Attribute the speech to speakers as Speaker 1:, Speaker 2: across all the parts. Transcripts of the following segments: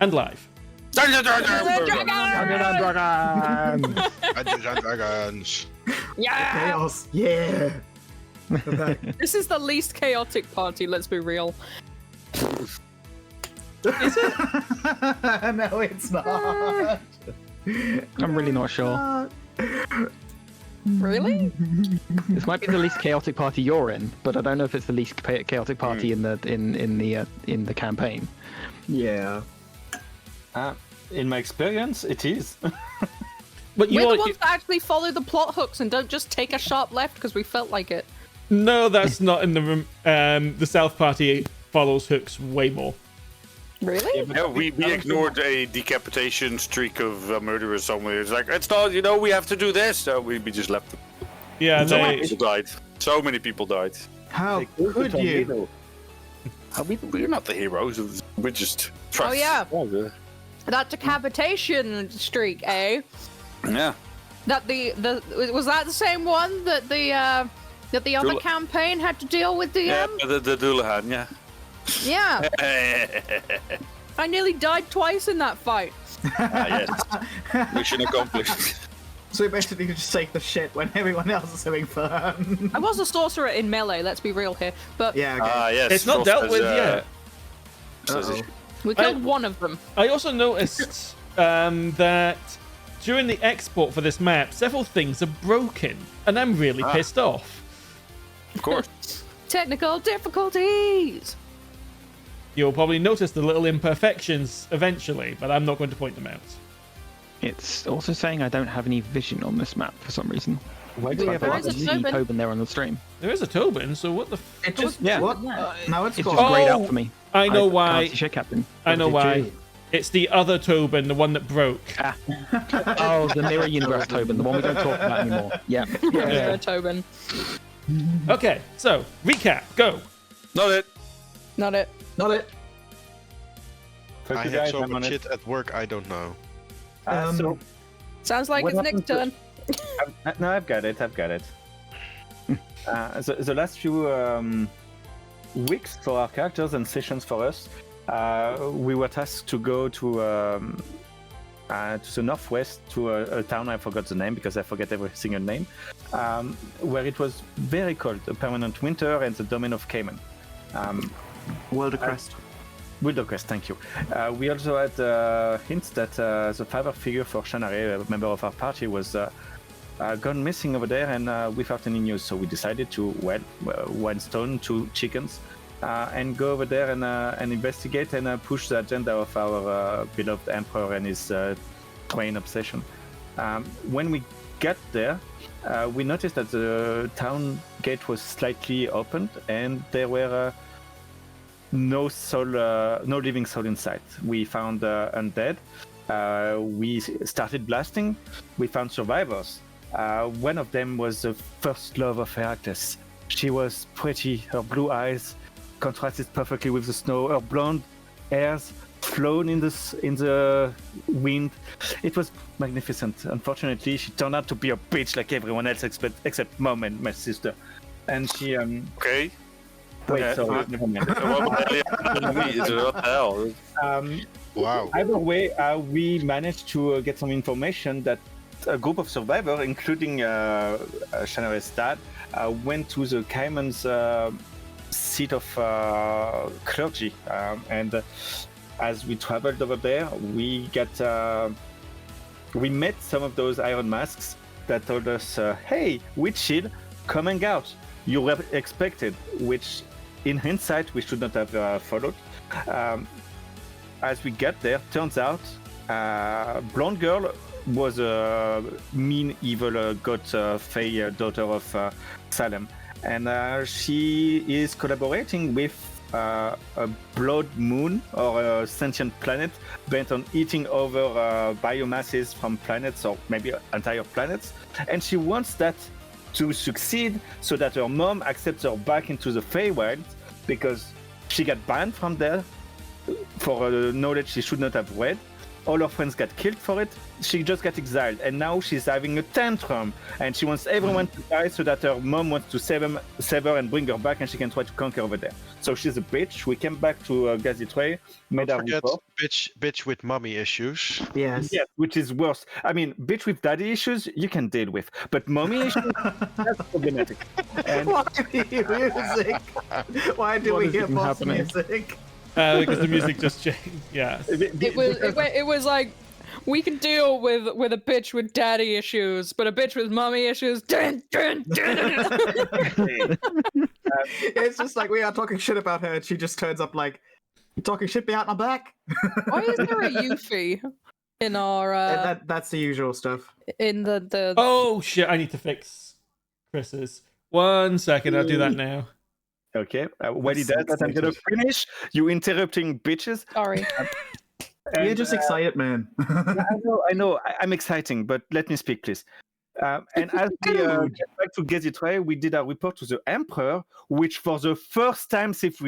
Speaker 1: and live.
Speaker 2: Dungeons and
Speaker 3: Dragons.
Speaker 4: Yeah!
Speaker 5: Chaos. Yeah. Okay.
Speaker 4: This is the least chaotic party, let's be real.
Speaker 1: Is it?
Speaker 5: No, it's not.
Speaker 6: I'm really not sure.
Speaker 4: Really?
Speaker 6: This might be the least chaotic party you're in, but I don't know if it's the least chaotic party in the campaign.
Speaker 5: Yeah.
Speaker 2: in my experience, it is.
Speaker 1: But
Speaker 4: We're the ones that actually follow the plot hooks and don't just take a sharp left because we felt like it.
Speaker 1: No, that's not in the room. The South Party follows hooks way more.
Speaker 4: Really?
Speaker 3: Yeah, we ignored a decapitation streak of murderers somewhere. It's like, it's not, we have to do this. So we just left them.
Speaker 1: Yeah,
Speaker 3: So many people died. So many people died.
Speaker 5: How could you?
Speaker 3: We're not the heroes. We're just...
Speaker 4: Oh, yeah. That decapitation streak, eh?
Speaker 3: Yeah.
Speaker 4: That was that the same one that the other campaign had to deal with the
Speaker 3: Yeah, the Dullahan, yeah.
Speaker 4: Yeah. I nearly died twice in that fight.
Speaker 3: Yes. Mission accomplished.
Speaker 5: So basically, you just take the shit when everyone else is having fun.
Speaker 4: I was a sorcerer in melee, let's be real here. But
Speaker 5: Yeah. Okay.
Speaker 3: Yes.
Speaker 1: It's not
Speaker 3: Frosth
Speaker 1: dealt
Speaker 3: has,
Speaker 1: with yet.
Speaker 5: Uh-oh.
Speaker 4: we killed one of them.
Speaker 1: I also noticed that during the export for this map, several things are broken, and I'm really pissed off.
Speaker 3: Of course.
Speaker 4: Technical difficulties.
Speaker 1: You'll probably notice the little imperfections eventually, but I'm not going to point them out.
Speaker 6: It's also saying I don't have any vision on this map for some reason.
Speaker 2: Why do
Speaker 4: There
Speaker 2: you have
Speaker 4: is a
Speaker 6: See
Speaker 4: Toben.
Speaker 6: Toben there on the stream.
Speaker 1: There is a Toben, so what the
Speaker 5: It just
Speaker 6: Yeah.
Speaker 5: what? No, it's
Speaker 6: It's
Speaker 5: gone.
Speaker 6: just grayed
Speaker 1: Oh,
Speaker 6: out for me.
Speaker 1: I know why.
Speaker 6: Can't see shit, Captain.
Speaker 1: I know why. It's the other Toben, the one that broke.
Speaker 6: Oh, the Mirror Universe Toben, the one we don't talk about anymore. Yeah.
Speaker 4: Yeah, Toben.
Speaker 1: Okay, so recap, go.
Speaker 3: Not it.
Speaker 4: Not it.
Speaker 5: Not it.
Speaker 2: Fuck
Speaker 3: I
Speaker 2: you
Speaker 3: have
Speaker 2: guys,
Speaker 3: so
Speaker 2: I'm on
Speaker 3: much
Speaker 2: it.
Speaker 3: shit at work, I don't know.
Speaker 2: So,
Speaker 4: Sounds like
Speaker 2: What
Speaker 4: it's Nick's turn.
Speaker 2: no, I've got it. The last few weeks for our characters and sessions for us, we were tasked to go to the northwest to a town, I forgot the name because I forget every single name, where it was very cold, a permanent winter, and the domain of Cayman.
Speaker 5: Wildercrest.
Speaker 2: Wildercrest, thank you. We also had hints that the father figure for Shanarei, a member of our party, was gone missing over there, and without any news. So we decided to, one stone, 2 chickens, and go over there and investigate and push the agenda of our beloved emperor and his train obsession. When we got there, we noticed that the town gate was slightly opened, and there were no living soul inside. We found undead. We started blasting. We found survivors. One of them was the first love of Heracles. She was pretty. Her blue eyes contrasted perfectly with the snow. Her blonde hairs flown in the wind. It was magnificent. Unfortunately, she turned out to be a bitch like everyone else except Mom and my sister. And she
Speaker 3: Okay.
Speaker 2: Wait,
Speaker 3: Yeah.
Speaker 2: sorry, never mind.
Speaker 3: What the hell? Wow.
Speaker 2: Either way, we managed to get some information that a group of survivors, including Shanarei's dad, went to the Cayman's seat of clergy. And as we traveled over there, we met some of those iron masks that told us, hey, witch shield coming out. You were expected, which in hindsight we should not have followed. As we get there, turns out blonde girl was a mean, evil god Fae, daughter of Salem, and she is collaborating with a blood moon or a sentient planet bent on eating over biomasses from planets or maybe entire planets, and she wants that to succeed so that her mom accepts her back into the Feywild because she got banned from there for knowledge she should not have read. all her friends got killed for it. She just got exiled, and now she's having a tantrum, and she wants everyone to die so that her mom wants to save her and bring her back, and she can try to conquer over there. So she's a bitch. We came back to Gazitre, made our
Speaker 7: Forget
Speaker 2: report.
Speaker 7: bitch with mommy issues.
Speaker 5: Yes.
Speaker 2: Yes, which is worse. I mean, bitch with daddy issues you can deal with, but mommy issues that's problematic. And
Speaker 5: Why music? Why do
Speaker 6: What
Speaker 5: we
Speaker 6: is
Speaker 5: hear
Speaker 6: even
Speaker 5: boss
Speaker 6: happening?
Speaker 5: music?
Speaker 1: Because the music just changed. Yeah.
Speaker 4: It was like, we can deal with a bitch with daddy issues, but a bitch with mommy issues. Dun, dun, dun.
Speaker 5: It's just like we are talking shit about her, and she just turns up like, "You talking shit behind my back?"
Speaker 4: Why is there a Yuffie in our
Speaker 5: And that's the usual stuff.
Speaker 4: in the
Speaker 1: Oh shit! I need to fix Chris's. 1 second, I'll do that now.
Speaker 2: okay, while he does that, I'm gonna finish. You interrupting bitches.
Speaker 4: sorry.
Speaker 2: And,
Speaker 5: You're just excited, man.
Speaker 2: I know. I'm exciting, but let me speak, please. And as we get back to Gazitre, we did our report to the Emperor, which for the first time since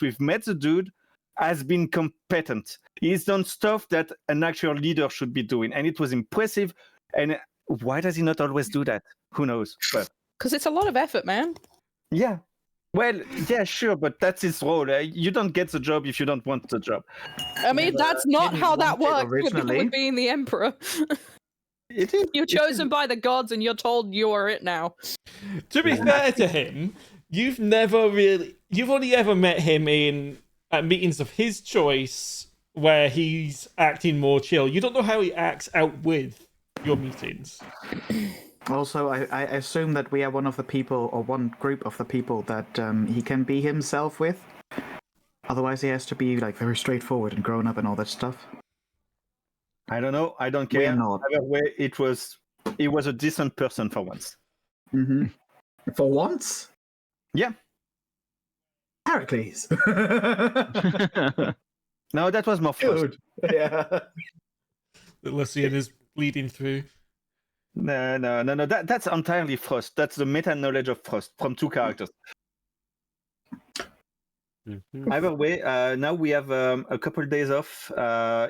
Speaker 2: we've met the dude, has been competent. He's done stuff that an actual leader should be doing, and it was impressive. And why does he not always do that? Who knows? But
Speaker 4: Because it's a lot of effort, man.
Speaker 2: yeah. Well, yeah, sure, but that's his role. You don't get the job if you don't want the job.
Speaker 4: I mean, that's not
Speaker 5: didn't
Speaker 4: how that
Speaker 5: want it
Speaker 4: works with
Speaker 5: originally.
Speaker 4: being the emperor.
Speaker 2: It is.
Speaker 4: You're chosen by the gods, and you're told you are it now.
Speaker 1: To be fair to him, you've only ever met him at meetings of his choice where he's acting more chill. You don't know how he acts out with your meetings.
Speaker 5: Also, I assume that we are one of the people, or one group of the people that he can be himself with. Otherwise, he has to be like very straightforward and grown up and all that stuff.
Speaker 2: I don't know. I don't care.
Speaker 5: We're not.
Speaker 2: Either way, he was a decent person for once.
Speaker 5: Mm-hmm. For once?
Speaker 2: Yeah.
Speaker 5: Heracles.
Speaker 2: No, that was more Frosth.
Speaker 5: Dude. Yeah.
Speaker 1: The Lycian is bleeding through.
Speaker 2: No. That's entirely Frosth. That's the meta knowledge of Frosth from two characters. Either way, now we have a couple days off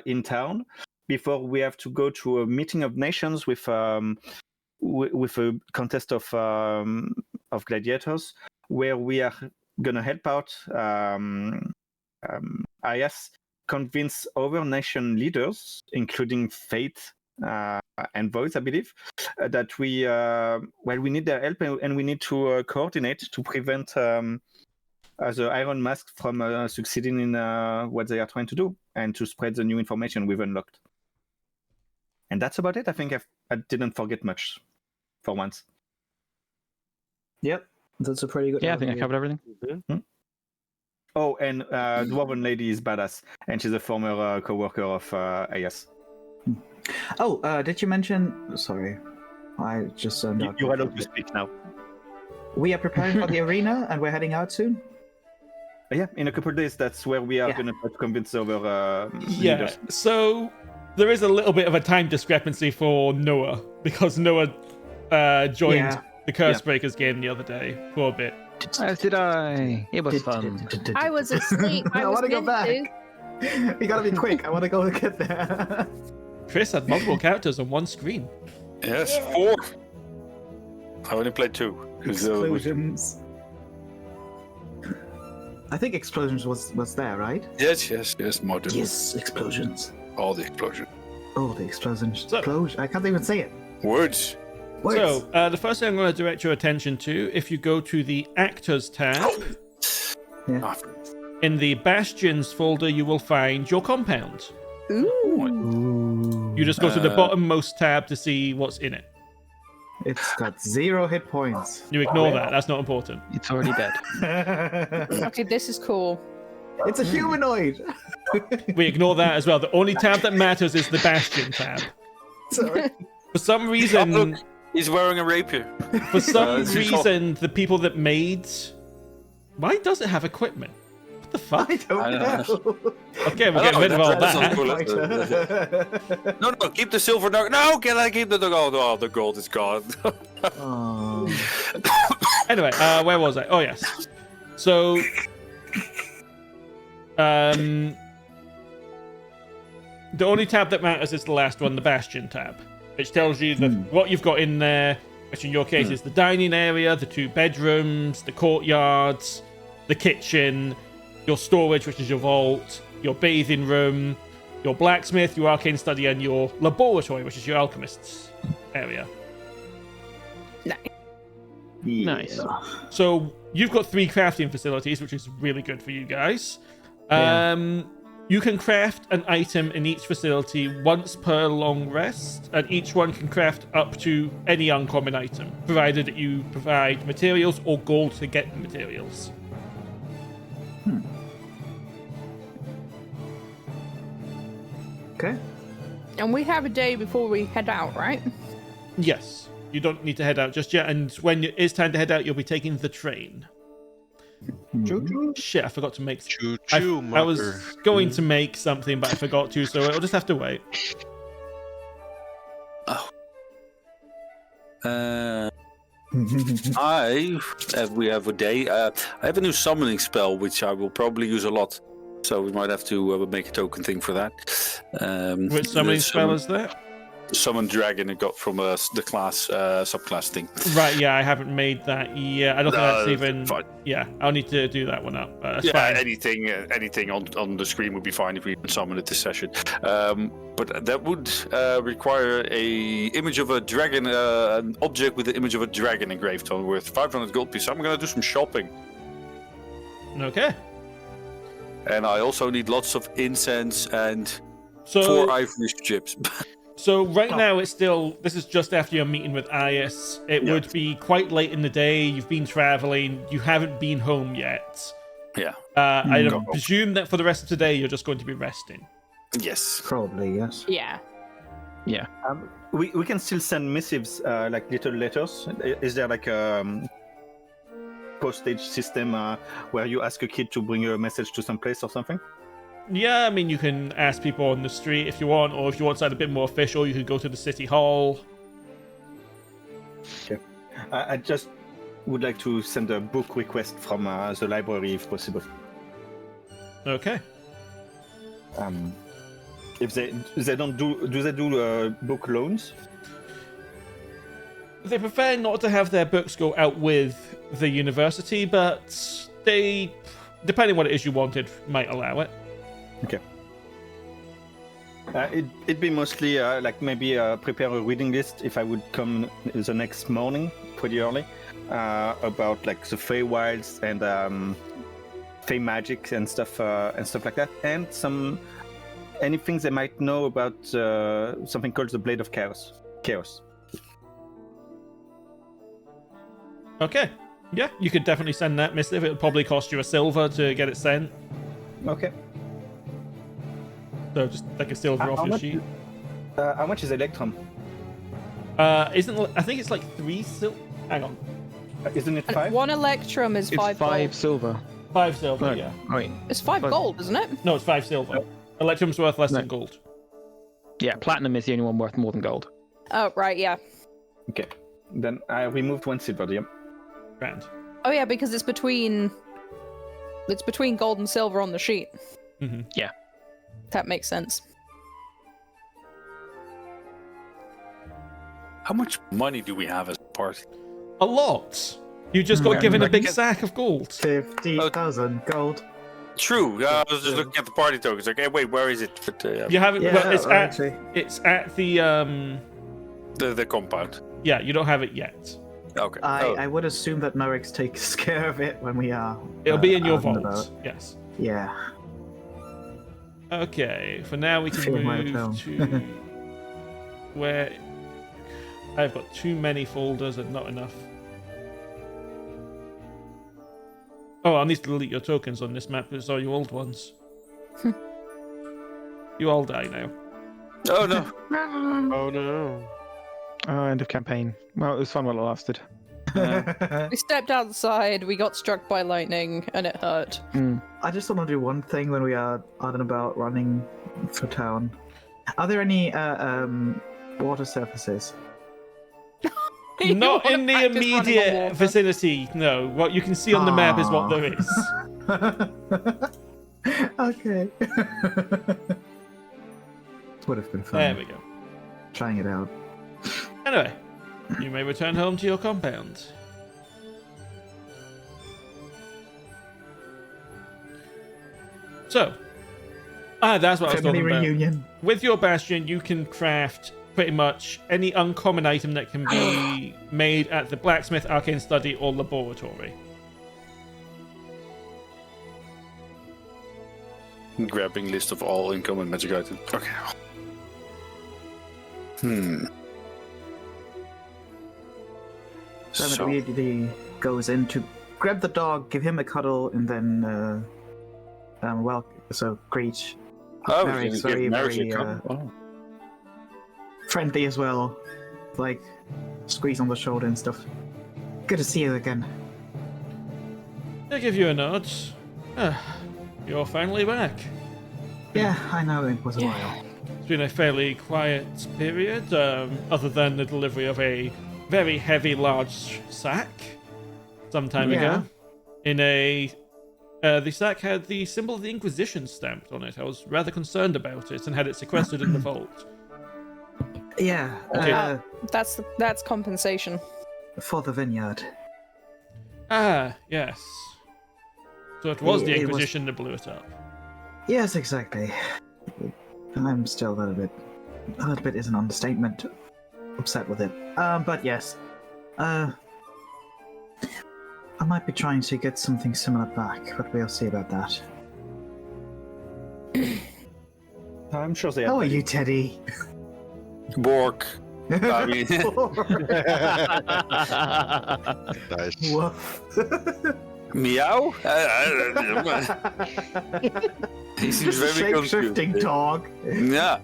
Speaker 2: in town before we have to go to a meeting of nations with a contest of gladiators, where we are gonna help out IS convince other nation leaders, including Fate and Voice, I believe, that we need their help and we need to coordinate to prevent the Iron Mask from succeeding in what they are trying to do and to spread the new information we've unlocked. And that's about it. I think I didn't forget much for once.
Speaker 5: Yep. That's a pretty good.
Speaker 6: Yeah, I think I covered everything.
Speaker 2: Oh, and Dwarven Lady is badass, and she's a former co-worker of AS.
Speaker 5: Oh, did you mention? Sorry, I just zoned out.
Speaker 2: You're allowed to speak now.
Speaker 5: We are preparing for the arena, and we're heading out soon.
Speaker 2: Yeah, in a couple of days, that's where we are going to try to convince other
Speaker 1: Yeah,
Speaker 2: leaders.
Speaker 1: so there is a little bit of a time discrepancy for Noah, because Noah joined the Cursebreakers game the other day for a bit.
Speaker 6: As did I. It was fun.
Speaker 4: I was asleep. I
Speaker 5: want
Speaker 4: was
Speaker 5: to go
Speaker 4: meant
Speaker 5: back. We gotta be quick. I want to go get there.
Speaker 1: Chris had multiple characters on one screen.
Speaker 3: Yes, 4. I only played 2.
Speaker 5: Explosions. I think explosions was there, right?
Speaker 3: Yes, module.
Speaker 5: Yes, explosions.
Speaker 3: All the explosion.
Speaker 5: Oh, the explosions.
Speaker 1: So-
Speaker 5: Explosion. I can't even say it.
Speaker 3: Words.
Speaker 5: Words.
Speaker 1: So, the first thing I'm going to direct your attention to, if you go to the Actors tab,
Speaker 3: Ah,
Speaker 1: in the Bastions folder, you will find your compound.
Speaker 5: Ooh.
Speaker 1: You just go to the bottommost tab to see what's in it.
Speaker 5: It's got 0 hit points.
Speaker 1: You ignore that, that's not important.
Speaker 6: It's already dead.
Speaker 4: Okay, this is cool.
Speaker 5: It's a humanoid.
Speaker 1: We ignore that as well. The only tab that matters is the Bastion tab.
Speaker 5: Sorry.
Speaker 1: For some
Speaker 3: Oh,
Speaker 1: reason,
Speaker 3: look, he's wearing a rapier.
Speaker 1: for some
Speaker 3: this is
Speaker 1: reason, the people that made... Why does it have equipment? What the fuck?
Speaker 5: I don't know.
Speaker 1: Okay, we're getting rid of all
Speaker 3: That's
Speaker 1: that.
Speaker 3: not cool. No, keep the silver nugget. No, can I keep the gold? Oh, the gold is gone.
Speaker 5: Oh.
Speaker 1: Anyway, where was I? Oh, yes. So... the the only tab that matters is the last one, the Bastion tab, which tells you what you've got in there, which in your case is the dining area, the 2 bedrooms, the courtyards, the kitchen, your storage, which is your vault, your bathing room, your blacksmith, your arcane study, and your laboratory, which is your alchemist's area.
Speaker 6: Nice.
Speaker 1: So you've got 3 crafting facilities, which is really good for you guys. You can craft an item in each facility once per long rest, and each one can craft up to any uncommon item, provided that you provide materials or gold to get the materials.
Speaker 5: Okay.
Speaker 4: And we have a day before we head out, right?
Speaker 1: Yes, you don't need to head out just yet, and when it is time to head out, you'll be taking the train. Shit, I forgot to make...
Speaker 7: Choo
Speaker 1: I
Speaker 7: choo, mother.
Speaker 1: was going to make something, but I forgot to, so it'll just have to wait.
Speaker 3: We have a day. I have a new summoning spell, which I will probably use a lot. So we might have to make a token thing for that.
Speaker 1: Which summoning spell is that?
Speaker 3: Summon dragon I got from the class subclass thing.
Speaker 1: Right, yeah, I haven't made that yet. I don't think that's even...
Speaker 3: Fine.
Speaker 1: Yeah, I'll need to do that one up. That's
Speaker 3: Yeah,
Speaker 1: fine.
Speaker 3: anything on the screen would be fine if we can summon it this session. But that would require a image of a dragon, an object with the image of a dragon engraved on, worth 500 gold pieces. I'm gonna do some shopping.
Speaker 1: Okay.
Speaker 3: And I also need lots of incense and
Speaker 1: So,
Speaker 3: 4 ivory chips.
Speaker 1: so right now it's still... This is just after your meeting with Ias. It would be quite late in the day. You've been traveling. You haven't been home yet.
Speaker 3: Yeah.
Speaker 1: I presume that for the rest of today, you're just going to be resting.
Speaker 3: Yes.
Speaker 5: Probably, yes.
Speaker 4: Yeah.
Speaker 6: Yeah.
Speaker 2: We can still send missives, like little letters. Is there like a postage system where you ask a kid to bring you a message to some place or something?
Speaker 1: Yeah, I mean, you can ask people on the street if you want, or if you want something a bit more official, you could go to the city hall.
Speaker 2: Okay. I just would like to send a book request from the library if possible.
Speaker 1: Okay.
Speaker 2: If they don't do they do book loans?
Speaker 1: They prefer not to have their books go out with the university, but they, depending on what it is you wanted, might allow it.
Speaker 2: Okay. It'd be mostly like maybe prepare a reading list if I would come the next morning pretty early about like the Feywilds and Fey magic and stuff like that, and anything they might know about something called the Blade of Chaos.
Speaker 1: Okay. Yeah, you could definitely send that missive. It'll probably cost you a silver to get it sent.
Speaker 2: Okay.
Speaker 1: So just like a silver off your sheet.
Speaker 2: How much is Electrum?
Speaker 1: I think it's like 3 silver. Hang on.
Speaker 2: Isn't it 5?
Speaker 4: 1 electrum is
Speaker 6: It's
Speaker 4: 5
Speaker 6: 5
Speaker 4: gold.
Speaker 6: silver.
Speaker 1: 5 silver,
Speaker 6: No,
Speaker 1: yeah.
Speaker 6: Wait.
Speaker 4: It's 5 gold, isn't it?
Speaker 1: No, it's 5 silver. Electrum's worth less than gold.
Speaker 6: Yeah, platinum is the only one worth more than gold.
Speaker 4: Oh, right, yeah.
Speaker 2: Okay. Then I removed 1 silver, yeah.
Speaker 1: Grand.
Speaker 4: Oh, yeah, because it's between gold and silver on the sheet.
Speaker 1: Mm-hmm.
Speaker 6: Yeah.
Speaker 4: That makes sense.
Speaker 3: How much money do we have as a party?
Speaker 1: A lot. You just got given a big sack of gold.
Speaker 5: 50,000 gold.
Speaker 3: True. I was just looking at the party tokens. Like, hey, wait, where is it? But,
Speaker 1: You haven't.
Speaker 5: Yeah,
Speaker 1: well,
Speaker 5: actually.
Speaker 1: it's at the
Speaker 3: the compound.
Speaker 1: Yeah, you don't have it yet.
Speaker 3: Okay.
Speaker 5: I would assume that Norix takes care of it when we are.
Speaker 1: It'll be in your
Speaker 5: out and
Speaker 1: vault.
Speaker 5: about.
Speaker 1: Yes.
Speaker 5: Yeah.
Speaker 1: Okay. For now, we can
Speaker 5: Feel my
Speaker 1: move
Speaker 5: tone.
Speaker 1: to where I've got too many folders and not enough. Oh, I'll need to delete your tokens on this map because it's all your old ones. You all die now.
Speaker 3: Oh no.
Speaker 7: Oh no.
Speaker 6: Oh, end of campaign. Well, it was fun while it lasted.
Speaker 4: We stepped outside, we got struck by lightning, and it hurt.
Speaker 5: I just want to do one thing when we are out and about running for town. Are there any water surfaces?
Speaker 4: You
Speaker 1: Not
Speaker 4: wanna
Speaker 1: in the
Speaker 4: practice running on
Speaker 1: immediate
Speaker 4: water?
Speaker 1: vicinity. No. What you can see on the map is what there is.
Speaker 5: Okay. Would have been fun.
Speaker 1: There we go.
Speaker 5: Trying it out.
Speaker 1: Anyway, you may return home to your compound. So, that's what I was
Speaker 5: Family
Speaker 1: talking about.
Speaker 5: reunion.
Speaker 1: With your bastion, you can craft pretty much any uncommon item that can be made at the blacksmith, arcane study, or laboratory.
Speaker 3: Grabbing list of all incoming magic items. Okay.
Speaker 5: So
Speaker 3: So,
Speaker 5: it immediately goes in to grab the dog, give him a cuddle, and then, so greet.
Speaker 3: oh,
Speaker 5: Mary's
Speaker 3: we can
Speaker 5: very,
Speaker 3: get marriage
Speaker 5: very,
Speaker 3: income. Oh.
Speaker 5: friendly as well. Like, squeeze on the shoulder and stuff. Good to see you again.
Speaker 1: I'll give you a nod. You're finally back.
Speaker 5: Yeah, I know it was a while.
Speaker 1: It's been a fairly quiet period, other than the delivery of a very heavy, large sack some time ago. In a, the sack had the symbol of the Inquisition stamped on it. I was rather concerned about it and had it sequestered in the vault.
Speaker 5: Yeah,
Speaker 1: Okay.
Speaker 4: That's compensation.
Speaker 5: for the vineyard.
Speaker 1: Ah, yes. So it was the
Speaker 5: It was-
Speaker 1: Inquisition that blew it up.
Speaker 5: Yes, exactly. I'm still a little bit is an understatement. Upset with it. But yes. I might be trying to get something similar back, but we'll see about that.
Speaker 2: I'm sure they
Speaker 5: How are
Speaker 2: have.
Speaker 5: you, Teddy?
Speaker 3: Bork. I mean,
Speaker 7: Nice.
Speaker 5: Woof.
Speaker 3: meow? He seems very
Speaker 5: Shape-shifting
Speaker 3: confused.
Speaker 5: dog.
Speaker 3: Yeah.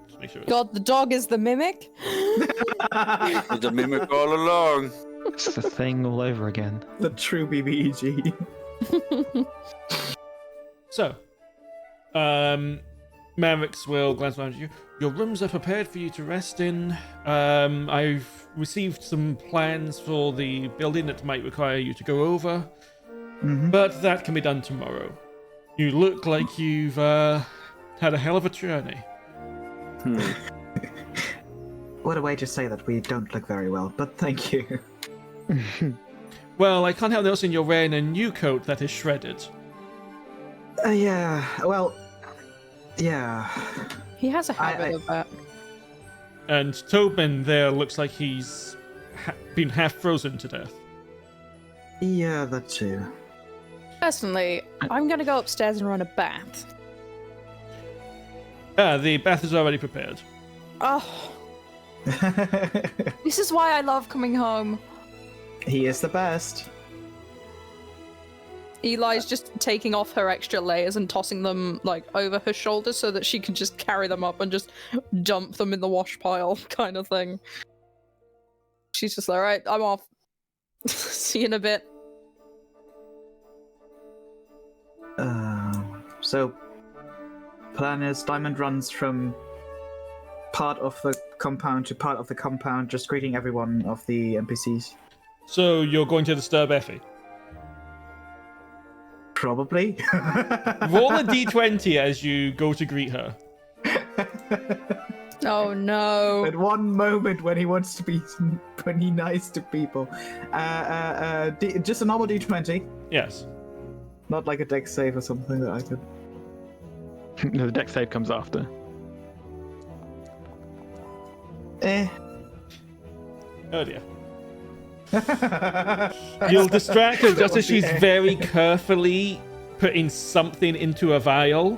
Speaker 1: Just make sure it's-
Speaker 4: God, the dog is the mimic?
Speaker 3: With the mimic all along.
Speaker 6: It's the thing all over again.
Speaker 5: The true BBEG.
Speaker 1: So, Merrick's will glance around at you. Your rooms are prepared for you to rest in. I've received some plans for the building that might require you to go over, but that can be done tomorrow. You look like you've had a hell of a journey.
Speaker 5: What a way to say that we don't look very well, but thank you.
Speaker 1: Well, I can't help noticing you're wearing a new coat that is shredded.
Speaker 5: Yeah, well, yeah.
Speaker 4: He has a habit
Speaker 5: I-
Speaker 4: of that.
Speaker 1: And Toben there looks like he's been half frozen to death.
Speaker 5: Yeah, that too.
Speaker 4: Personally, I'm gonna go upstairs and run a bath.
Speaker 1: The bath is already prepared.
Speaker 4: Oh, this is why I love coming home.
Speaker 5: He is the best.
Speaker 4: Eli's just taking off her extra layers and tossing them like over her shoulders so that she can just carry them up and just dump them in the wash pile, kind of thing. She's just like, alright, I'm off. See you in a bit.
Speaker 5: So, plan is Diamond runs from part of the compound to part of the compound, just greeting every one of the NPCs.
Speaker 1: So you're going to disturb Effie.
Speaker 5: Probably.
Speaker 1: Roll a d20 as you go to greet her.
Speaker 4: Oh no.
Speaker 5: At one moment when he wants to be, when he's nice to people. Just a normal D20,
Speaker 1: Yes.
Speaker 5: not like a dex save or something that I could.
Speaker 6: No, the deck save comes after.
Speaker 1: Oh dear. You'll distract her just as she's very carefully putting something into a vial.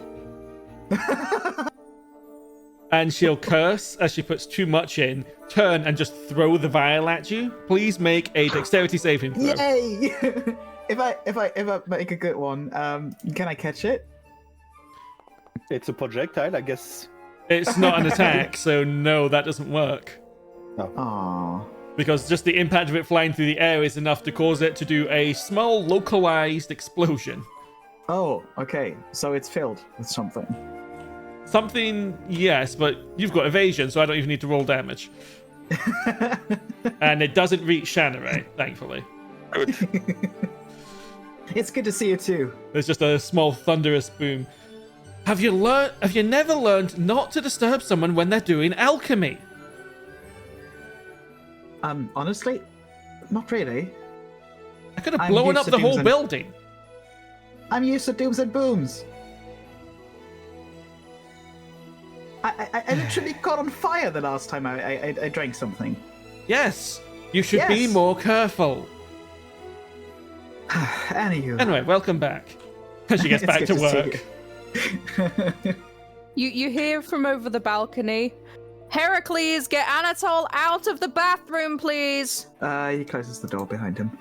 Speaker 1: And she'll curse as she puts too much in, turn and just throw the vial at you. Please make a dexterity saving throw.
Speaker 5: Yay! if I make a good one, can I catch it?
Speaker 2: It's a projectile, I guess.
Speaker 1: It's not an attack, so no, that doesn't work.
Speaker 5: Aww.
Speaker 1: Because just the impact of it flying through the air is enough to cause it to do a small localized explosion.
Speaker 5: Oh, okay. So it's filled with something.
Speaker 1: Something, yes, but you've got evasion, so I don't even need to roll damage. And it doesn't reach Shanarei, thankfully.
Speaker 5: It's good to see you too.
Speaker 1: There's just a small thunderous boom. Have you never learned not to disturb someone when they're doing alchemy?
Speaker 5: Honestly, not really.
Speaker 1: I could have
Speaker 5: I'm
Speaker 1: blown
Speaker 5: used
Speaker 1: up
Speaker 5: to
Speaker 1: the
Speaker 5: dooms
Speaker 1: whole
Speaker 5: and-
Speaker 1: building.
Speaker 5: I'm used to dooms and booms. I literally got on fire the last time I drank something.
Speaker 1: Yes, you should be
Speaker 5: Yes.
Speaker 1: more careful.
Speaker 5: Anywho.
Speaker 1: Anyway, welcome back. As she gets
Speaker 5: It's
Speaker 1: back
Speaker 5: good
Speaker 1: to
Speaker 5: to see
Speaker 1: work.
Speaker 4: You hear from over the balcony. Heracles, get Anatole out of the bathroom, please.
Speaker 5: He closes the door behind him.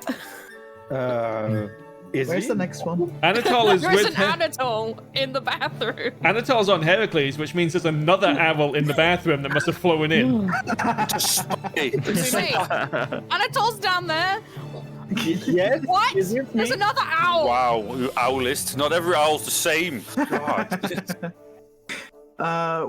Speaker 2: Is
Speaker 5: Where's
Speaker 2: he?
Speaker 5: the next one?
Speaker 1: Anatole is
Speaker 4: There's
Speaker 1: with
Speaker 4: an Anatole in the bathroom.
Speaker 1: Anatole's on Heracles, which means there's another owl in the bathroom that must have flown in.
Speaker 3: Hey,
Speaker 4: It's me. Anatole's down there.
Speaker 2: Yes.
Speaker 4: What?
Speaker 2: Is it
Speaker 4: There's
Speaker 2: me?
Speaker 4: another owl.
Speaker 3: wow, you owlist. Not every owl's the same. God.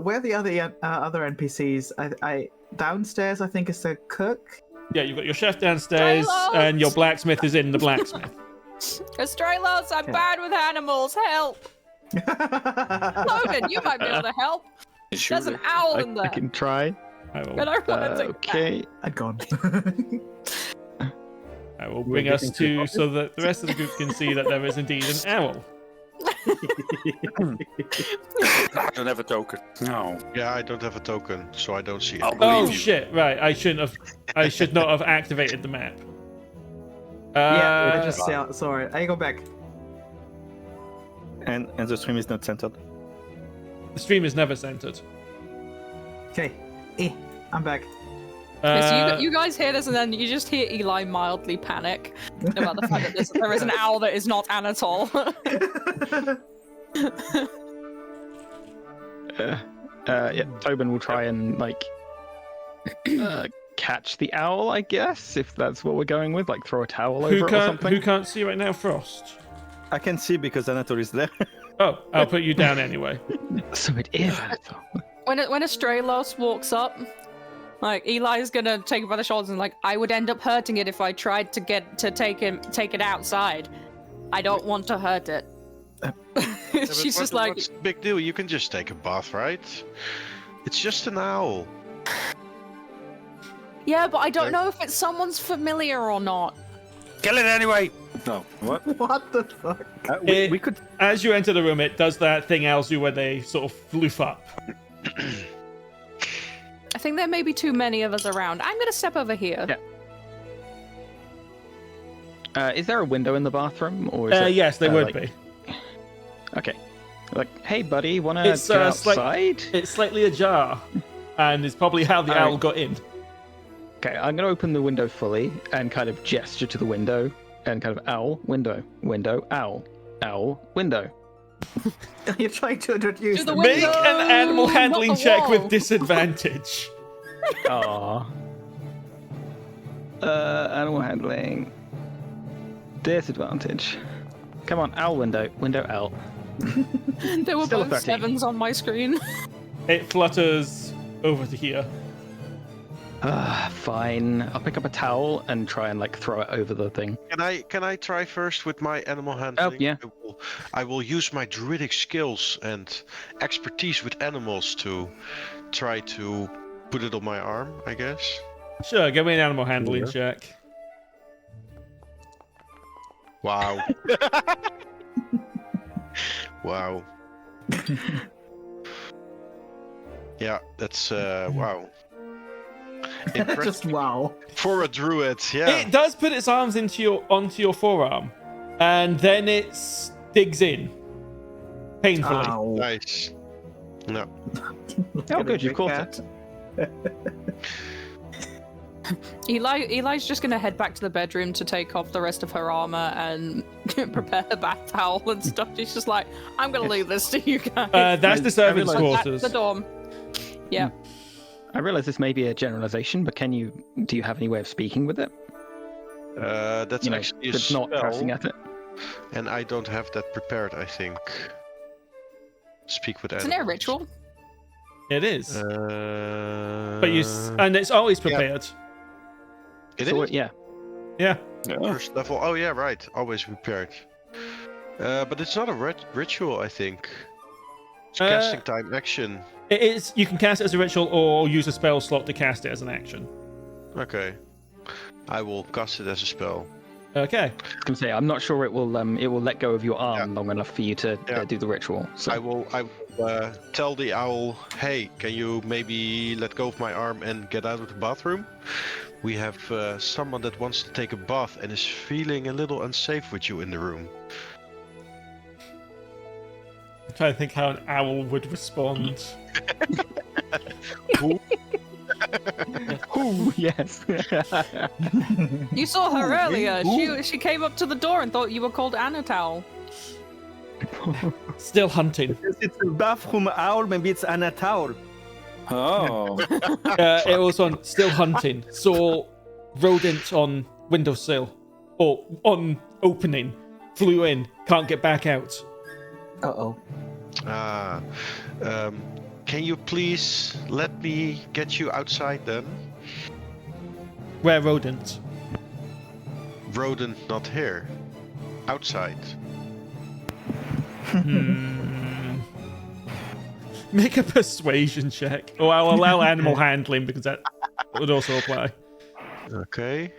Speaker 5: Where are the other NPCs? I downstairs. I think is the cook.
Speaker 1: Yeah, you've got your chef downstairs,
Speaker 4: Astraelos!
Speaker 1: and your blacksmith is in the blacksmith.
Speaker 4: Astraelos, I'm
Speaker 5: Okay.
Speaker 4: bad with animals. Help. Logan, you might be able to help. There's an owl in
Speaker 6: I
Speaker 4: there.
Speaker 6: can try.
Speaker 1: I
Speaker 4: And
Speaker 1: will,
Speaker 4: I want to
Speaker 6: Okay.
Speaker 5: I'd gone.
Speaker 1: I will bring us to so that the rest of the group can see that there is indeed an owl.
Speaker 3: I don't have a token. No.
Speaker 7: Yeah, I don't have a token, so I don't see it.
Speaker 3: I'll
Speaker 1: Oh
Speaker 3: believe you.
Speaker 1: shit! Right, I should not have activated the map.
Speaker 5: Yeah, I just saw it. I go back.
Speaker 2: And the stream is not centered.
Speaker 1: The stream is never centered.
Speaker 5: Okay, I'm back.
Speaker 4: Okay, so you guys hear this, and then you just hear Eli mildly panic about the fact that there is an owl that is not Anatole.
Speaker 6: Yeah, Toben will try and catch the owl, I guess, if that's what we're going with. Like throw a towel over it or something.
Speaker 1: Who can't see right now? Frost.
Speaker 2: I can see because Anatole is there.
Speaker 1: Oh, I'll put you down anyway.
Speaker 6: So it is Anatole.
Speaker 4: when Astraelos walks up, like Eli's gonna take it by the shoulders and like, I would end up hurting it if I tried to take it outside. I don't want to hurt it.
Speaker 7: Yeah, but
Speaker 4: She's just
Speaker 7: what-
Speaker 4: like,
Speaker 7: what's the big deal? You can just take a bath, right? It's just an owl.
Speaker 4: yeah, but I don't know if it's someone's familiar or not.
Speaker 3: Kill it anyway. No. What?
Speaker 5: What the fuck?
Speaker 2: We could.
Speaker 1: As you enter the room, it does that thing Elzu where they sort of floof up.
Speaker 4: I think there may be too many of us around. I'm gonna step over here.
Speaker 6: Yeah. Is there a window in the bathroom, or is it,
Speaker 1: Yes, they would
Speaker 6: like-
Speaker 1: be.
Speaker 6: Okay. Like, hey, buddy, wanna
Speaker 1: It's,
Speaker 6: go
Speaker 1: slight-
Speaker 6: outside?
Speaker 1: It's slightly ajar, and it's probably how the
Speaker 6: Alright.
Speaker 1: owl got in.
Speaker 6: Okay, I'm gonna open the window fully and kind of gesture to the window and kind of owl, window, window, owl, owl, window.
Speaker 5: You're trying to introduce
Speaker 4: To the
Speaker 5: them.
Speaker 1: Make
Speaker 4: window,
Speaker 1: an animal
Speaker 4: not
Speaker 1: handling
Speaker 4: the
Speaker 1: check with
Speaker 4: wall.
Speaker 1: disadvantage.
Speaker 6: Aww. Animal handling. Disadvantage. Come on, owl window, window owl.
Speaker 4: There were
Speaker 6: Still a
Speaker 4: both
Speaker 6: 13.
Speaker 4: sevens on my screen.
Speaker 1: It flutters over to here.
Speaker 6: Fine. I'll pick up a towel and try and throw it over the thing.
Speaker 7: Can I try first with my animal handling?
Speaker 6: yeah.
Speaker 7: I will use my druidic skills and expertise with animals to try to put it on my arm, I guess.
Speaker 1: Sure, give me an animal handling check.
Speaker 7: Wow. Wow. Yeah, that's wow. Impressive.
Speaker 5: Just wow.
Speaker 7: For a druid, yeah.
Speaker 1: It does put its arms onto your forearm, and then it digs in painfully.
Speaker 5: Ow.
Speaker 7: Nice. No.
Speaker 6: Oh, good, you've caught it.
Speaker 4: Eli's just gonna head back to the bedroom to take off the rest of her armor and prepare her bath towel and stuff. She's just like, I'm gonna leave this to you guys.
Speaker 1: That's the servants'
Speaker 6: realised-
Speaker 1: quarters.
Speaker 4: That's the dorm. Yeah.
Speaker 6: I realize this may be a generalization, but do you have any way of speaking with it?
Speaker 7: That's
Speaker 6: You know,
Speaker 7: actually a
Speaker 6: but not cursing
Speaker 7: spell,
Speaker 6: at it.
Speaker 7: and I don't have that prepared, I think. Speak with
Speaker 4: Isn't it a
Speaker 7: animals.
Speaker 4: ritual?
Speaker 1: It is,
Speaker 7: But
Speaker 1: and it's always prepared.
Speaker 7: It
Speaker 6: So,
Speaker 7: is?
Speaker 6: yeah.
Speaker 1: Yeah.
Speaker 7: First level. Oh yeah, right. Always prepared. But it's not a ritual, I think. It's casting time action.
Speaker 1: It is. You can cast it as a ritual or use a spell slot to cast it as an action.
Speaker 7: Okay. I will cast it as a spell.
Speaker 1: Okay.
Speaker 6: I was gonna say, I'm not sure it will let go of your arm long enough for you to do the ritual. So.
Speaker 7: I will tell the owl, hey, can you maybe let go of my arm and get out of the bathroom? We have someone that wants to take a bath and is feeling a little unsafe with you in the room.
Speaker 1: I'm trying to think how an owl would respond.
Speaker 6: Ooh, yes.
Speaker 4: You saw her earlier. She came up to the door and thought you were called Anatowl.
Speaker 1: Still hunting.
Speaker 2: It's a bathroom owl, maybe it's Anatowl.
Speaker 3: Oh.
Speaker 1: It was on still hunting. Saw rodent on windowsill or on opening. Flew in. Can't get back out.
Speaker 5: Uh-oh.
Speaker 7: Can you please let me get you outside then?
Speaker 1: Where rodent?
Speaker 7: Rodent not here. Outside.
Speaker 1: Make a persuasion check. Or I'll allow animal handling because that would also apply.
Speaker 7: Okay.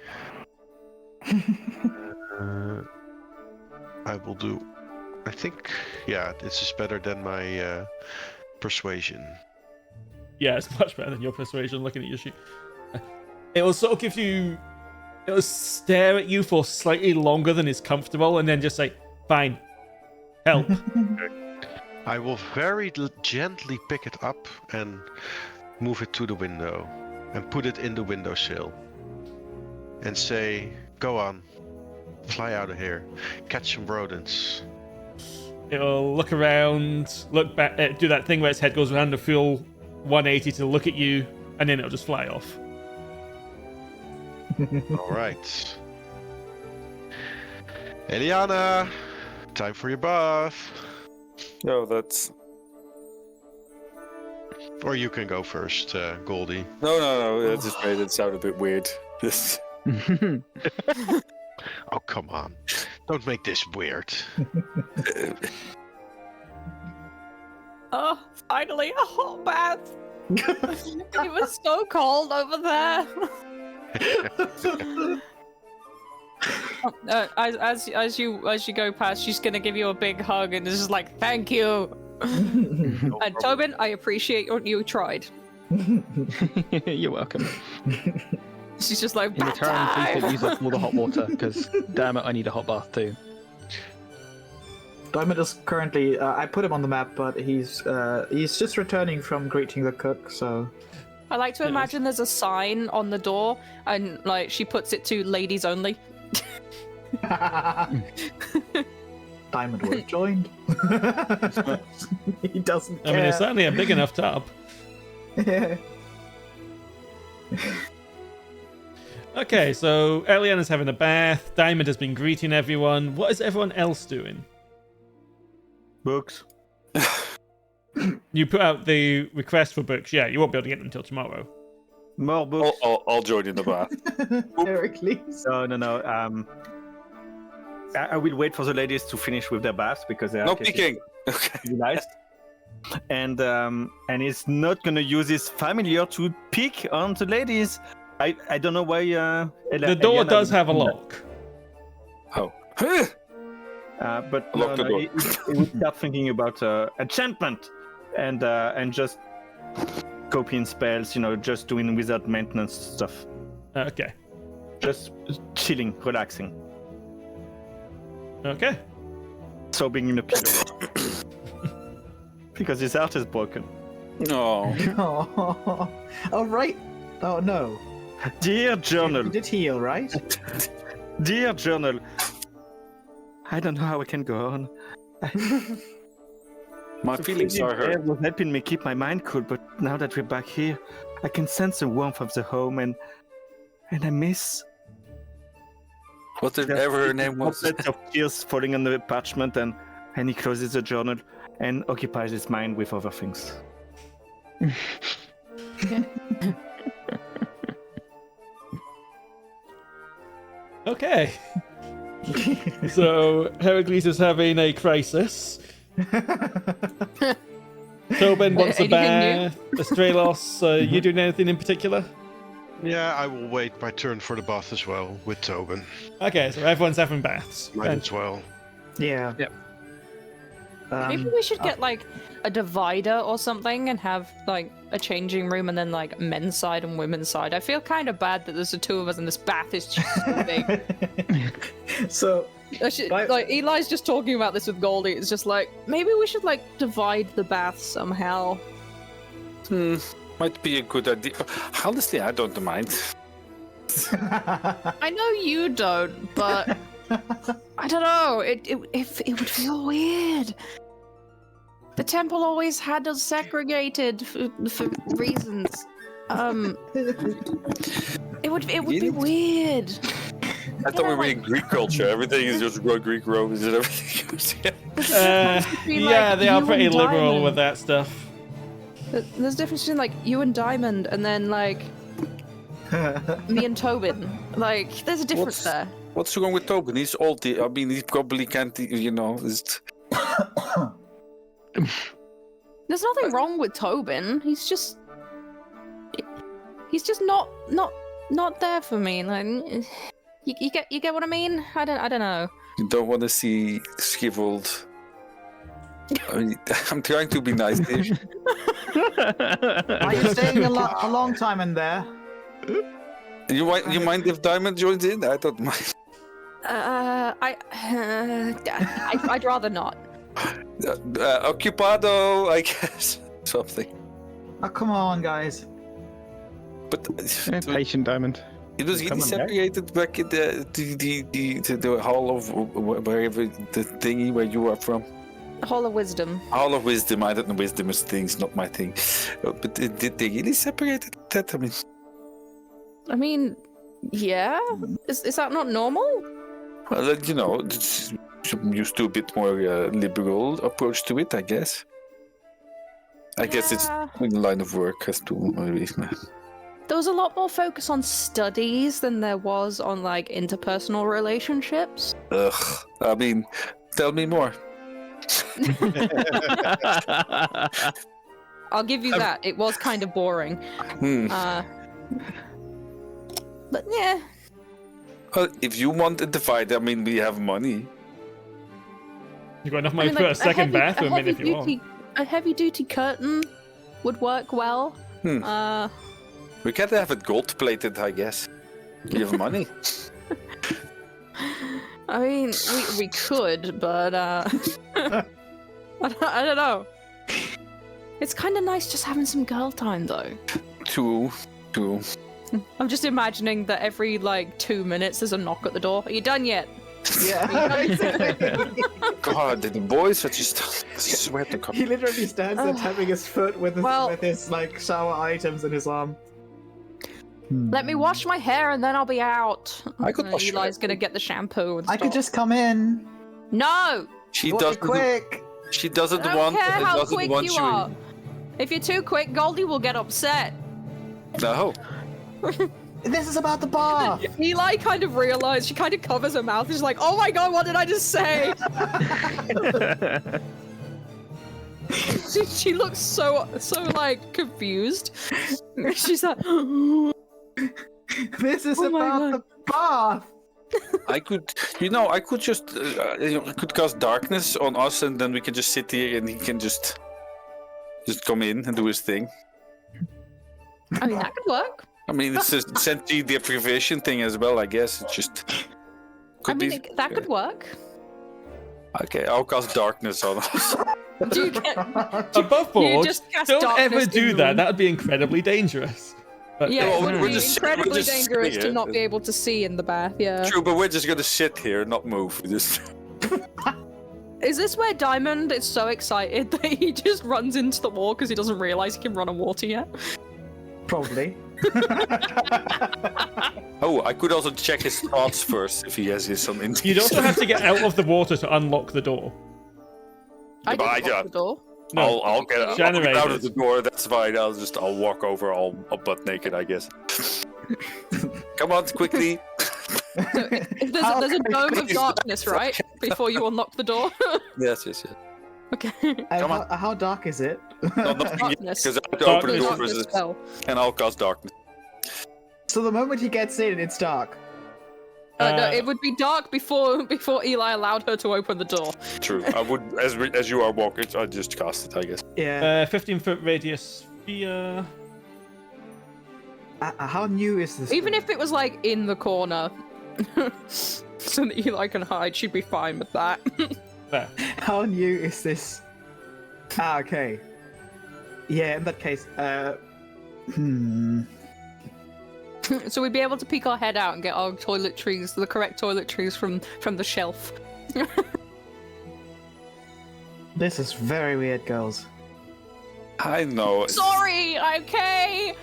Speaker 7: I will do... I think, this is better than my persuasion.
Speaker 1: Yeah, it's much better than your persuasion looking at your sheet. It will sort of give you... It will stare at you for slightly longer than is comfortable and then just say, fine, help.
Speaker 7: I will very gently pick it up and move it to the window and put it in the windowsill and say, go on, fly out of here, catch some rodents.
Speaker 1: It'll look around, look back, do that thing where its head goes around a full 180 to look at you, and then it'll just fly off.
Speaker 7: All right. Eliana, time for your bath.
Speaker 3: No, that's...
Speaker 7: Or you can go first, Goldie.
Speaker 3: No, it just made it sound a bit weird. This...
Speaker 7: Oh, come on. Don't make this weird.
Speaker 4: Oh, finally a hot bath. It was so cold over there. As you go past, she's gonna give you a big hug and is just like, thank you. And Toben, I appreciate you tried.
Speaker 6: You're welcome.
Speaker 4: She's just like,
Speaker 6: In return, please don't use up all the hot water, because damn it, I need a hot bath too.
Speaker 5: Diamond is currently... I put him on the map, but he's just returning from greeting the cook, so...
Speaker 4: I like to imagine there's a sign on the door, and like she puts it to ladies only.
Speaker 5: Diamond was joined. He doesn't care.
Speaker 1: I mean, it's certainly a big enough tub. Okay, so Eliana's having a bath. Diamond has been greeting everyone. What is everyone else doing?
Speaker 2: Books.
Speaker 1: You put out the request for books. Yeah, you won't be able to get them until tomorrow.
Speaker 2: More books.
Speaker 3: I'll join in the bath.
Speaker 5: Heracles.
Speaker 2: No. I will wait for the ladies to finish with their baths because they are
Speaker 3: No peeking. Okay.
Speaker 2: nice. And he's not gonna use his familiar to peek on the ladies. I don't know why.
Speaker 1: The door
Speaker 2: Eliana
Speaker 1: does
Speaker 2: would
Speaker 1: have a
Speaker 2: do that.
Speaker 1: lock.
Speaker 3: Oh.
Speaker 2: But
Speaker 3: Lock the door.
Speaker 2: he would start thinking about enchantment and just copying spells, just doing wizard maintenance stuff.
Speaker 1: Okay.
Speaker 2: Just chilling, relaxing,
Speaker 1: Okay.
Speaker 2: sobbing in a pillow. Because his heart is broken.
Speaker 3: No.
Speaker 5: Oh, right. Oh, no.
Speaker 2: Dear journal.
Speaker 5: You did heal, right?
Speaker 2: Dear journal. I don't know how I can go on.
Speaker 3: My feelings are hurt.
Speaker 2: It was helping me keep my mind cool, but now that we're back here, I can sense the warmth of the home and I miss...
Speaker 3: Whatever her name was.
Speaker 2: Droplets of tears falling on the parchment, and he closes the journal and occupies his mind with other things.
Speaker 1: Okay. So Heracles is having a crisis. Toben wants a
Speaker 4: Anything new?
Speaker 1: bath. Astraelos, you doing anything in particular?
Speaker 7: Yeah, I will wait my turn for the bath as well with Toben.
Speaker 1: Okay, so everyone's having baths.
Speaker 7: Might as well.
Speaker 5: Yeah.
Speaker 6: Yep.
Speaker 4: Maybe we should get like a divider or something and have like a changing room and then like men's side and women's side. I feel kind of bad that there's the two of us and this bath is just so big.
Speaker 5: So
Speaker 4: Like Eli's just talking about this with Goldie. It's just like maybe we should like divide the bath somehow.
Speaker 3: Might be a good idea. Honestly, I don't mind.
Speaker 4: I know you don't, but I don't know. It would feel weird. The temple always had us segregated for reasons. It would be weird.
Speaker 3: I thought we were in Greek culture. Everything is just Greek Romans and everything goes.
Speaker 1: Yeah, they are
Speaker 4: you
Speaker 1: pretty
Speaker 4: and
Speaker 1: liberal
Speaker 4: Diamond.
Speaker 1: with that stuff.
Speaker 4: There's a difference between like you and Diamond and then like me and Toben. Like there's a difference there.
Speaker 3: What's wrong with Toben? He's old. I mean, he probably can't. You know.
Speaker 4: There's nothing wrong with Toben. He's just not there for me. Like you get what I mean? I don't know.
Speaker 3: You don't want to see shriveled. I mean, I'm trying to be nice here.
Speaker 5: are you staying a long time in there?
Speaker 3: You mind if Diamond joins in? I don't mind.
Speaker 4: I'd rather not.
Speaker 3: Occupado, I guess. Something.
Speaker 5: Oh, come on, guys.
Speaker 3: But
Speaker 6: Patient Diamond.
Speaker 3: it was really
Speaker 6: Come on, guys.
Speaker 3: separated back in the Hall of wherever the thingy where you are from.
Speaker 4: Hall of Wisdom.
Speaker 3: Hall of Wisdom. I don't know wisdom is things, not my thing. But did they really separate that?
Speaker 4: I mean, yeah. Is that not normal?
Speaker 3: Well, you know, it's used to a bit more liberal approach to it, I guess. I guess it's
Speaker 4: Yeah.
Speaker 3: in the line of work has to maybe.
Speaker 4: There was a lot more focus on studies than there was on like interpersonal relationships.
Speaker 3: Ugh. I mean, tell me more.
Speaker 4: I'll give you that. It was kind of boring. But yeah.
Speaker 3: Well, if you want a divide, I mean, we have money.
Speaker 1: You got enough
Speaker 4: I
Speaker 1: money
Speaker 4: mean,
Speaker 1: to put
Speaker 4: like,
Speaker 1: a second bathroom in if
Speaker 4: heavy
Speaker 1: you want.
Speaker 4: A heavy-duty curtain would work well.
Speaker 3: We can't have it gold-plated, I guess. We have money.
Speaker 4: I mean, we could, but I don't know. It's kind of nice just having some girl time, though.
Speaker 3: True.
Speaker 4: I'm just imagining that every like 2 minutes there's a knock at the door. Are you done yet?
Speaker 5: Yeah.
Speaker 3: God, the boys are just. I swear to God.
Speaker 5: He literally stands there tapping his foot with his like shower items in his arm.
Speaker 4: Let me wash my hair and then I'll be out.
Speaker 3: I could wash your
Speaker 4: Eli's
Speaker 3: hair.
Speaker 4: gonna get the shampoo and
Speaker 5: I
Speaker 4: stuff.
Speaker 5: could just come in.
Speaker 4: No!
Speaker 3: She
Speaker 5: Wash it
Speaker 3: doesn't.
Speaker 5: quick.
Speaker 3: She doesn't
Speaker 4: I don't
Speaker 3: want.
Speaker 4: care how
Speaker 3: doesn't
Speaker 4: quick
Speaker 3: want
Speaker 4: you are. If you're too quick, Goldie will get upset.
Speaker 3: No.
Speaker 5: This is about the bar.
Speaker 4: Eli kind of realized, she kind of covers her mouth. She's like, oh my god, what did I just say? she looks so like confused. She's like,
Speaker 5: This is
Speaker 4: Oh my
Speaker 5: about the bath.
Speaker 3: I could just, I could cast darkness on us, and then we can just sit here, and he can just come in and do his thing.
Speaker 4: I mean, that could work.
Speaker 3: I mean, it's a sensory deprivation thing as well, I guess. It just could be.
Speaker 4: That could work.
Speaker 3: Okay, I'll cast darkness on us.
Speaker 4: Do you get,
Speaker 1: Above
Speaker 4: you
Speaker 1: board,
Speaker 4: just cast
Speaker 1: don't
Speaker 4: darkness
Speaker 1: ever
Speaker 4: in
Speaker 1: do
Speaker 4: the
Speaker 1: that.
Speaker 4: room?
Speaker 1: That would be incredibly dangerous. But
Speaker 4: Yeah,
Speaker 3: Well,
Speaker 4: it would
Speaker 3: we're
Speaker 4: be
Speaker 3: just-
Speaker 4: incredibly
Speaker 3: we're just
Speaker 4: dangerous
Speaker 3: sitting
Speaker 4: to
Speaker 3: here.
Speaker 4: not be able to see in the bath, yeah.
Speaker 3: True, but we're just gonna sit here, not move. Just.
Speaker 4: Is this where Diamond is so excited that he just runs into the wall because he doesn't realize he can run on water yet?
Speaker 5: Probably.
Speaker 3: Oh, I could also check his thoughts first if he has some.
Speaker 1: you'd also have to get out of the water to unlock the door.
Speaker 4: I
Speaker 3: But I
Speaker 4: didn't lock
Speaker 3: got-
Speaker 4: the door.
Speaker 1: No,
Speaker 3: I'll get
Speaker 1: Shanarei
Speaker 3: out of
Speaker 1: did.
Speaker 3: the door. That's fine. I'll walk over all butt naked, I guess. Come on, quickly.
Speaker 4: If there's a dome of darkness, right? Before you unlock the door.
Speaker 3: Yes.
Speaker 4: Okay.
Speaker 3: Come on.
Speaker 5: How dark is it?
Speaker 3: No, nothing yet,
Speaker 4: Darkness.
Speaker 3: because I have to open the door
Speaker 4: Darkness
Speaker 3: first,
Speaker 4: spell.
Speaker 3: and I'll cast darkness.
Speaker 5: So the moment he gets in, it's dark.
Speaker 4: No, it would be dark before Eli allowed her to open the door.
Speaker 3: True. I would, as you are walking, I just cast it, I guess.
Speaker 5: Yeah.
Speaker 1: 15-foot radius sphere.
Speaker 5: How new is this?
Speaker 4: Even if it was like in the corner, so that Eli can hide, she'd be fine with that.
Speaker 1: There.
Speaker 5: How new is this? Okay. Yeah, in that case,
Speaker 4: So we'd be able to peek our head out and get our toiletries, the correct toiletries from the shelf.
Speaker 5: This is very weird, girls.
Speaker 3: I know.
Speaker 4: Sorry, okay?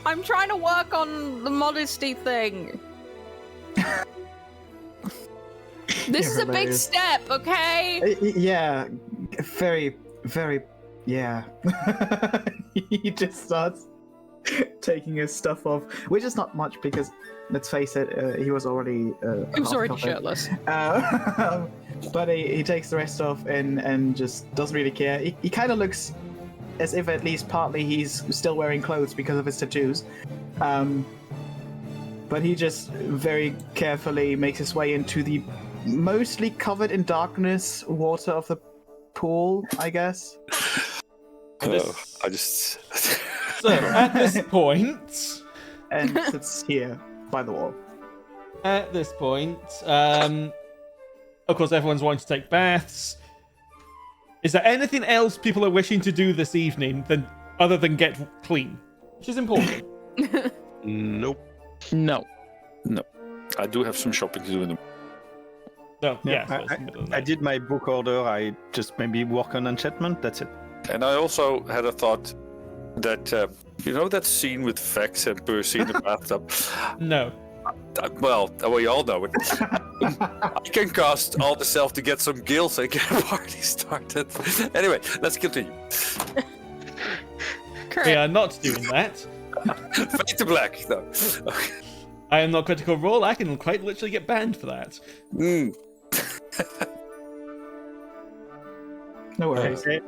Speaker 4: I'm trying to work on the modesty thing. This is a big
Speaker 5: hilarious.
Speaker 4: step, okay?
Speaker 5: Yeah, very, very, yeah. He just starts taking his stuff off, which is not much because, let's face it, he was already.
Speaker 4: He was already
Speaker 5: half-covered.
Speaker 4: shirtless.
Speaker 5: But he takes the rest off and just doesn't really care. He kind of looks as if at least partly he's still wearing clothes because of his tattoos. But he just very carefully makes his way into the mostly covered in darkness water of the pool, I guess.
Speaker 3: I just.
Speaker 1: So at this point,
Speaker 5: And sits here by the wall.
Speaker 1: of course, everyone's wanting to take baths. Is there anything else people are wishing to do this evening other than get clean? Which is important.
Speaker 7: Nope.
Speaker 6: No.
Speaker 3: I do have some shopping to do in the.
Speaker 1: No,
Speaker 2: Yeah,
Speaker 1: so it's the middle of the
Speaker 2: I
Speaker 1: night.
Speaker 2: did my book order. I just maybe work on enchantment. That's it.
Speaker 3: And I also had a thought that, you know that scene with Vex and Percy in the bathtub?
Speaker 1: No.
Speaker 3: Well, we all know it. I can cast all the self to get some gills and get a party started. Anyway, let's continue.
Speaker 4: Correct.
Speaker 1: We are not doing that.
Speaker 3: Fade to black. No.
Speaker 1: I am not Critical Role. I can quite literally get banned for that.
Speaker 3: Mm.
Speaker 5: No worries.
Speaker 2: Okay.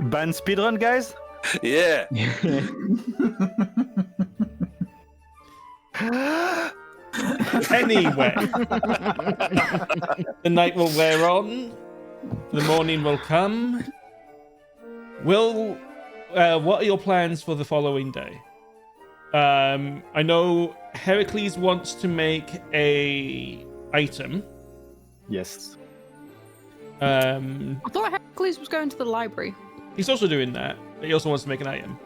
Speaker 2: Ban speedrun, guys.
Speaker 3: Yeah.
Speaker 1: Anyway, the night will wear on. The morning will come. What are your plans for the following day? I know Heracles wants to make a item.
Speaker 2: Yes.
Speaker 4: I thought Heracles was going to the library.
Speaker 1: He's also doing that, but he also wants to make an item.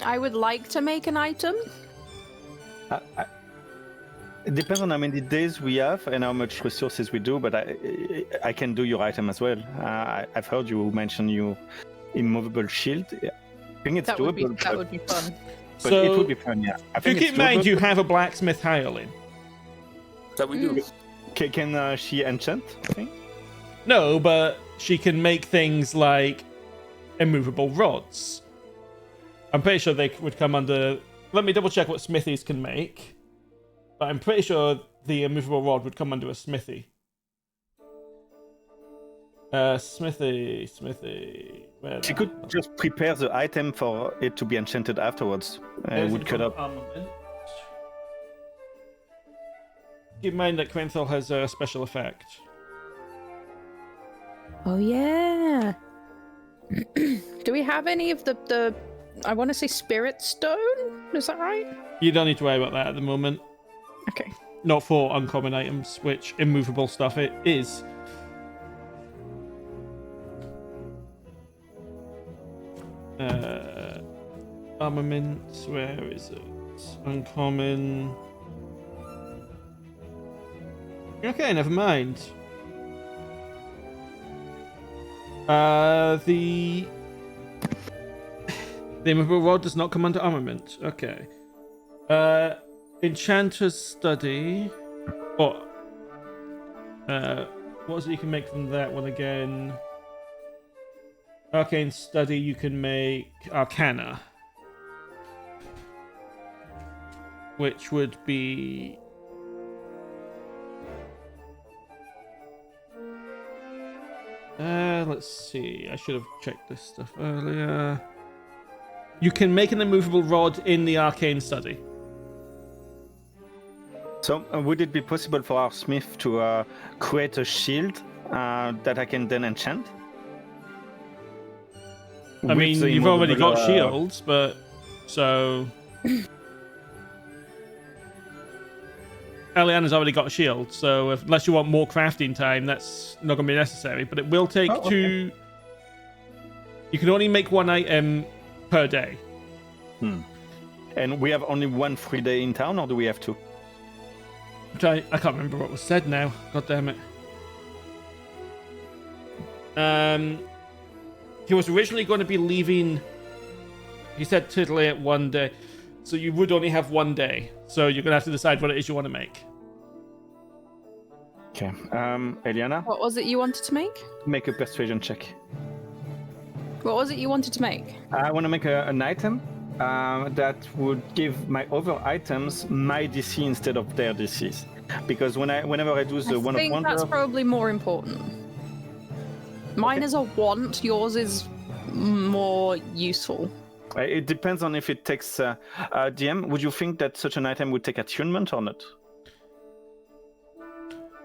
Speaker 4: I would like to make an item.
Speaker 2: It depends on how many days we have and how much resources we do, but I can do your item as well. I've heard you mention your immovable shield. I think it's
Speaker 4: That would be
Speaker 2: doable.
Speaker 4: that would be fun.
Speaker 2: But
Speaker 1: So,
Speaker 2: it would be fun, yeah. I
Speaker 1: if you
Speaker 2: think
Speaker 1: keep
Speaker 2: it's
Speaker 1: in mind
Speaker 2: doable.
Speaker 1: you have a blacksmith hireling.
Speaker 3: That we do.
Speaker 2: Can she enchant? I think.
Speaker 1: No, but she can make things like immovable rods. I'm pretty sure they would come under. Let me double check what smithies can make. But I'm pretty sure the immovable rod would come under a smithy. Smithy. Where
Speaker 2: She
Speaker 1: the
Speaker 2: could
Speaker 1: hell?
Speaker 2: just prepare the item for it to be enchanted afterwards. It would cut up.
Speaker 1: Armament. Keep in mind that Quenthel has a special effect.
Speaker 4: Oh yeah. Do we have any of the I want to say spirit stone? Is that right?
Speaker 1: You don't need to worry about that at the moment.
Speaker 4: Okay.
Speaker 1: Not for uncommon items, which immovable stuff it is. Armament, where is it? Uncommon. Okay, never mind. The immovable rod does not come under armament. Okay. Enchanter's study. What? What is it you can make from that one again? Arcane study, you can make Arcana. Which would be... Let's see. I should have checked this stuff earlier. You can make an immovable rod in the arcane study.
Speaker 2: So, would it be possible for our smith to create a shield that I can then enchant?
Speaker 1: I mean, you've already got shields, but so Eliana's already got a shield. So unless you want more crafting time, that's not going to be necessary. But it will take two. You can only make one item per day.
Speaker 2: And we have only one free day in town, or do we have two?
Speaker 1: I can't remember what was said now. God damn it. He was originally going to be leaving. He said totally at one day, so you would only have one day. So you're gonna have to decide what it is you want to make.
Speaker 2: Okay. Eliana,
Speaker 4: What was it you wanted to make?
Speaker 2: make a persuasion check.
Speaker 4: What was it you wanted to make?
Speaker 2: I want to make an item that would give my other items my DC instead of their DCs. Because whenever I do the
Speaker 4: I
Speaker 2: one of
Speaker 4: think
Speaker 2: wonder,
Speaker 4: that's probably more important. Mine is a want, yours is more useful.
Speaker 2: it depends on if it takes. DM, would you think that such an item would take attunement or not?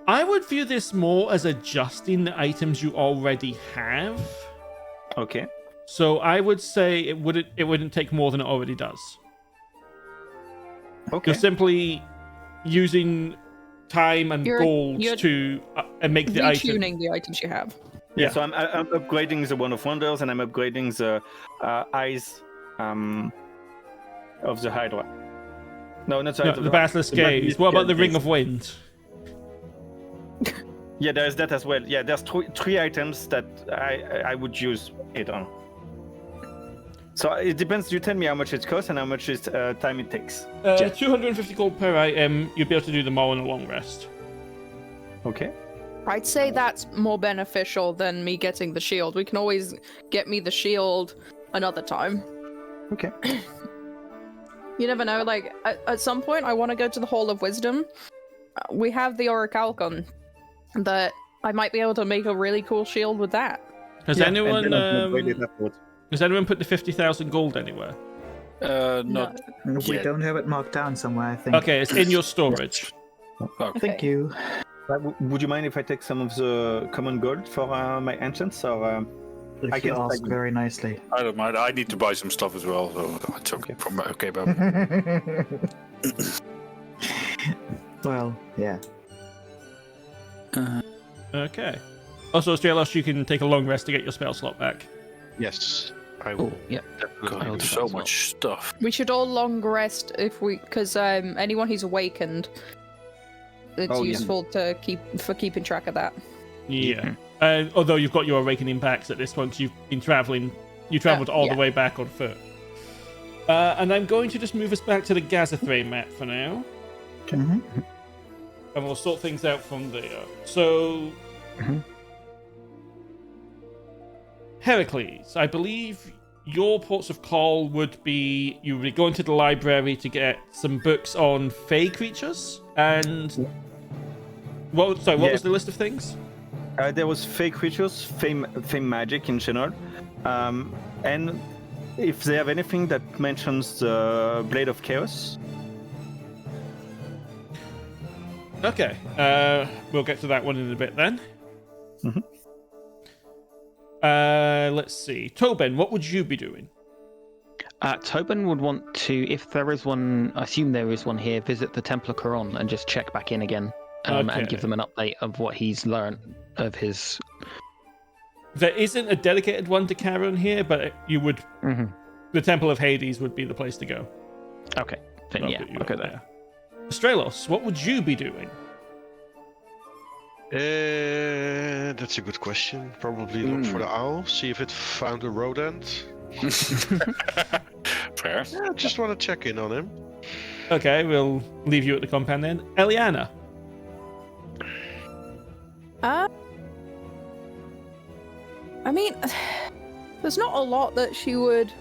Speaker 1: I would view this more as adjusting the items you already have.
Speaker 2: Okay.
Speaker 1: So I would say it wouldn't take more than it already does.
Speaker 2: Okay.
Speaker 1: You're simply using time and gold to make the item.
Speaker 4: Retuning the items you have.
Speaker 2: Yeah. So I'm upgrading the One of Wonders and I'm upgrading the eyes of the Hydra. No, not the
Speaker 1: No,
Speaker 2: Eyes of
Speaker 1: the Basilisk Gaze. What about the Ring of Wind?
Speaker 2: Yeah, there's that as well. Yeah, there's three items that I would use it on. So it depends. You tell me how much it costs and how much time it takes.
Speaker 1: 250 gold per item. You'd be able to do them all in a long rest.
Speaker 2: Okay.
Speaker 4: I'd say that's more beneficial than me getting the shield. We can always get me the shield another time.
Speaker 2: Okay.
Speaker 4: You never know, like, at some point I want to go to the Hall of Wisdom. We have the Orichalcon that I might be able to make a really cool shield with that.
Speaker 1: Has anyone put the 50,000 gold anywhere?
Speaker 3: Not
Speaker 5: We
Speaker 3: yet.
Speaker 5: don't have it marked down somewhere, I think.
Speaker 1: Okay, it's in your storage.
Speaker 5: Thank you.
Speaker 2: Would you mind if I take some of the common gold for my enchants? Or
Speaker 5: If
Speaker 2: I
Speaker 5: you
Speaker 2: can
Speaker 5: ask
Speaker 2: tag-
Speaker 5: very nicely.
Speaker 3: I don't mind. I need to buy some stuff as well, so I took it from okay, but
Speaker 5: Well, yeah.
Speaker 1: Okay. Also, Astraelos, you can take a long rest to get your spell slot back.
Speaker 7: Yes, I will.
Speaker 6: Oh, yeah.
Speaker 7: Definitely
Speaker 3: God,
Speaker 7: do that
Speaker 3: so
Speaker 7: as well.
Speaker 3: much stuff.
Speaker 4: We should all long rest because anyone who's awakened, it's
Speaker 2: Oh, yeah.
Speaker 4: useful to keeping track of that.
Speaker 1: Yeah. Although you've got your awakening packs at this point, 'cause you've been traveling. You travelled all
Speaker 4: yeah.
Speaker 1: the way back on foot. And I'm going to just move us back to the Gazathrane map for now.
Speaker 5: Mhm.
Speaker 1: And we'll sort things out from there. So, Heracles, I believe your ports of call would be you would be going to the library to get some books on fey creatures. And what was the list of things?
Speaker 2: there was fey creatures, fey magic in general, and if they have anything that mentions the Blade of Chaos.
Speaker 1: Okay, we'll get to that one in a bit then.
Speaker 2: Mhm.
Speaker 1: Let's see. Toben, what would you be doing?
Speaker 6: Toben would want to, if there is one, I assume there is one here, visit the Templar Coron and just check back in again
Speaker 1: Okay.
Speaker 6: and give them an update of what he's learned of his.
Speaker 1: There isn't a dedicated one to Charon here, but you would.
Speaker 6: Mhm.
Speaker 1: The Temple of Hades would be the place to go.
Speaker 6: Okay, then
Speaker 1: I'll
Speaker 6: yeah,
Speaker 1: put you
Speaker 6: I'll go
Speaker 1: up
Speaker 6: there.
Speaker 1: Astraelos, what would you be doing?
Speaker 7: That's a good question. Probably look for the owl, see if it found a rodent.
Speaker 3: Fair.
Speaker 7: Yeah, just want to check in on him.
Speaker 1: Okay, we'll leave you at the compound then. Eliana.
Speaker 4: I mean, there's not a lot that she would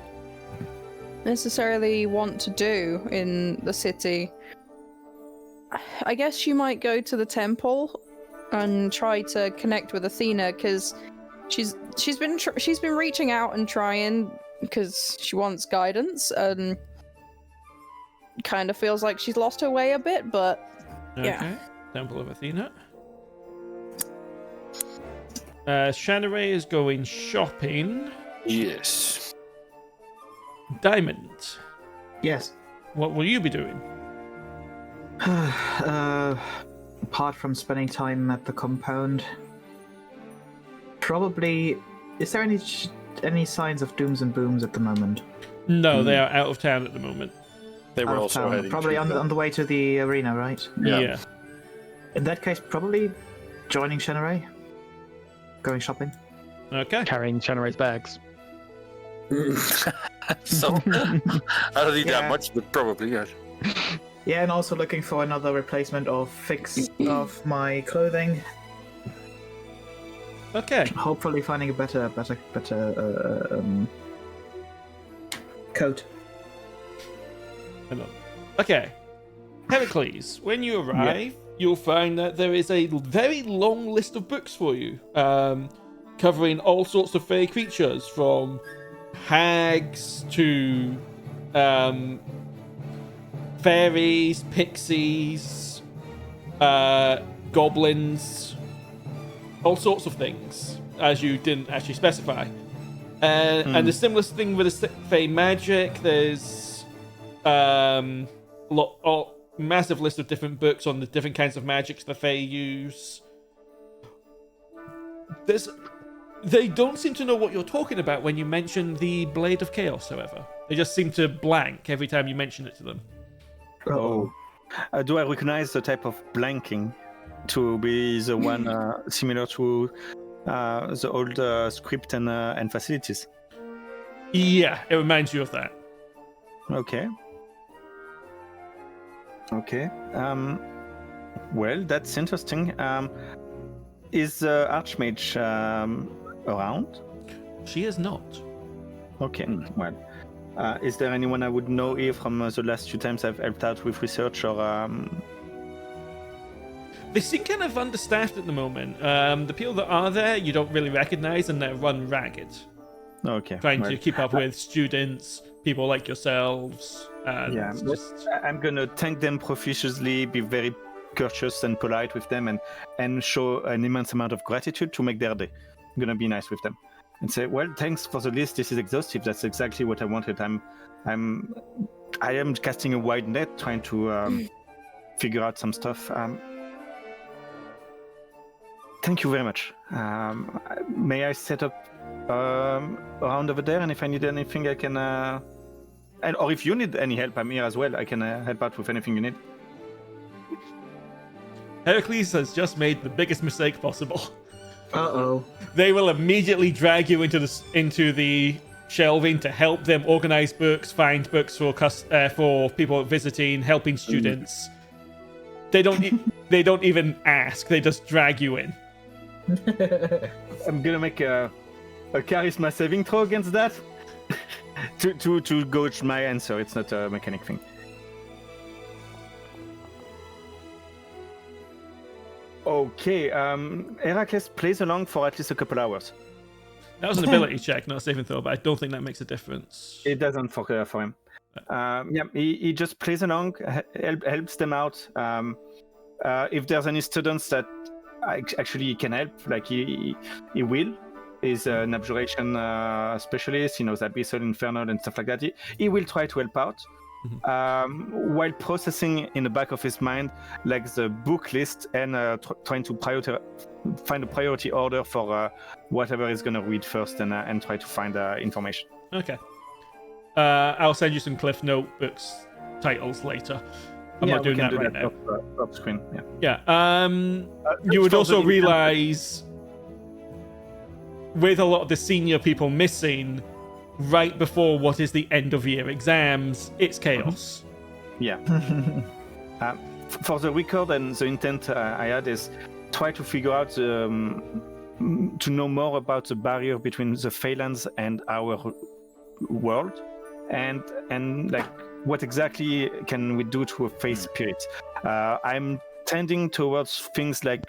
Speaker 4: necessarily want to do in the city. I guess she might go to the temple and try to connect with Athena, because She's been reaching out and trying because she wants guidance and kind of feels like she's lost her way a bit, but
Speaker 1: Okay.
Speaker 4: yeah.
Speaker 1: Temple of Athena. Shanarei is going shopping.
Speaker 3: Yes.
Speaker 1: Diamond,
Speaker 5: Yes.
Speaker 1: what will you be doing?
Speaker 5: Apart from spending time at the compound, probably. Is there any signs of dooms and booms at the moment?
Speaker 1: No, they are out of town at the moment.
Speaker 3: They were
Speaker 5: Out of
Speaker 3: also
Speaker 5: town.
Speaker 3: heading
Speaker 5: Probably
Speaker 3: to
Speaker 5: on the way to the arena, right?
Speaker 3: Yeah.
Speaker 5: In that case, probably joining Shanarei, going shopping.
Speaker 1: Okay.
Speaker 6: Carrying Shanarei's bags.
Speaker 3: So, I don't need
Speaker 5: Yeah.
Speaker 3: that much, but probably, yes.
Speaker 5: Yeah, and also looking for another replacement of fix of my clothing.
Speaker 1: Okay.
Speaker 5: Hopefully, finding a better coat.
Speaker 1: Okay. Heracles, when you arrive, you'll find that there is a very long list of books for you, covering all sorts of fey creatures, from hags to fairies, pixies, goblins, all sorts of things, as you didn't actually specify. And the simplest thing with the fey magic, there's massive list of different books on the different kinds of magics the Fae use. They don't seem to know what you're talking about when you mention the Blade of Chaos, however. They just seem to blank every time you mention it to them.
Speaker 2: Oh. Do I recognize the type of blanking to be the one similar to the old script and facilities?
Speaker 1: Yeah, it reminds you of that.
Speaker 2: Okay. Okay. Well, that's interesting. Is Archmage around?
Speaker 1: She is not.
Speaker 2: Okay. Well, is there anyone I would know here from the last few times I've helped out with research or?
Speaker 1: They seem kind of understaffed at the moment. The people that are there, you don't really recognize, and they're run ragged.
Speaker 2: Okay.
Speaker 1: Trying
Speaker 2: well,
Speaker 1: to keep up with students, people like yourselves. And
Speaker 2: Yeah,
Speaker 1: just...
Speaker 2: I'm gonna thank them profusely, be very courteous and polite with them, and show an immense amount of gratitude to make their day. I'm gonna be nice with them and say, well, thanks for the list. This is exhaustive. That's exactly what I wanted. I am casting a wide net, trying to figure out some stuff. Thank you very much. May I set up around over there, and if I need anything, I can. Or if you need any help, I'm here as well. I can help out with anything you need.
Speaker 1: Heracles has just made the biggest mistake possible.
Speaker 5: Uh-oh.
Speaker 1: They will immediately drag you into the shelving to help them organize books, find books for people visiting, helping students. They don't even ask. They just drag you in.
Speaker 2: I'm gonna make a charisma saving throw against that to gauge my answer. It's not a mechanic thing. Okay, Heracles plays along for at least a couple hours.
Speaker 1: That was an ability check, not a saving throw, but I don't think that makes a difference.
Speaker 2: It doesn't for him. Yeah, he just plays along, helps them out. If there's any students that actually can help, like he will. He's an abjuration specialist. He knows Abyssal, Infernal, and stuff like that. He will try to help out. While processing in the back of his mind, like the book list and trying to find a priority order for whatever he's going to read first and try to find information.
Speaker 1: Okay. I'll send you some Cliff Notebooks titles later. I'm not doing that right now.
Speaker 2: Off screen, yeah.
Speaker 1: Yeah. You would also realize, with a lot of the senior people missing, right before what is the end of year exams, it's chaos.
Speaker 2: Yeah. For the record and the intent I had is try to figure out to know more about the barrier between the Phalanx and our world, and like what exactly can we do to face spirits. I'm tending towards things like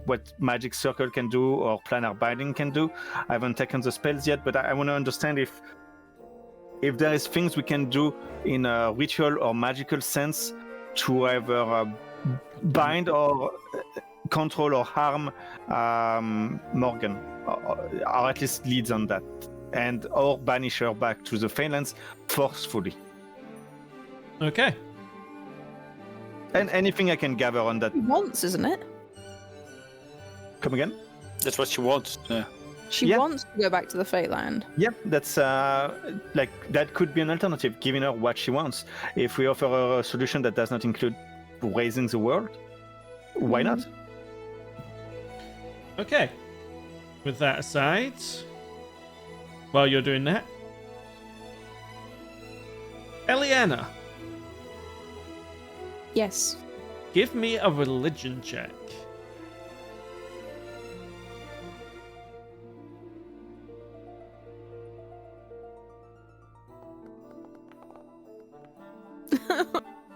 Speaker 2: what Magic Circle can do or Planar Binding can do. I haven't taken the spells yet, but I want to understand if there is things we can do in a ritual or magical sense to either bind or control or harm Morgan, or at least leads on that, and or banish her back to the Faelands forcefully.
Speaker 1: Okay.
Speaker 2: And anything I can gather on that.
Speaker 4: She wants, isn't it?
Speaker 2: Come again?
Speaker 3: That's what she wants. Yeah.
Speaker 4: She
Speaker 2: Yeah.
Speaker 4: wants to go back to the Fateland.
Speaker 2: Yeah, that's that could be an alternative, giving her what she wants. If we offer her a solution that does not include raising the world, why not?
Speaker 1: Okay. With that aside, while you're doing that, Eliana,
Speaker 4: Yes.
Speaker 1: give me a religion check.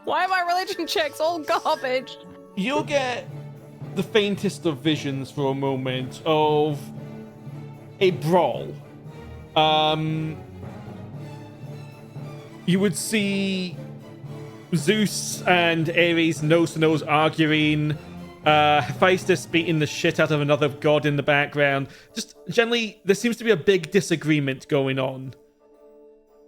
Speaker 4: Why are my religion checks all garbage?
Speaker 1: You'll get the faintest of visions for a moment of a brawl. You would see Zeus and Ares nose to nose arguing, Hephaestus beating the shit out of another god in the background. Just generally, there seems to be a big disagreement going on.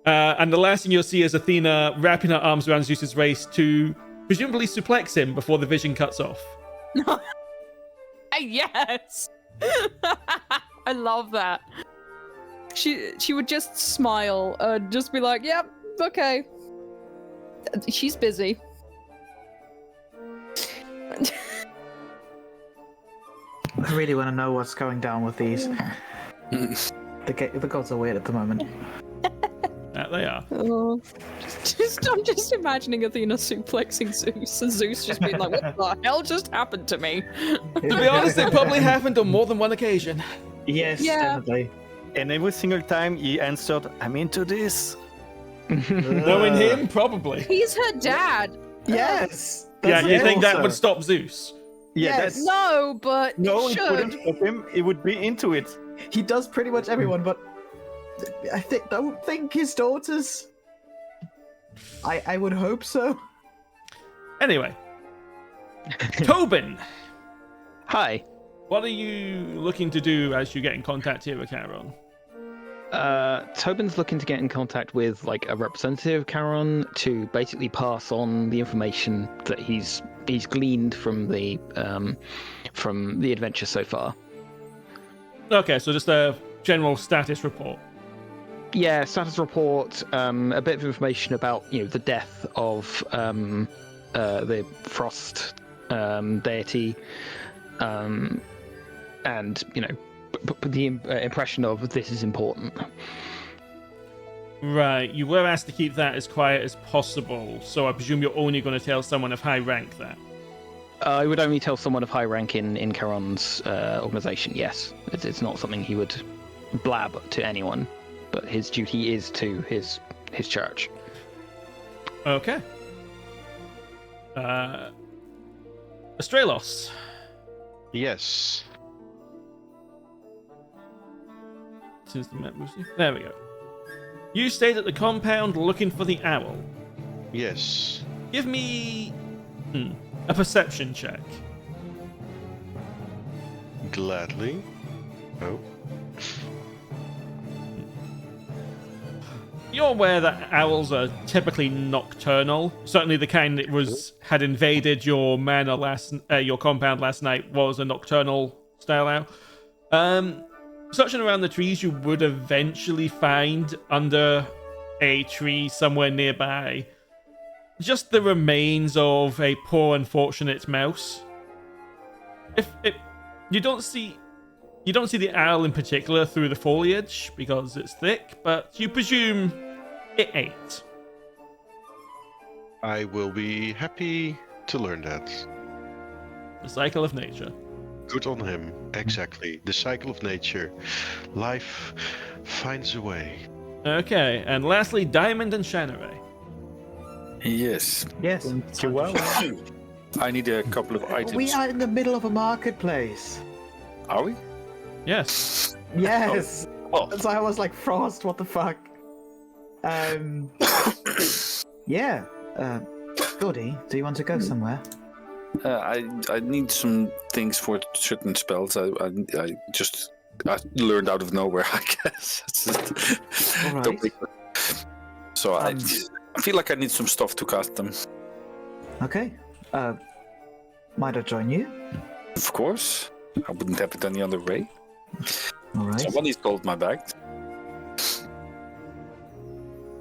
Speaker 1: And the last thing you'll see is Athena wrapping her arms around Zeus's waist to presumably suplex him before the vision cuts off.
Speaker 4: Yes. I love that. She would just smile and just be like, "Yep, okay." She's busy.
Speaker 5: I really want to know what's going down with these. The gods are weird at the moment.
Speaker 1: That they are.
Speaker 4: Oh. I'm just imagining Athena suplexing Zeus and Zeus just being like, "What the hell just happened to me?"
Speaker 1: To be honest, it probably happened on more than one occasion.
Speaker 5: Yes,
Speaker 4: Yeah.
Speaker 5: definitely.
Speaker 2: And every single time he answered, "I'm into this."
Speaker 1: Knowing him, probably.
Speaker 4: He's her dad.
Speaker 5: Yes.
Speaker 1: Yeah,
Speaker 5: that's
Speaker 1: you
Speaker 5: it
Speaker 1: think that
Speaker 5: also.
Speaker 1: would stop Zeus?
Speaker 2: Yeah,
Speaker 5: Yes.
Speaker 2: that's
Speaker 4: No, but
Speaker 2: no,
Speaker 4: it
Speaker 2: it wouldn't
Speaker 4: should.
Speaker 2: stop him. He would be into it.
Speaker 5: He does pretty much everyone, but don't think his daughters. I would hope so.
Speaker 1: Anyway. Toben,
Speaker 6: Hi.
Speaker 1: what are you looking to do as you get in contact here with Charon?
Speaker 6: Toben's looking to get in contact with like a representative of Charon to basically pass on the information that he's gleaned from the adventure so far.
Speaker 1: Okay, so just a general status report.
Speaker 6: Yeah, status report, a bit of information about the death of the Frosth deity, and the impression of this is important.
Speaker 1: Right, you were asked to keep that as quiet as possible, so I presume you're only going to tell someone of high rank that.
Speaker 6: I would only tell someone of high rank in Charon's organization. Yes, it's not something he would blab to anyone, but his duty is to his church.
Speaker 1: Okay. Astraelos.
Speaker 7: Yes.
Speaker 1: Since the map was there we go. You stayed at the compound looking for the owl.
Speaker 7: Yes.
Speaker 1: Give me a perception check.
Speaker 7: Gladly. Oh.
Speaker 1: You're aware that owls are typically nocturnal. Certainly, the kind that had invaded your manor your compound last night was a nocturnal style owl. Searching around the trees, you would eventually find under a tree somewhere nearby just the remains of a poor unfortunate mouse. You don't see the owl in particular through the foliage because it's thick, but you presume it ate.
Speaker 7: I will be happy to learn that.
Speaker 1: The cycle of nature.
Speaker 7: Good on him. Exactly. The cycle of nature. Life finds a way.
Speaker 1: Okay, and lastly, Diamond and Shanarei.
Speaker 3: Yes.
Speaker 5: Yes.
Speaker 2: Chihuahua.
Speaker 3: I need a couple of items.
Speaker 5: We are in the middle of a marketplace.
Speaker 3: Are we?
Speaker 1: Yes.
Speaker 5: Yes.
Speaker 3: Well,
Speaker 5: So I was like, Frost, what the fuck? Yeah. Goody, do you want to go somewhere?
Speaker 3: I need some things for certain spells. I learned out of nowhere, I guess.
Speaker 5: All right.
Speaker 3: Don't make- So I feel like I need some stuff to cast them.
Speaker 5: Okay. Might I join you?
Speaker 3: Of course. I wouldn't have it any other way.
Speaker 5: All right.
Speaker 3: Somebody's called my bag.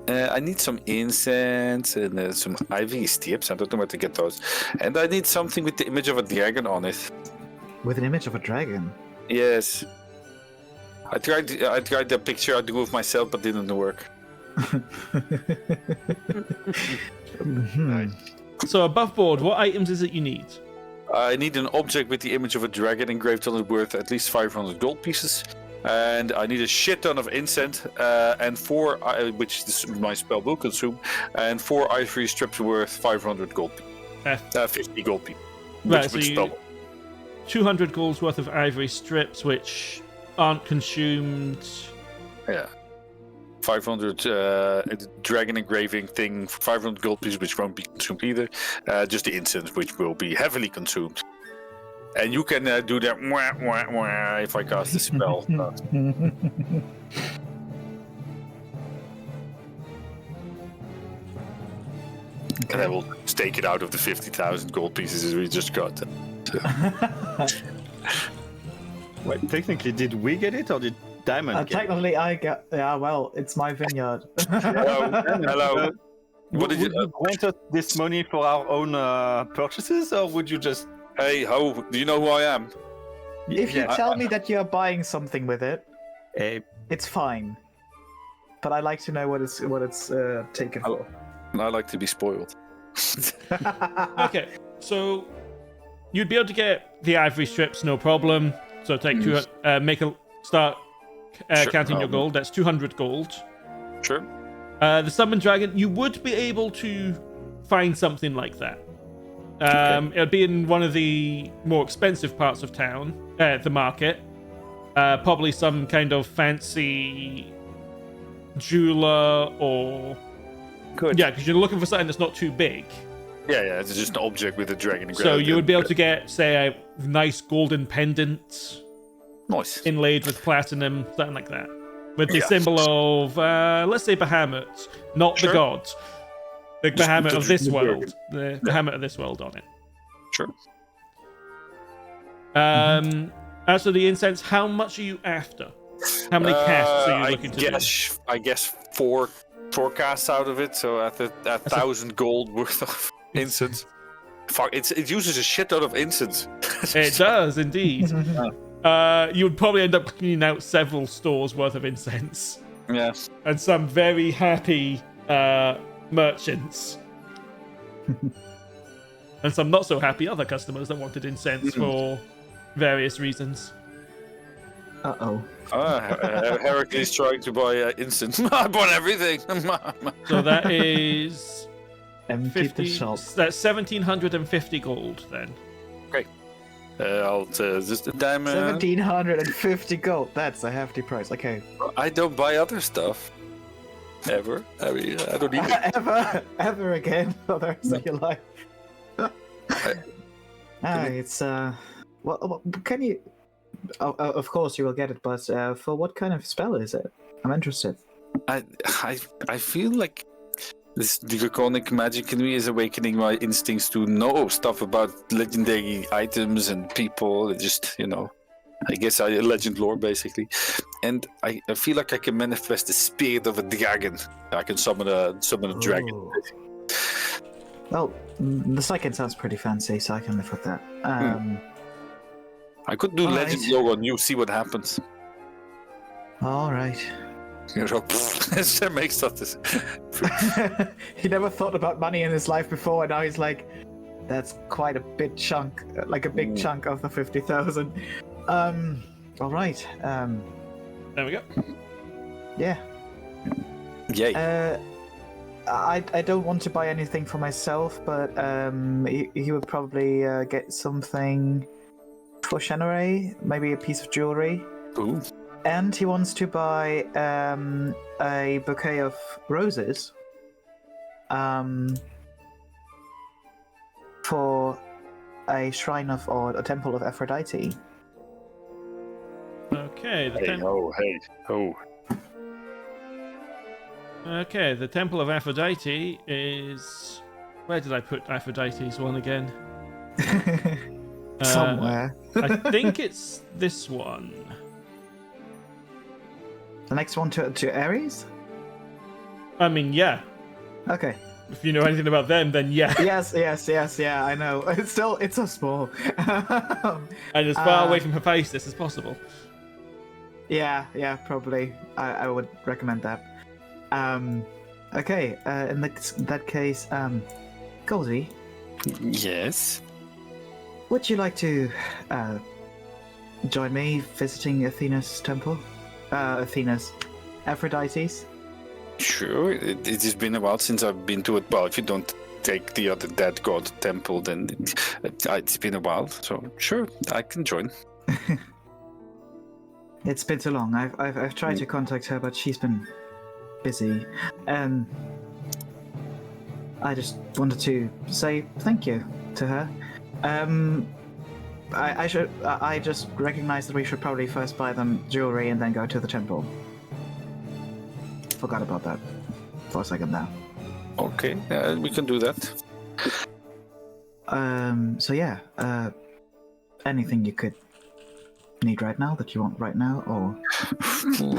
Speaker 3: I need some incense and some ivy strips. I don't know where to get those. And I need something with the image of a dragon on it.
Speaker 5: With an image of a dragon.
Speaker 3: Yes. I tried the picture I drew of myself, but didn't work.
Speaker 5: Mhm.
Speaker 1: So above board, what items is it you need?
Speaker 3: I need an object with the image of a dragon engraved on it worth at least 500 gold pieces. And I need a shit ton of incense, and 4, which my spell will consume, and 4 ivory strips worth 500 gold. 50 gold pieces.
Speaker 1: Right,
Speaker 3: Which
Speaker 1: so
Speaker 3: would
Speaker 1: you,
Speaker 3: double.
Speaker 1: 200 gold's worth of ivory strips, which aren't consumed.
Speaker 3: Yeah. 500 dragon engraving thing, 500 gold pieces, which won't be consumed either. Just the incense, which will be heavily consumed. And you can do that wah, wah, wah, if I cast the spell. And I will stake it out of the 50,000 gold pieces we just got.
Speaker 2: Wait, technically, did we get it or did Diamond get it?
Speaker 5: Technically, I got. Yeah, well, it's my vineyard.
Speaker 3: Hello. What did
Speaker 2: Would
Speaker 3: you?
Speaker 2: you grant us this money for our own purchases, or would you just...
Speaker 3: Hey, ho! Do you know who I am?
Speaker 5: If you
Speaker 2: Yeah.
Speaker 5: tell me that you're buying something with it, it's fine. But I like to know what it's taken for.
Speaker 3: I like to be spoiled.
Speaker 1: Okay, so you'd be able to get the ivory strips, no problem. So take start
Speaker 3: Sure,
Speaker 1: counting your gold. That's 200 gold.
Speaker 3: Sure.
Speaker 1: The summon dragon, you would be able to find something like that. It would be in one of the more expensive parts of town, the market. Probably some kind of fancy jeweler or...
Speaker 3: Good.
Speaker 1: Yeah, because you're looking for something that's not too big.
Speaker 3: Yeah. It's just an object with a dragon engraved.
Speaker 1: So you would be able to get, say, a nice golden pendant
Speaker 3: Nice.
Speaker 1: inlaid with platinum, something like that. With the
Speaker 3: Yeah.
Speaker 1: symbol of, let's say, Bahamut, not the
Speaker 3: Sure.
Speaker 1: god. The
Speaker 3: Just
Speaker 1: Bahamut of this
Speaker 3: the
Speaker 1: world. The Bahamut of this world on it.
Speaker 3: Sure.
Speaker 1: As for the incense, how much are you after? How many casts are you looking to do?
Speaker 3: I guess four casts out of it, so at 1,000 gold worth of incense. Fuck, it uses a shit ton of incense.
Speaker 1: It does, indeed. You would probably end up cleaning out several stores worth of incense.
Speaker 3: Yeah.
Speaker 1: And some very happy merchants. And some not so happy other customers that wanted incense for various reasons.
Speaker 5: Uh-oh.
Speaker 3: Heracles trying to buy incense. I bought everything.
Speaker 1: So that is
Speaker 5: Empty the
Speaker 1: 50,
Speaker 5: shop.
Speaker 1: that's 1,750 gold then.
Speaker 3: I'll just a diamond.
Speaker 5: 1,750 gold. That's a hefty price. Okay.
Speaker 3: I don't buy other stuff. Ever. I mean, I don't need it.
Speaker 5: Ever again for the rest of your life. It's well, can you? Of course you will get it, but for what kind of spell is it? I'm interested.
Speaker 3: I feel like this draconic magic in me is awakening my instincts to know stuff about legendary items and people. It just, I guess legend lore basically. And I feel like I can manifest the spirit of a dragon. I can summon a dragon.
Speaker 5: Ooh. Well, the second sounds pretty fancy, so I can live with that.
Speaker 3: I could do
Speaker 5: Alright.
Speaker 3: legend lore on you, see what happens.
Speaker 5: All right.
Speaker 3: That makes this.
Speaker 5: He never thought about money in his life before, and now he's like, that's quite a big chunk, like a big chunk of the 50,000. All right.
Speaker 1: There we go.
Speaker 5: Yeah.
Speaker 3: Yay.
Speaker 5: I don't want to buy anything for myself, but he would probably get something for Shanarei, maybe a piece of jewelry.
Speaker 3: Ooh.
Speaker 5: And he wants to buy a bouquet of roses for a shrine of or a temple of Aphrodite.
Speaker 1: Okay,
Speaker 3: Hey ho.
Speaker 1: Okay, the Temple of Aphrodite is. Where did I put Aphrodite's one again?
Speaker 5: Somewhere.
Speaker 1: I think it's this one.
Speaker 5: The next one to Ares?
Speaker 1: I mean, yeah.
Speaker 5: Okay.
Speaker 1: If you know anything about them, then yeah.
Speaker 5: Yes, yeah, I know. It's so small.
Speaker 1: And as far away from Hephaestus as possible.
Speaker 5: Yeah, probably. I would recommend that. Okay, in that case, Goldie,
Speaker 3: Yes.
Speaker 5: would you like to join me visiting Athena's temple? Athena's Aphrodite's?
Speaker 3: Sure. It has been a while since I've been to it. Well, if you don't take the other dead god temple, then it's been a while. So sure, I can join.
Speaker 5: It's been too long. I've tried to contact her, but she's been busy. I just wanted to say thank you to her. I just recognize that we should probably first buy them jewelry and then go to the temple. Forgot about that for a second now.
Speaker 3: Okay, we can do that.
Speaker 5: So yeah, anything you could need right now that you want right now, or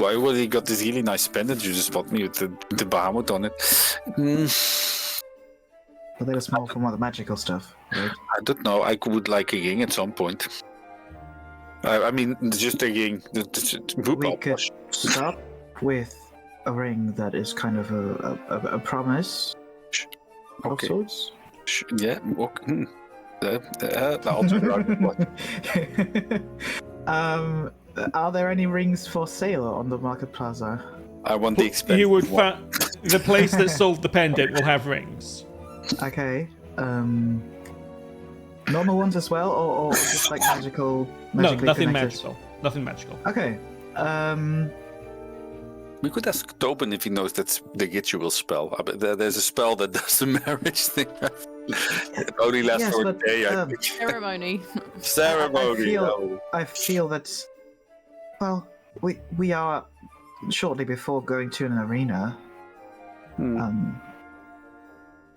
Speaker 3: I already got this really nice pendant you just bought me with the Bahamut on it.
Speaker 5: well, they were small from all the magical stuff, right?
Speaker 3: I don't know. I would like a ring at some point. I mean, just a ring.
Speaker 5: We could start with a ring that is kind of a promise of sorts.
Speaker 3: Yeah. Okay. I'll do that.
Speaker 5: Are there any rings for sale on the market plaza?
Speaker 3: I want the expensive
Speaker 1: You would
Speaker 3: one.
Speaker 1: the place that sold the pendant will have rings.
Speaker 5: Okay. Normal ones as well, or just like magically
Speaker 1: No, nothing
Speaker 5: connected?
Speaker 1: magical. Nothing magical.
Speaker 5: Okay.
Speaker 3: We could ask Toben if he knows that's the ritual spell. There's a spell that does the marriage thing. It only lasts
Speaker 5: Yes,
Speaker 3: for a
Speaker 5: but,
Speaker 3: day, I think.
Speaker 4: Ceremony.
Speaker 3: Ceremony.
Speaker 5: I feel that. Well, we are shortly before going to an arena.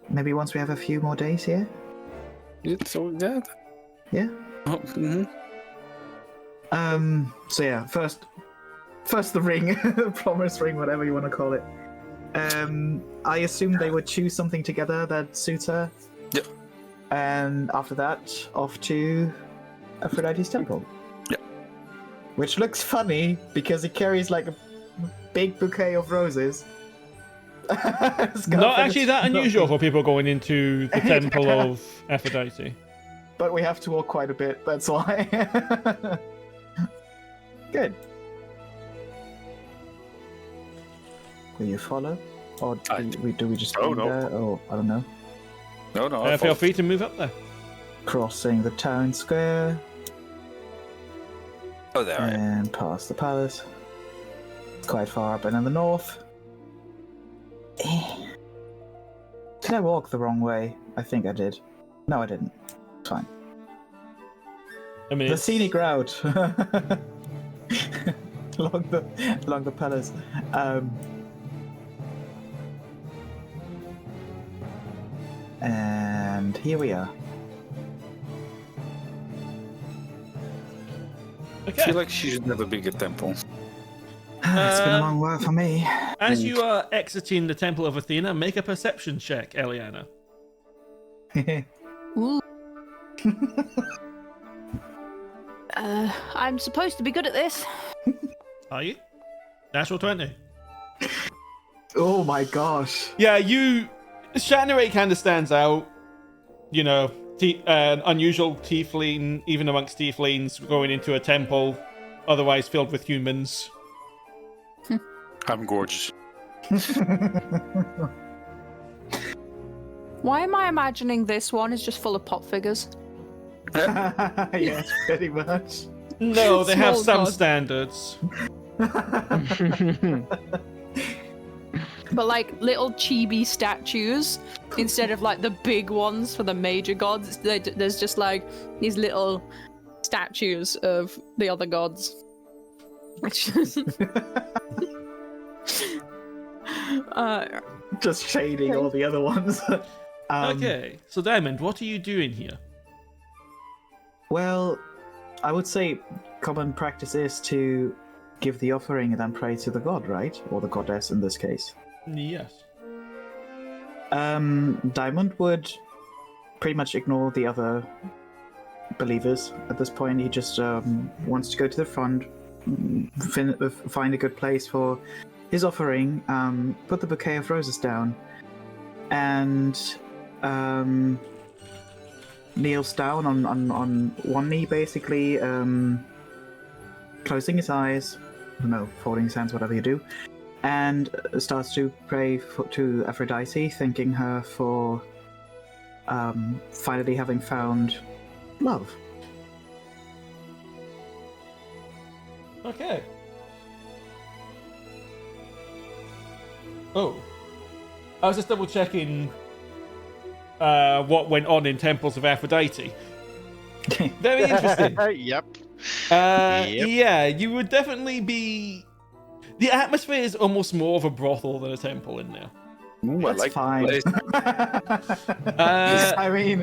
Speaker 5: Maybe once we have a few more days here.
Speaker 3: So yeah.
Speaker 5: Yeah.
Speaker 3: Oh, mm-hmm.
Speaker 5: So yeah, first the ring, promise ring, whatever you want to call it. I assume they would choose something together that suits her.
Speaker 3: Yep.
Speaker 5: And after that, off to Aphrodite's temple.
Speaker 3: Yep.
Speaker 5: Which looks funny because he carries like a big bouquet of roses.
Speaker 1: Not actually that unusual for people going into the temple of Aphrodite.
Speaker 5: But we have to walk quite a bit, that's why. Good. Will you follow? Or do we just
Speaker 3: Oh,
Speaker 5: stand
Speaker 3: no.
Speaker 5: there? Or I don't know.
Speaker 3: No.
Speaker 1: Feel free to move up there.
Speaker 5: Crossing the town square
Speaker 3: Oh, there.
Speaker 5: and past the palace. It's quite far up and in the north. Did I walk the wrong way? I think I did. No, I didn't. It's fine.
Speaker 1: I mean,
Speaker 5: The
Speaker 1: it's-
Speaker 5: scenic route along the palace. And here we are.
Speaker 3: I
Speaker 1: Okay.
Speaker 3: feel like she should have a bigger temple.
Speaker 5: It's been a long while for me.
Speaker 1: As you are exiting the temple of Athena, make a perception check, Eliana.
Speaker 4: Ooh. I'm supposed to be good at this.
Speaker 1: Are you? Natural 20.
Speaker 5: Oh my gosh.
Speaker 1: Yeah, Shanarei kind of stands out. You know, an unusual tiefling, even amongst tieflings, going into a temple otherwise filled with humans.
Speaker 3: I'm gorgeous.
Speaker 4: Why am I imagining this one is just full of pop figures?
Speaker 5: Yes, pretty much.
Speaker 1: No, they have
Speaker 4: Small
Speaker 1: some
Speaker 4: god.
Speaker 1: standards.
Speaker 4: But like little chibi statues instead of like the big ones for the major gods. There's just like these little statues of the other gods. Which is
Speaker 5: Just shading all the other ones.
Speaker 1: Okay, so Diamond, what are you doing here?
Speaker 5: Well, I would say common practice is to give the offering and then pray to the god, right? Or the goddess in this case.
Speaker 1: Yes.
Speaker 5: Diamond would pretty much ignore the other believers at this point. He just wants to go to the front, find a good place for his offering, put the bouquet of roses down, and kneels down on one knee, basically, closing his eyes, folding his hands, whatever you do, and starts to pray to Aphrodite, thanking her for finally having found love.
Speaker 1: Okay. Oh. I was just double checking what went on in Temples of Aphrodite. Very interesting.
Speaker 7: Yep.
Speaker 1: Yeah, you would definitely be... The atmosphere is almost more of a brothel than a temple in there.
Speaker 3: Ooh,
Speaker 5: That's
Speaker 3: I like
Speaker 5: fine.
Speaker 3: the
Speaker 5: I mean,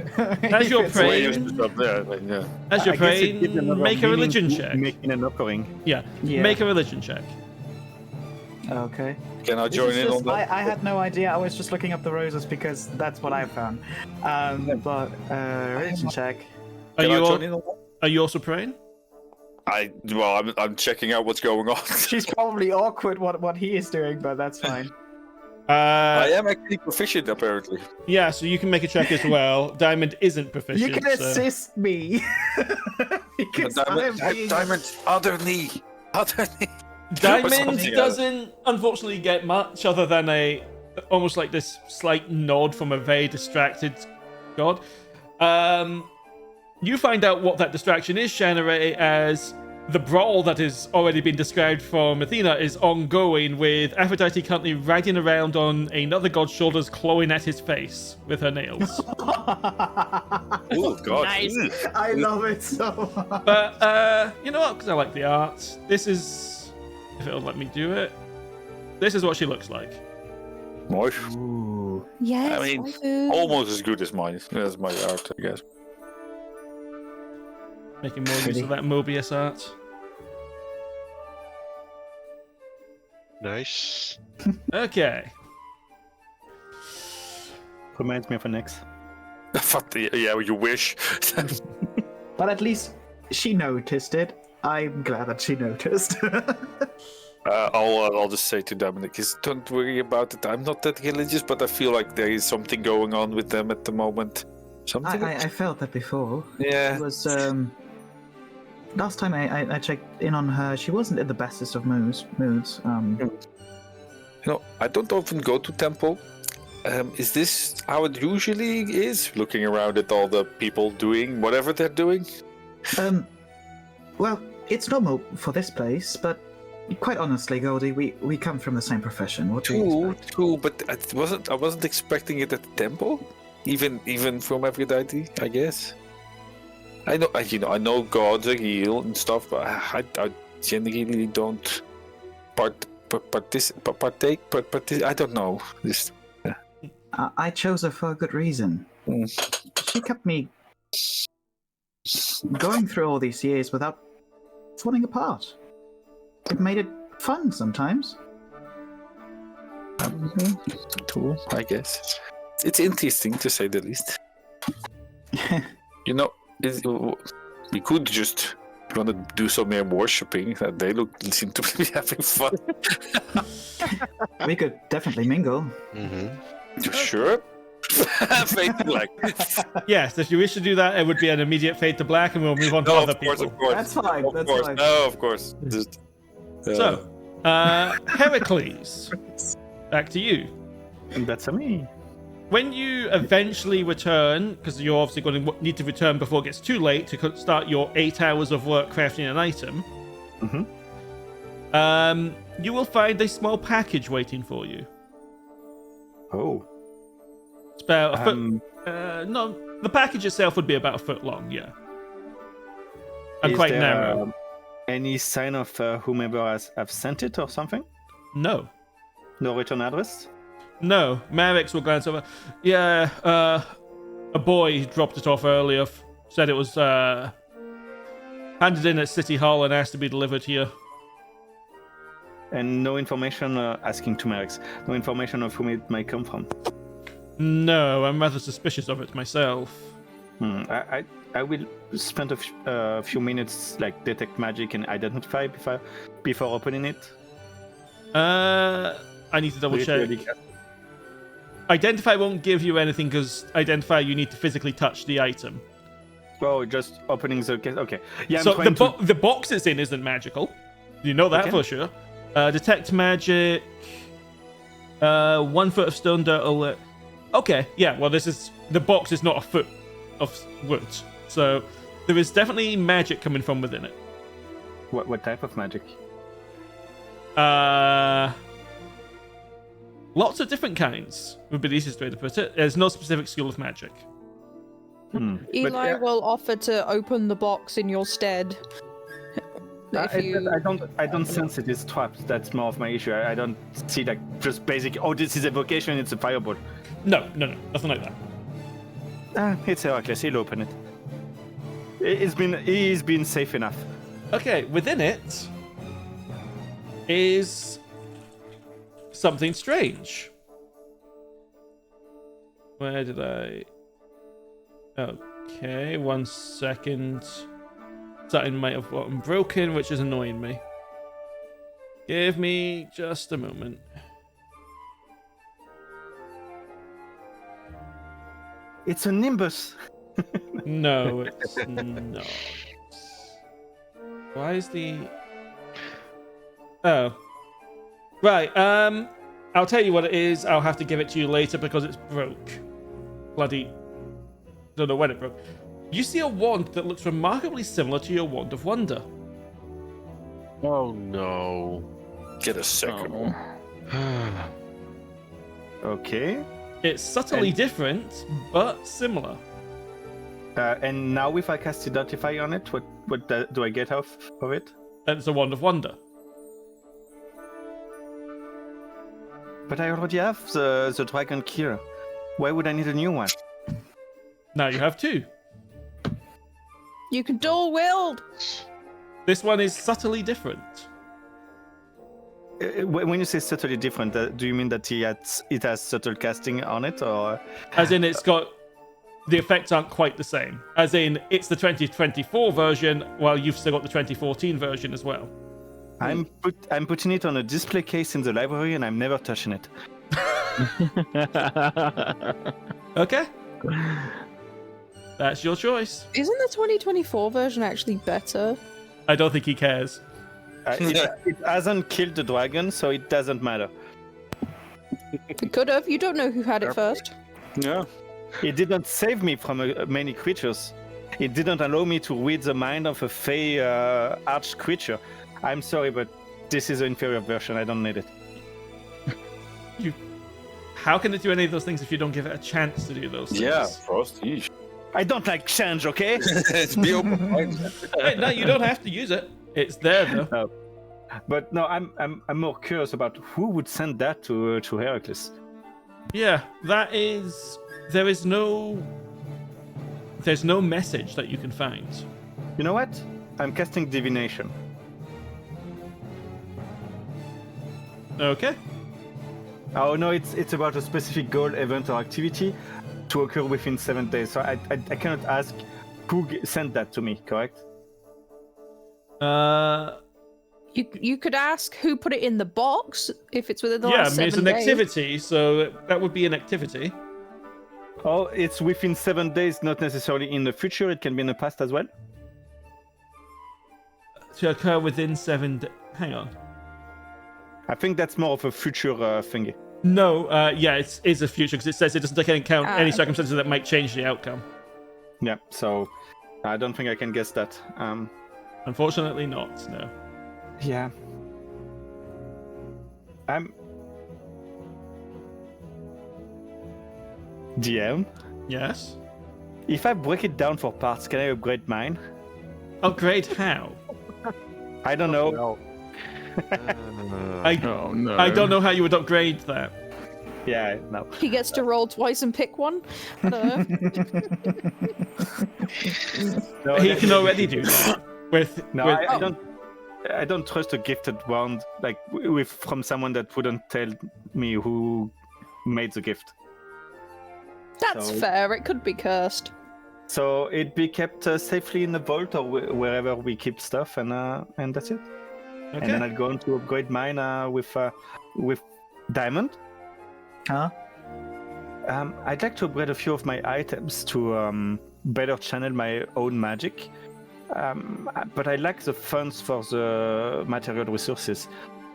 Speaker 1: as you're
Speaker 5: if it's
Speaker 1: praying-
Speaker 3: place. Up there, but yeah.
Speaker 1: As you're
Speaker 2: I guess it gives
Speaker 1: praying,
Speaker 2: another
Speaker 1: make a
Speaker 2: meaning
Speaker 1: religion
Speaker 2: to
Speaker 1: check.
Speaker 2: Making an offering.
Speaker 1: Yeah,
Speaker 5: Yeah.
Speaker 1: make a religion check.
Speaker 5: Okay.
Speaker 3: Can I
Speaker 5: This
Speaker 3: join
Speaker 5: is
Speaker 3: in
Speaker 5: just-
Speaker 3: on that?
Speaker 5: I had no idea. I was just looking up the roses because that's what I found. But religion check.
Speaker 1: Are
Speaker 3: Can
Speaker 1: you,
Speaker 3: I
Speaker 1: all,
Speaker 3: join in on that?
Speaker 1: are you also praying?
Speaker 3: I'm checking out what's going on.
Speaker 5: She's probably awkward what he is doing, but that's fine.
Speaker 3: I am actually proficient, apparently.
Speaker 1: Yeah, so you can make a check as well. Diamond isn't proficient.
Speaker 5: You can
Speaker 1: so-
Speaker 5: assist me because
Speaker 3: Diamond, other knee.
Speaker 1: Diamond
Speaker 3: something
Speaker 1: doesn't unfortunately get much other than almost like this slight nod from a very distracted god. You find out what that distraction is, Shanarei, as the brawl that has already been described from Athena is ongoing, with Aphrodite currently riding around on another god's shoulders, clawing at his face with her nails.
Speaker 3: Oh God!
Speaker 4: Nice.
Speaker 5: I love it so much.
Speaker 1: But you know what? Because I like the art. This is, if it'll let me do it, this is what she looks like.
Speaker 3: Nice.
Speaker 5: Ooh.
Speaker 4: Yes.
Speaker 3: I mean, almost as good as mine. That's my art, I guess.
Speaker 1: Making more use of that Mobius art.
Speaker 7: Nice.
Speaker 1: Okay.
Speaker 2: Reminds me of an ex.
Speaker 3: Yeah, you wish.
Speaker 5: But at least she noticed it. I'm glad that she noticed.
Speaker 3: I'll just say to Dominic, don't worry about it. I'm not that religious, but I feel like there is something going on with them at the moment. Something.
Speaker 5: I felt that before.
Speaker 3: Yeah.
Speaker 5: It was last time I checked in on her, she wasn't in the bestest of moods.
Speaker 3: I don't often go to temple. Is this how it usually is? Looking around at all the people doing whatever they're doing?
Speaker 5: Well, it's normal for this place, but quite honestly, Goldie, we come from the same profession. What do you expect?
Speaker 3: True, but I wasn't expecting it at the temple. Even from Aphrodite, I guess. I know gods are real and stuff, but I generally don't partake. I don't know. Just
Speaker 5: I chose her for a good reason. She kept me going through all these years without falling apart. It made it fun sometimes.
Speaker 3: cool, I guess. It's interesting to say the least. We could just want to do some more worshipping. They seem to be having fun.
Speaker 5: We could definitely mingle.
Speaker 7: Mm-hmm.
Speaker 3: Sure. Fade to black.
Speaker 1: Yes, if you wish to do that, it would be an immediate fade to black, and we'll move on to other
Speaker 3: Of course.
Speaker 1: people.
Speaker 5: That's fine.
Speaker 3: Of
Speaker 5: That's
Speaker 3: course.
Speaker 5: fine.
Speaker 3: No, of course. Just,
Speaker 1: So, Heracles, back to you.
Speaker 2: And that's me.
Speaker 1: when you eventually return, because you're obviously going to need to return before it gets too late to start your 8 hours of work crafting an item, you will find a small package waiting for you.
Speaker 2: Oh.
Speaker 1: It's about a foot. No, the package itself would be about a foot long, yeah. And
Speaker 2: Is
Speaker 1: quite
Speaker 2: there,
Speaker 1: narrow.
Speaker 2: Any sign of whomever have sent it or something?
Speaker 1: No.
Speaker 2: No return address?
Speaker 1: No. Merrick's will glance over. Yeah, a boy dropped it off earlier. Said it was handed in at City Hall and asked to be delivered here.
Speaker 2: And no information, asking to Merrick's, no information of whom it might come from.
Speaker 1: No, I'm rather suspicious of it myself.
Speaker 2: I will spend a few minutes, like, detect magic and identify before opening it.
Speaker 1: I need to double check. Identify won't give you anything because identify you need to physically touch the item.
Speaker 2: Oh, just opening the case. Okay. Yeah.
Speaker 1: So the box it's in isn't magical. You know that
Speaker 2: Okay.
Speaker 1: for sure. Detect magic. 1 foot of stone dirt. Okay. Yeah. Well, the box is not a foot of wood, so there is definitely magic coming from within it.
Speaker 2: What type of magic?
Speaker 1: Lots of different kinds would be the easiest way to put it. There's no specific school of magic.
Speaker 4: Eli will offer to open the box in your stead.
Speaker 2: I don't sense it is trapped. That's more of my issue. I don't see like just basic. Oh, this is evocation. It's a fireball.
Speaker 1: No, nothing like that.
Speaker 2: It's Heracles. He'll open it. He's been safe enough.
Speaker 1: Okay, within it is something strange. Where did I... Okay, 1 second. Something might have gotten broken, which is annoying me. Give me just a moment.
Speaker 2: It's a nimbus.
Speaker 1: No, it's not. Why is the... Oh. Right, I'll tell you what it is. I'll have to give it to you later because it's broke. Bloody... Don't know when it broke. You see a wand that looks remarkably similar to your Wand of Wonder.
Speaker 7: Oh no.
Speaker 3: Get a second one.
Speaker 2: Okay.
Speaker 1: It's subtly different, but similar.
Speaker 2: And now if I cast Identify on it, what do I get off of it?
Speaker 1: And it's a Wand of Wonder.
Speaker 2: But I already have the Dragon Key. Why would I need a new one?
Speaker 1: Now you have 2.
Speaker 4: You can dual wield.
Speaker 1: This one is subtly different.
Speaker 2: When you say subtly different, do you mean that it has subtle casting on it, or?
Speaker 1: As in, it's got... The effects aren't quite the same. As in, it's the 2024 version, while you've still got the 2014 version as well.
Speaker 2: I'm putting it on a display case in the library, and I'm never touching it.
Speaker 1: Okay. That's your choice.
Speaker 4: Isn't the 2024 version actually better?
Speaker 1: I don't think he cares.
Speaker 2: It hasn't killed the dragon, so it doesn't matter.
Speaker 4: It could have. You don't know who had it first.
Speaker 3: Yeah.
Speaker 2: It didn't save me from many creatures. It didn't allow me to read the mind of a fey arch creature. I'm sorry, but this is an inferior version. I don't need it.
Speaker 1: How can it do any of those things if you don't give it a chance to do those things?
Speaker 3: Yeah, Frost. Yeesh.
Speaker 2: I don't like change, okay?
Speaker 3: It's be open.
Speaker 1: Wait, no, you don't have to use it. It's there though.
Speaker 2: But no, I'm more curious about who would send that to Heracles.
Speaker 1: Yeah, that is... There's no message that you can find.
Speaker 2: You know what? I'm casting divination.
Speaker 1: Okay.
Speaker 2: Oh no, it's about a specific goal, event, or activity to occur within 7 days. So I cannot ask who sent that to me, correct?
Speaker 4: You could ask who put it in the box if it's within the
Speaker 1: Yeah, I
Speaker 4: last
Speaker 1: mean, it's
Speaker 4: 7
Speaker 1: an
Speaker 4: days.
Speaker 1: activity, so that would be an activity.
Speaker 2: Oh, it's within 7 days, not necessarily in the future. It can be in the past as well.
Speaker 1: To occur within 7 days. Hang on.
Speaker 2: I think that's more of a future thingy.
Speaker 1: No, yeah, it is a future because it says it doesn't take into account any
Speaker 4: Okay.
Speaker 1: circumstances that might change the outcome.
Speaker 2: Yeah, so I don't think I can guess that.
Speaker 1: Unfortunately, not. No.
Speaker 2: Yeah. DM,
Speaker 1: Yes.
Speaker 2: if I break it down for parts, can I upgrade mine?
Speaker 1: Upgrade how?
Speaker 2: I don't know.
Speaker 1: I
Speaker 6: Oh no.
Speaker 1: I don't know how you would upgrade that.
Speaker 2: Yeah, no.
Speaker 4: He gets to roll twice and pick one. No.
Speaker 2: No,
Speaker 1: He can already do that.
Speaker 2: No,
Speaker 1: with
Speaker 2: I don't trust a gifted wand like with from someone that wouldn't tell me who made the gift.
Speaker 4: That's
Speaker 2: So-
Speaker 4: fair. It could be cursed.
Speaker 2: So it be kept safely in the vault or wherever we keep stuff, and that's it. And then
Speaker 1: Okay.
Speaker 2: I'll go on to upgrade mine with diamond.
Speaker 5: Huh?
Speaker 2: I'd like to upgrade a few of my items to better channel my own magic. But I lack the funds for the material resources.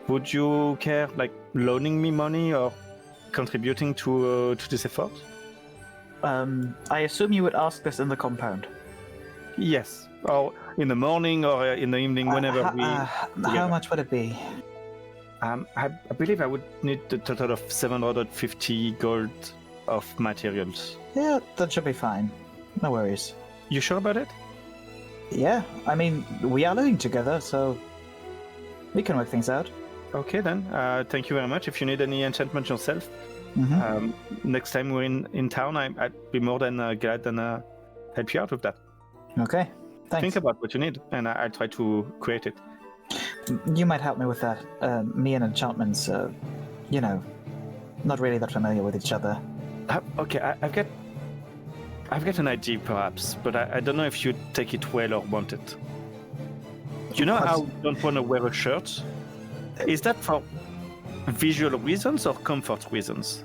Speaker 2: Would you care, like, loaning me money or contributing to this effort?
Speaker 5: I assume you would ask this in the compound.
Speaker 2: Yes, or in the morning or in the evening, whenever
Speaker 5: How
Speaker 2: together.
Speaker 5: much would it be?
Speaker 2: I believe I would need a total of 750 gold of materials.
Speaker 5: Yeah, that should be fine. No worries.
Speaker 2: You sure about it?
Speaker 5: Yeah, I mean, we are living together, so we can work things out.
Speaker 2: Okay then. Thank you very much. If you need any enchantment yourself,
Speaker 5: Mm-hmm.
Speaker 2: next time we're in town, I'd be more than glad and help you out with that.
Speaker 5: Okay, thanks.
Speaker 2: Think about what you need, and I'll try to create it.
Speaker 5: You might help me with that. Me and enchantments, you know, not really that familiar with each other.
Speaker 2: Okay, I've got an idea perhaps, but I don't know if you take it well or want it. You know how you don't want to wear a shirt? Is that for visual reasons or comfort reasons?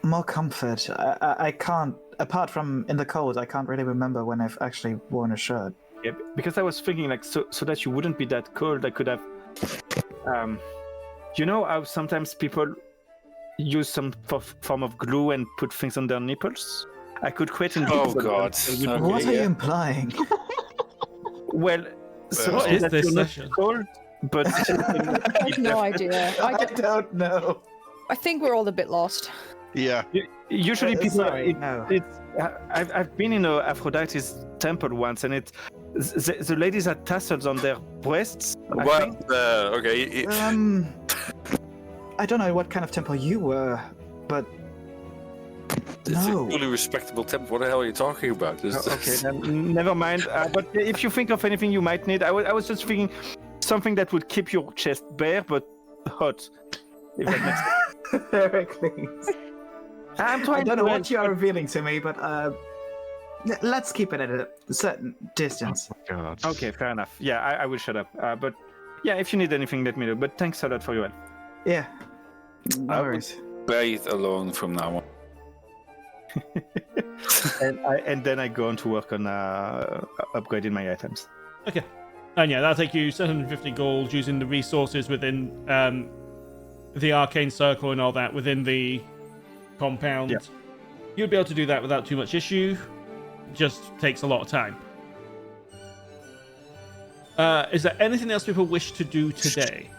Speaker 5: More comfort. I can't, apart from in the cold, I can't really remember when I've actually worn a shirt.
Speaker 2: Yeah, because I was thinking like so that you wouldn't be that cold. I could have, you know how sometimes people use some form of glue and put things on their nipples. I could create an.
Speaker 3: Oh, God.
Speaker 2: Well,
Speaker 5: What are
Speaker 3: yeah.
Speaker 5: you implying?
Speaker 2: so
Speaker 1: What is
Speaker 2: that
Speaker 1: this
Speaker 2: you're not
Speaker 1: session?
Speaker 2: cold, but
Speaker 4: I have no idea.
Speaker 5: I don't know.
Speaker 4: I think we're all a bit lost.
Speaker 7: Yeah.
Speaker 2: usually people.
Speaker 5: Sorry, no.
Speaker 2: I've been in a Aphrodite's temple once, and the ladies had tassels on their breasts. I
Speaker 3: Well,
Speaker 2: think.
Speaker 3: okay.
Speaker 5: I don't know what kind of temple you were, but
Speaker 3: It's
Speaker 5: no.
Speaker 3: a fully respectable temple. What the hell are you talking about?
Speaker 2: Okay, then never mind. But if you think of anything you might need, I was just thinking something that would keep your chest bare but hot. If that makes sense.
Speaker 5: Heracles.
Speaker 2: I'm
Speaker 5: I
Speaker 2: trying
Speaker 5: don't know
Speaker 2: to
Speaker 5: what you are revealing to me, but let's keep it at a certain distance.
Speaker 7: God.
Speaker 2: Okay, fair enough. Yeah, I will shut up. But yeah, if you need anything, let me know. But thanks a lot for your help.
Speaker 5: Yeah. No
Speaker 3: I would-
Speaker 5: worries.
Speaker 3: Bathe alone from now on.
Speaker 2: And then I go on to work on upgrading my items.
Speaker 1: Okay. And yeah, that'll take you 750 gold using the resources within the arcane circle and all that within the compound.
Speaker 2: Yeah.
Speaker 1: You'll be able to do that without too much issue. Just takes a lot of time. Is there anything else people wish to do today?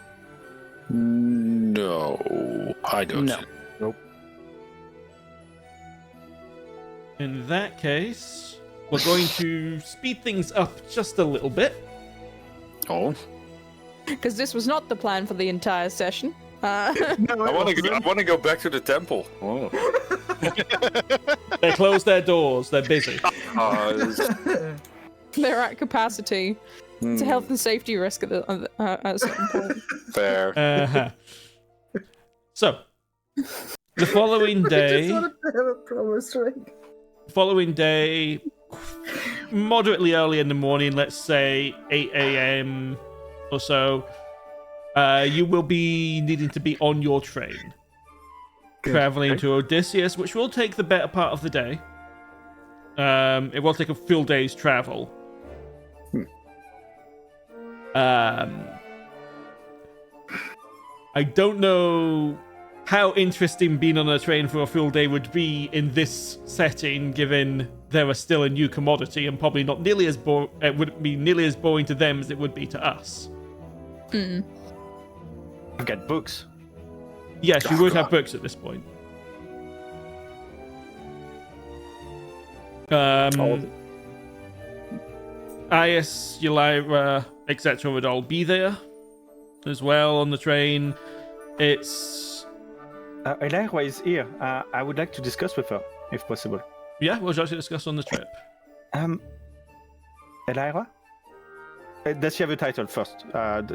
Speaker 3: No, I don't.
Speaker 6: No.
Speaker 1: In that case, we're going to speed things up just a little bit.
Speaker 3: Oh,
Speaker 4: Because this was not the plan for the entire session.
Speaker 3: I want to go back to the temple. Oh.
Speaker 1: They close their doors. They're busy.
Speaker 4: They're at capacity. It's a health and safety risk at a certain point.
Speaker 3: Fair.
Speaker 1: Uh-huh. So, the following day, moderately early in the morning, let's say 8 a.m. or so, you will be needing to be on your train. Traveling to Odysseus, which will take the better part of the day. It will take a full day's travel. I don't know how interesting being on a train for a full day would be in this setting, given there are still a new commodity and probably not nearly as it wouldn't be nearly as boring to them as it would be to us.
Speaker 2: I've got books.
Speaker 1: Yes, you would have books at this point. Ias, Eliana, etc. would all be there as well on the train. It's...
Speaker 2: Eliana is here. I would like to discuss with her, if possible.
Speaker 1: Yeah, what would you like to discuss on the trip?
Speaker 2: Eliana? Does she have a title first?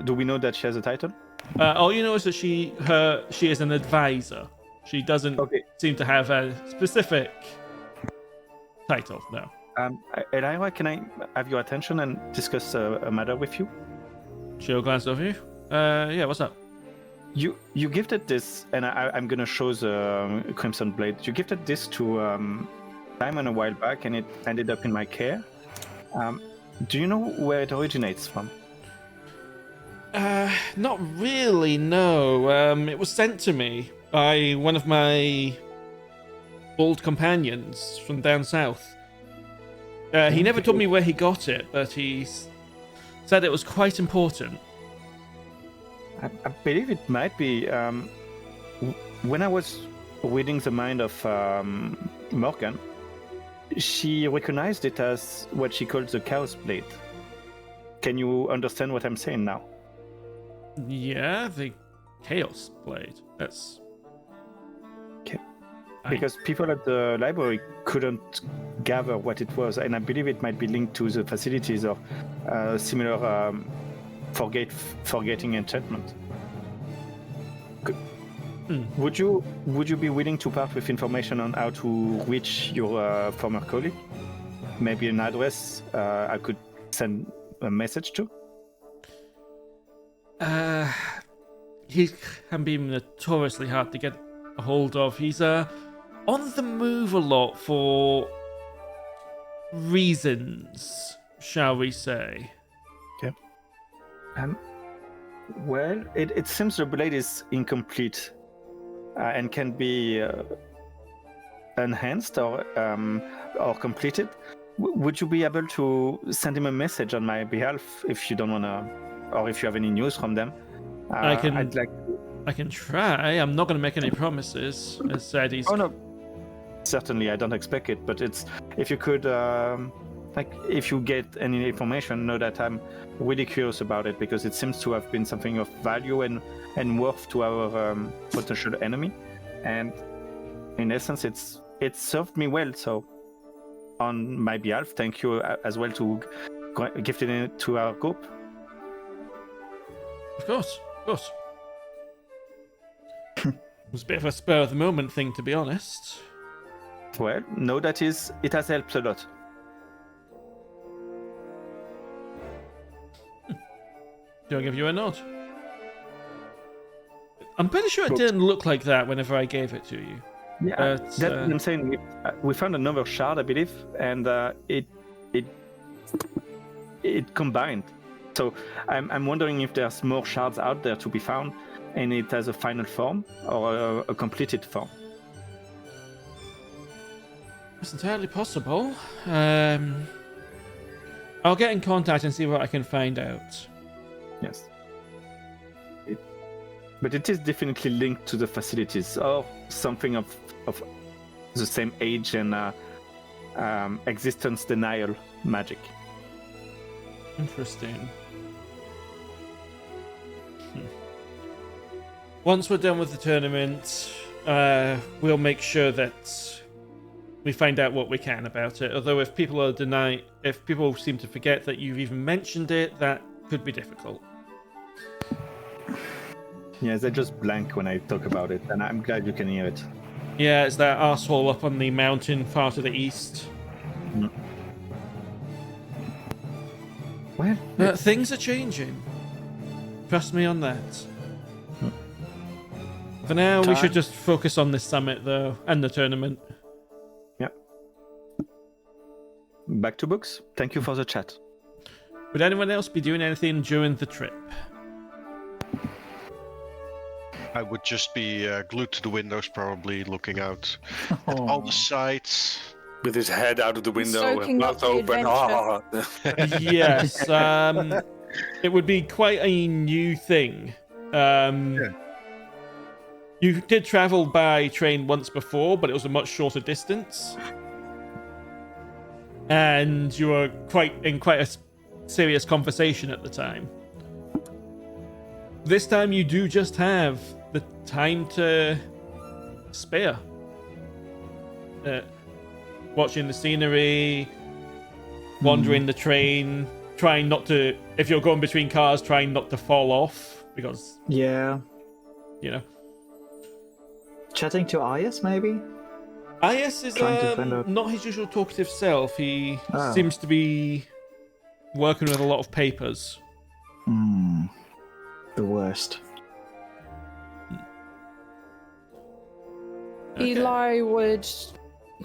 Speaker 2: Do we know that she has a title?
Speaker 1: All you know is that she is an advisor. She doesn't seem to have a specific title, no.
Speaker 2: Eliana, can I have your attention and discuss a matter with you?
Speaker 1: She'll glance over you. Yeah, what's up?
Speaker 2: You gifted this, and I'm gonna show the Crimson Blade. You gifted this to Simon a while back, and it ended up in my care. Do you know where it originates from?
Speaker 1: Not really, no. It was sent to me by one of my old companions from down south. He never told me where he got it, but he said it was quite important.
Speaker 2: I believe it might be. When I was reading the mind of Morgan, she recognized it as what she called the Chaos Blade. Can you understand what I'm saying now?
Speaker 1: Yeah, the Chaos Blade. That's...
Speaker 2: Okay. Because people at the library couldn't gather what it was, and I believe it might be linked to the facilities or similar forgetting enchantment. Would you be willing to part with information on how to reach your former colleague? Maybe an address I could send a message to?
Speaker 1: He can be notoriously hard to get a hold of. He's on the move a lot for reasons, shall we say.
Speaker 2: Okay. Well, it seems the blade is incomplete and can be enhanced or completed. Would you be able to send him a message on my behalf if you don't wanna, or if you have any news from them?
Speaker 1: I can try. I'm not going to make any promises. As said, he's...
Speaker 2: Oh no, certainly I don't expect it. But it's if you could, if you get any information, know that I'm really curious about it because it seems to have been something of value and worth to our potential enemy, and in essence, it served me well. So, on my behalf, thank you as well to gifting it to our group.
Speaker 1: Of course. It was a bit of a spur of the moment thing, to be honest.
Speaker 2: Well, no, it has helped a lot.
Speaker 1: Do I give you a nod? I'm pretty sure it didn't look like that whenever I gave it to you.
Speaker 2: Yeah, that's what I'm saying. We found another shard, I believe, and it combined. So I'm wondering if there's more shards out there to be found, and it has a final form or a completed form.
Speaker 1: It's entirely possible. I'll get in contact and see what I can find out.
Speaker 2: Yes. But it is definitely linked to the facilities or something of the same age and existence denial magic.
Speaker 1: Interesting. Once we're done with the tournament, we'll make sure that we find out what we can about it. Although if people seem to forget that you've even mentioned it, that could be difficult.
Speaker 2: Yeah, they just blank when I talk about it, and I'm glad you can hear it.
Speaker 1: Yeah, it's that arsehole up on the mountain far to the east.
Speaker 2: Well,
Speaker 1: things are changing. Trust me on that. For now, we should just focus on this summit, though, and the tournament.
Speaker 2: Yep. Back to books. Thank you for the chat.
Speaker 1: Would anyone else be doing anything during the trip?
Speaker 7: I would just be glued to the windows, probably looking out at all the sights.
Speaker 3: With his head out of the window,
Speaker 4: Soaking
Speaker 3: mouth
Speaker 4: up the
Speaker 3: open.
Speaker 4: adventure.
Speaker 1: Yes, it would be quite a new thing. You did travel by train once before, but it was a much shorter distance. And you were in quite a serious conversation at the time. This time you do just have the time to spare. Watching the scenery, wandering the train, trying not to, if you're going between cars, trying not to fall off, because,
Speaker 5: Yeah.
Speaker 1: you know.
Speaker 5: Chatting to Ayas, maybe?
Speaker 1: Ayas is
Speaker 5: Trying to find out-
Speaker 1: not his usual talkative self. He
Speaker 5: Oh.
Speaker 1: seems to be working with a lot of papers.
Speaker 5: The worst.
Speaker 1: Okay.
Speaker 4: Eli would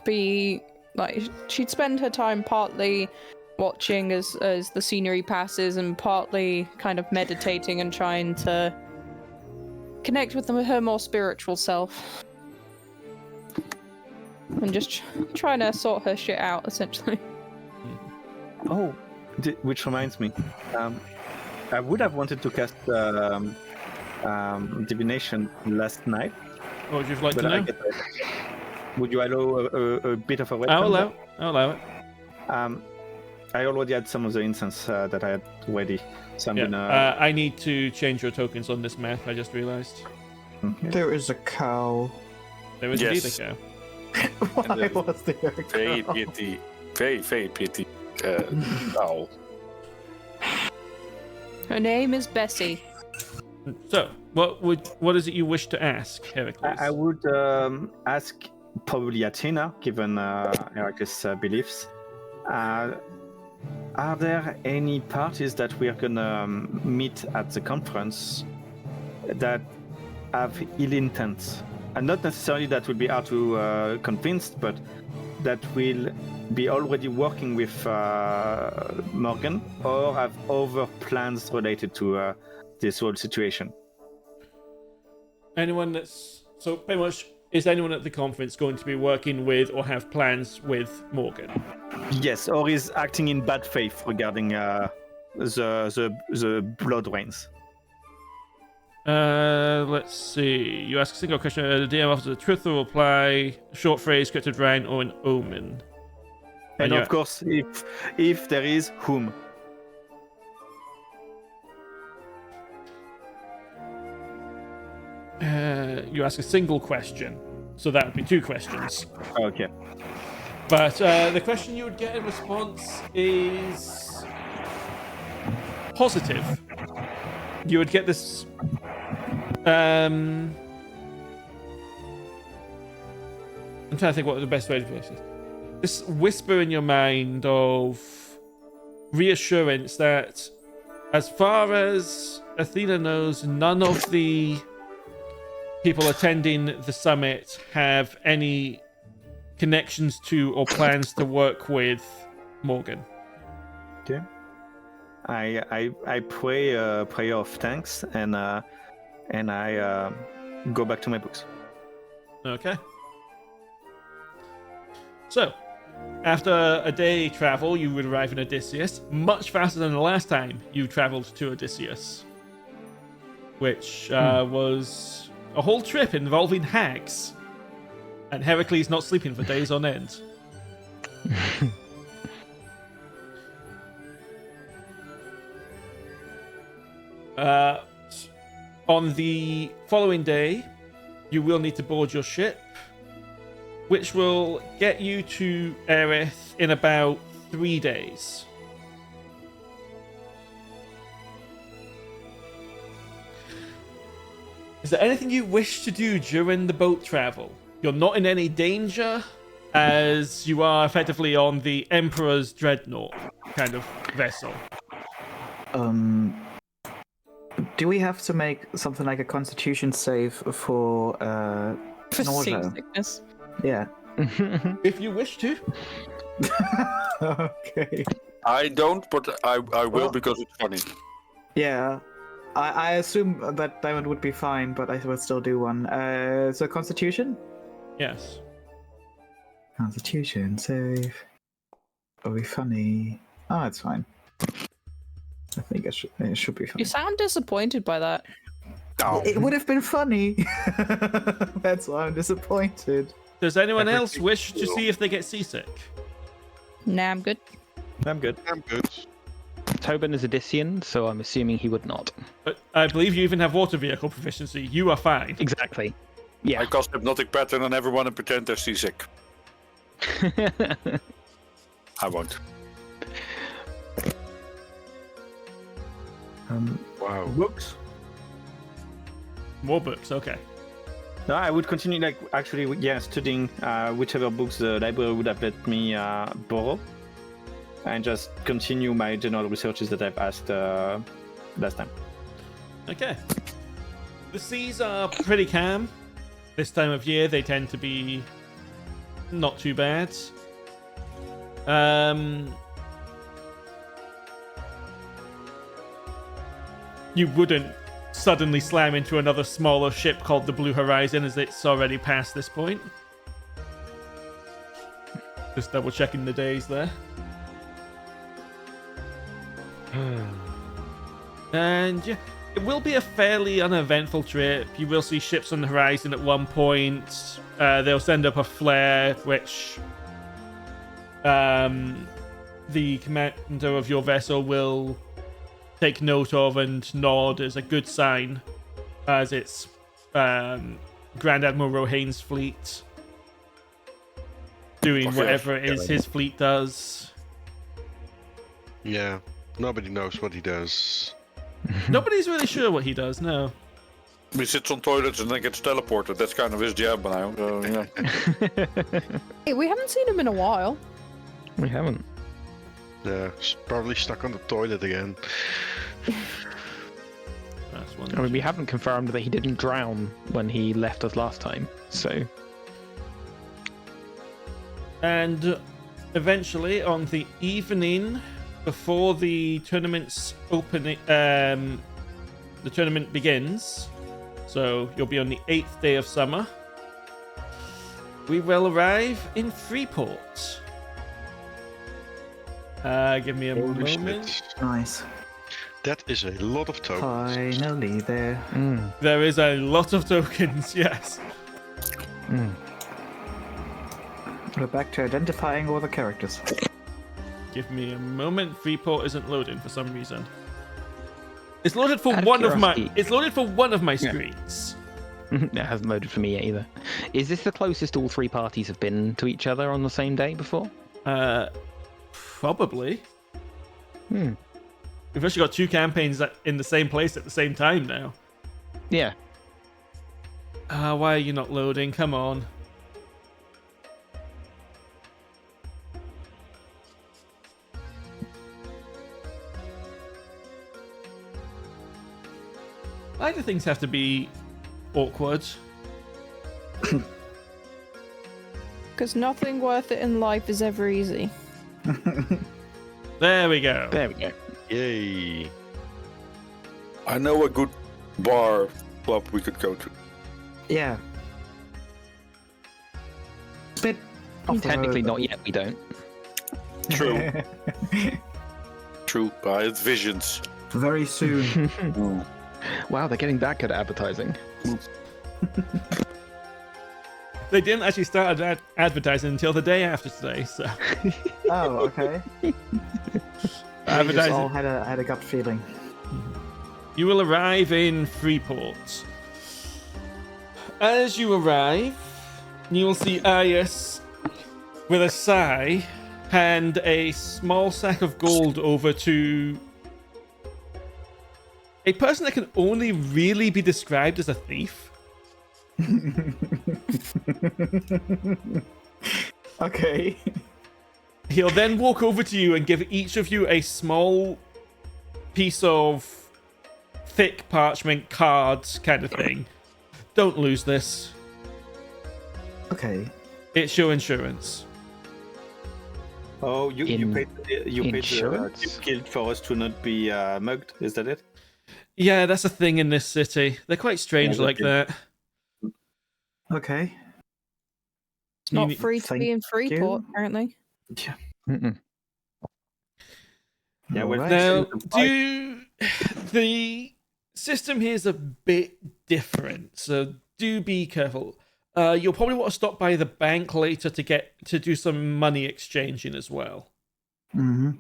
Speaker 4: be like, she'd spend her time partly watching as the scenery passes and partly kind of meditating and trying to connect with her more spiritual self. And just trying to sort her shit out, essentially.
Speaker 2: Oh, which reminds me, I would have wanted to cast divination last night,
Speaker 1: What would you like
Speaker 2: but
Speaker 1: to know?
Speaker 2: would you allow a bit of a red
Speaker 1: I'll
Speaker 2: thunder?
Speaker 1: allow it.
Speaker 2: I already had some of the incense that I had ready, so I'm
Speaker 1: Yeah.
Speaker 2: gonna.
Speaker 1: I need to change your tokens on this map, I just realized.
Speaker 5: There is a cow.
Speaker 1: There is
Speaker 3: Yes.
Speaker 1: indeed a cow.
Speaker 5: Why was there a
Speaker 3: Very
Speaker 5: cow?
Speaker 3: pity. Very pity. Owl.
Speaker 4: Her name is Bessie.
Speaker 1: So, what is it you wish to ask, Heracles?
Speaker 2: I would ask probably Athena, given Heracles' beliefs. Are there any parties that we are gonna meet at the conference that have ill intent? And not necessarily that will be hard to convince, but that will be already working with Morgan or have other plans related to this whole situation.
Speaker 1: Anyone that's so pretty much, is anyone at the conference going to be working with or have plans with Morgan?
Speaker 2: Yes, or is acting in bad faith regarding the blood rains.
Speaker 1: Let's see. You ask a single question. The DM offers a truthful reply, a short phrase, scripted rhyme, or an omen.
Speaker 2: And
Speaker 1: yeah.
Speaker 2: of course, if there is, whom?
Speaker 1: You ask a single question, so that would be two questions.
Speaker 2: Okay.
Speaker 1: But the question you would get in response is positive. You would get this. I'm trying to think what the best way to place this. This whisper in your mind of reassurance that, as far as Athena knows, none of the people attending the summit have any connections to or plans to work with Morgan.
Speaker 2: Okay. I pray a prayer of thanks and I go back to my books.
Speaker 1: Okay. So, after a day travel, you would arrive in Odysseus much faster than the last time you traveled to Odysseus, which was a whole trip involving hags and Heracles not sleeping for days on end. On the following day, you will need to board your ship, which will get you to Aerith in about 3 days. Is there anything you wish to do during the boat travel? You're not in any danger, as you are effectively on the Emperor's Dreadnought kind of vessel.
Speaker 5: Do we have to make something like a Constitution save for
Speaker 4: For
Speaker 5: nausea?
Speaker 4: seasickness.
Speaker 5: Yeah.
Speaker 1: If you wish to.
Speaker 5: Okay.
Speaker 3: I don't, but I will
Speaker 5: Well-
Speaker 3: because it's funny.
Speaker 5: Yeah. I assume that diamond would be fine, but I would still do one. So Constitution?
Speaker 1: Yes.
Speaker 5: Constitution save. It'll be funny. Oh, it's fine. I think it should be fine.
Speaker 4: You sound disappointed by that.
Speaker 3: Oh,
Speaker 5: It would have been funny. That's why I'm disappointed.
Speaker 1: Does anyone else wish to see if they get seasick?
Speaker 4: Nah, I'm good.
Speaker 2: I'm good.
Speaker 7: I'm good.
Speaker 6: Toben is Odyssean, so I'm assuming he would not.
Speaker 1: But I believe you even have water vehicle proficiency. You are fine.
Speaker 6: Exactly. Yeah.
Speaker 3: I cast hypnotic pattern on everyone and pretend they're seasick. I won't.
Speaker 7: Wow.
Speaker 2: Books?
Speaker 1: More books, okay.
Speaker 2: No, I would continue, like, actually, studying whichever books the library would have let me borrow, and just continue my general researches that I've asked last time.
Speaker 1: Okay. The seas are pretty calm. This time of year, they tend to be not too bad. You wouldn't suddenly slam into another smaller ship called the Blue Horizon, as it's already past this point. Just double checking the days there. And yeah, it will be a fairly uneventful trip. You will see ships on the horizon at one point. They'll send up a flare, which the commander of your vessel will take note of and nod as a good sign, as it's Grand Admiral Rohane's fleet doing whatever it is his fleet does.
Speaker 7: Yeah. Nobody knows what he does.
Speaker 1: Nobody's really sure what he does, no.
Speaker 3: He sits on toilets and then gets teleported. That's kind of his job now. So, yeah.
Speaker 4: Hey, we haven't seen him in a while.
Speaker 6: We haven't.
Speaker 7: Yeah, he's probably stuck on the toilet again.
Speaker 1: That's one.
Speaker 6: I mean, we haven't confirmed that he didn't drown when he left us last time, so...
Speaker 1: And eventually, on the evening before the tournament's opening, the tournament begins, so you'll be on the 8th day of summer, we will arrive in Freeport. Give me a
Speaker 7: Holy
Speaker 1: moment.
Speaker 7: shit.
Speaker 5: Nice.
Speaker 7: That is a lot of tokens.
Speaker 5: Finally there.
Speaker 1: There is a lot of tokens, yes.
Speaker 5: We're back to identifying all the characters.
Speaker 1: Give me a moment. Freeport isn't loading for some reason. It's loaded for
Speaker 6: Out of
Speaker 1: one of my.
Speaker 6: curiosity.
Speaker 1: It's loaded for one of my screens.
Speaker 6: It hasn't loaded for me yet either. Is this the closest all three parties have been to each other on the same day before?
Speaker 1: Probably. We've actually got two campaigns in the same place at the same time now.
Speaker 6: Yeah.
Speaker 1: Why are you not loading? Come on. Why do things have to be awkward?
Speaker 4: Because nothing worth it in life is ever easy.
Speaker 1: There we go.
Speaker 6: There we go.
Speaker 7: Yay.
Speaker 3: I know a good bar club we could go to.
Speaker 5: Yeah. Bit off the
Speaker 6: Technically
Speaker 5: road,
Speaker 6: not yet, we don't.
Speaker 3: True. True. I had visions.
Speaker 5: Very soon.
Speaker 6: Wow, they're getting that good at advertising.
Speaker 1: They didn't actually start advertising until the day after today, so
Speaker 5: Oh, okay. We just all had a gut feeling.
Speaker 1: you will arrive in Freeport. As you arrive, you will see Arius, with a sigh, hand a small sack of gold over to a person that can only really be described as a thief.
Speaker 5: Okay.
Speaker 1: He'll then walk over to you and give each of you a small piece of thick parchment cards kind of thing. Don't lose this.
Speaker 5: Okay.
Speaker 1: It's your insurance.
Speaker 2: Oh, you paid the
Speaker 6: Insurance?
Speaker 2: guild for us to not be mugged, is that it?
Speaker 1: Yeah, that's a thing in this city. They're quite strange
Speaker 3: Yeah,
Speaker 1: like that.
Speaker 5: Okay.
Speaker 4: It's not
Speaker 1: need-
Speaker 4: free to
Speaker 5: Thank
Speaker 4: be in Freeport,
Speaker 5: you.
Speaker 4: apparently.
Speaker 6: Mm-mm.
Speaker 2: Yeah, well,
Speaker 5: Alright.
Speaker 1: Now,
Speaker 2: Right.
Speaker 1: the system here is a bit different, so do be careful. You'll probably want to stop by the bank later to do some money exchanging as well.
Speaker 5: Mm-hmm.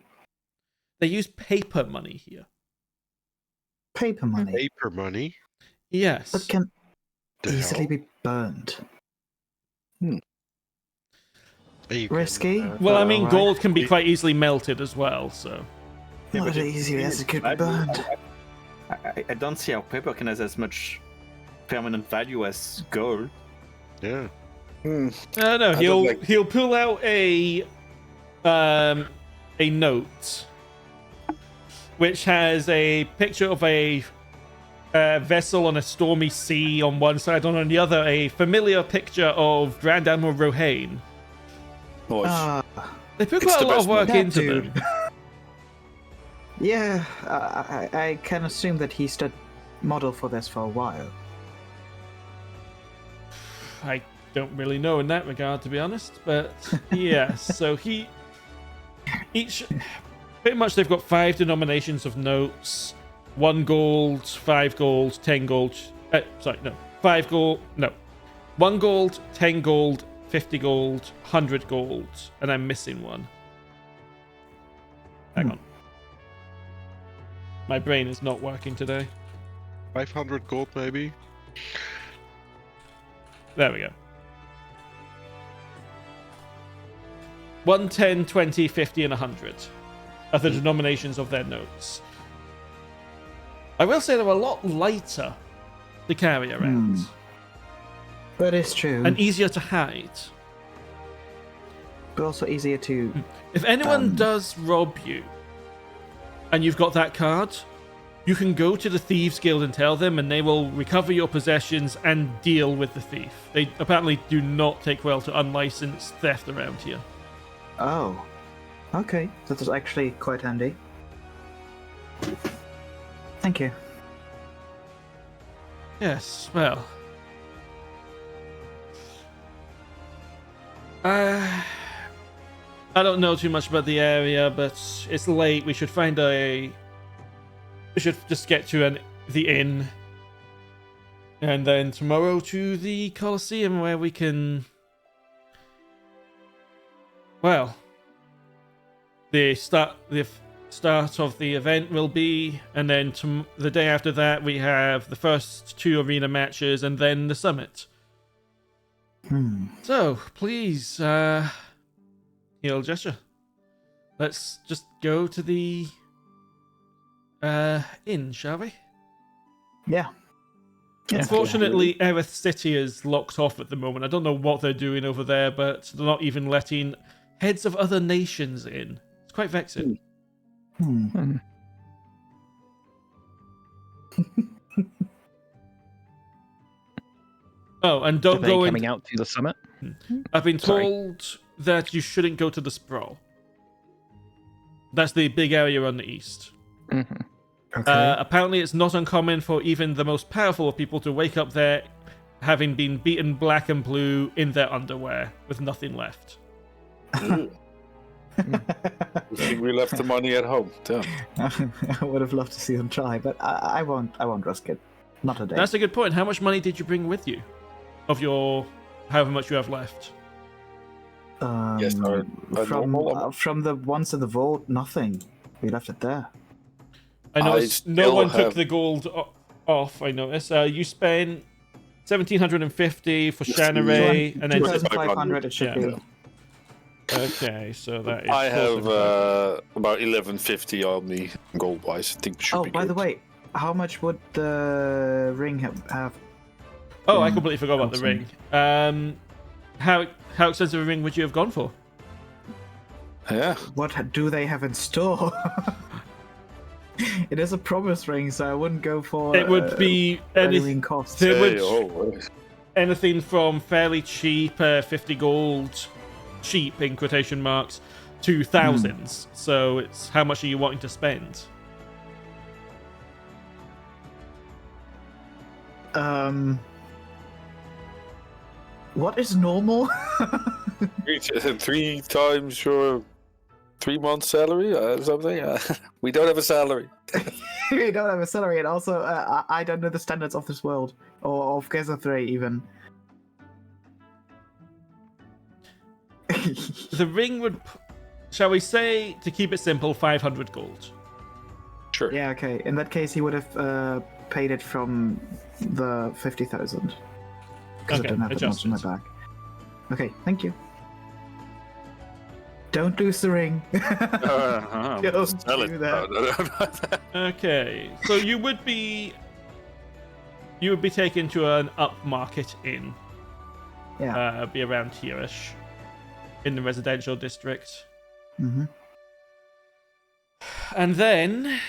Speaker 1: They use paper money here.
Speaker 5: Paper money.
Speaker 7: Paper money.
Speaker 1: Yes.
Speaker 5: But can
Speaker 7: The
Speaker 5: easily
Speaker 7: hell?
Speaker 5: be burned.
Speaker 7: And you can,
Speaker 5: Risky.
Speaker 1: Well, I mean,
Speaker 5: alright.
Speaker 1: gold can be quite easily melted as well, so.
Speaker 2: Yeah,
Speaker 5: Not
Speaker 2: but
Speaker 5: as easily as it could be
Speaker 2: value-
Speaker 5: burned.
Speaker 2: I don't see how paper can have as much permanent value as gold.
Speaker 7: yeah.
Speaker 1: No,
Speaker 3: don't
Speaker 1: he'll pull out a note which has a picture of a vessel on a stormy sea on one side, and on the other a familiar picture of Grand Admiral Rohain.
Speaker 3: Nice.
Speaker 5: Ah,
Speaker 1: They put
Speaker 3: It's
Speaker 1: quite a
Speaker 3: the
Speaker 1: lot
Speaker 3: best
Speaker 1: of work
Speaker 5: that
Speaker 1: into
Speaker 5: dude.
Speaker 1: them.
Speaker 5: yeah, I can assume that he stood model for this for a while.
Speaker 1: I don't really know in that regard, to be honest, but yeah. So pretty much they've got 5 denominations of notes: 1 gold, 5 gold, 10 gold. 5 gold. No, 1 gold, 10 gold, 50 gold, 100 gold, and I'm missing one. Hang on. My brain is not working today.
Speaker 7: 500 gold, maybe.
Speaker 1: There we go. 1, 10, 20, 50, and 100 are the denominations of their notes. I will say they're a lot lighter to carry around
Speaker 5: That is true.
Speaker 1: and easier to hide.
Speaker 5: but also easier to.
Speaker 1: If anyone does rob you and you've got that card, you can go to the Thieves Guild and tell them, and they will recover your possessions and deal with the thief. They apparently do not take well to unlicensed theft around here.
Speaker 5: Oh. Okay, that is actually quite handy. Thank you.
Speaker 1: Yes, well. I don't know too much about the area, but it's late. We should we should just get to the inn. And then tomorrow to the Colosseum where we can... Well, the start of the event will be, and then the day after that we have the first 2 arena matches and then the summit. So, please, heal gesture. Let's just go to the inn, shall we?
Speaker 5: Yeah.
Speaker 1: Unfortunately, Aerith City is locked off at the moment. I don't know what they're doing over there, but they're not even letting heads of other nations in. It's quite vexing. Oh, and
Speaker 6: Are
Speaker 1: don't
Speaker 6: they
Speaker 1: go in.
Speaker 6: coming out to the summit?
Speaker 1: I've been
Speaker 6: Sorry.
Speaker 1: told that you shouldn't go to the Sprawl. That's the big area on the east.
Speaker 6: Mm-hmm.
Speaker 5: Okay.
Speaker 1: Apparently, it's not uncommon for even the most powerful of people to wake up there having been beaten black and blue in their underwear with nothing left.
Speaker 3: I think we left the money at home. Damn.
Speaker 5: I would have loved to see them try, but I won't. I won't risk it. Not today.
Speaker 1: That's a good point. How much money did you bring with you? Of your however much you have left?
Speaker 3: Yes, our normal
Speaker 5: from the ones in the vault, nothing. We left it there.
Speaker 1: I know
Speaker 3: I
Speaker 1: no
Speaker 3: still
Speaker 1: one took
Speaker 3: have-
Speaker 1: the gold off, I noticed. You spent 1,750 for Shanarei, and then...
Speaker 5: 2,500 it should
Speaker 1: Yeah.
Speaker 5: be.
Speaker 1: Okay, so that is...
Speaker 3: I have
Speaker 1: 475.
Speaker 3: about 1150 on me gold wise. I think we should
Speaker 5: Oh,
Speaker 3: be
Speaker 5: by the
Speaker 3: good.
Speaker 5: way, how much would the ring have?
Speaker 1: Oh, I completely forgot about the
Speaker 5: Awesome.
Speaker 1: ring. How expensive a ring would you have gone for?
Speaker 3: Yeah.
Speaker 5: What do they have in store? It is a promise ring, so I wouldn't go for.
Speaker 1: It would be
Speaker 5: varying costs.
Speaker 1: There
Speaker 3: Hey,
Speaker 1: would-
Speaker 3: oh,
Speaker 1: anything from fairly cheap, 50 gold, cheap in quotation marks, to thousands. So it's how much are you wanting to spend?
Speaker 5: What is normal?
Speaker 3: 3 times your 3-month salary or something? We don't have a salary.
Speaker 5: We don't have a salary, and also I don't know the standards of this world or of Gaza 3 even.
Speaker 1: The ring would, shall we say, to keep it simple, 500 gold.
Speaker 3: Sure.
Speaker 5: Yeah, okay. In that case, he would have paid it from the 50,000 because
Speaker 1: Okay,
Speaker 5: I don't have that much in my
Speaker 1: adjusted.
Speaker 5: bag. Okay, thank you. Don't lose the ring. Don't
Speaker 3: Sell it.
Speaker 5: do that.
Speaker 3: No.
Speaker 1: Okay, so you would be taken to an upmarket inn.
Speaker 5: Yeah.
Speaker 1: Be around here-ish, in the residential district.
Speaker 5: Mm-hmm.
Speaker 1: And then,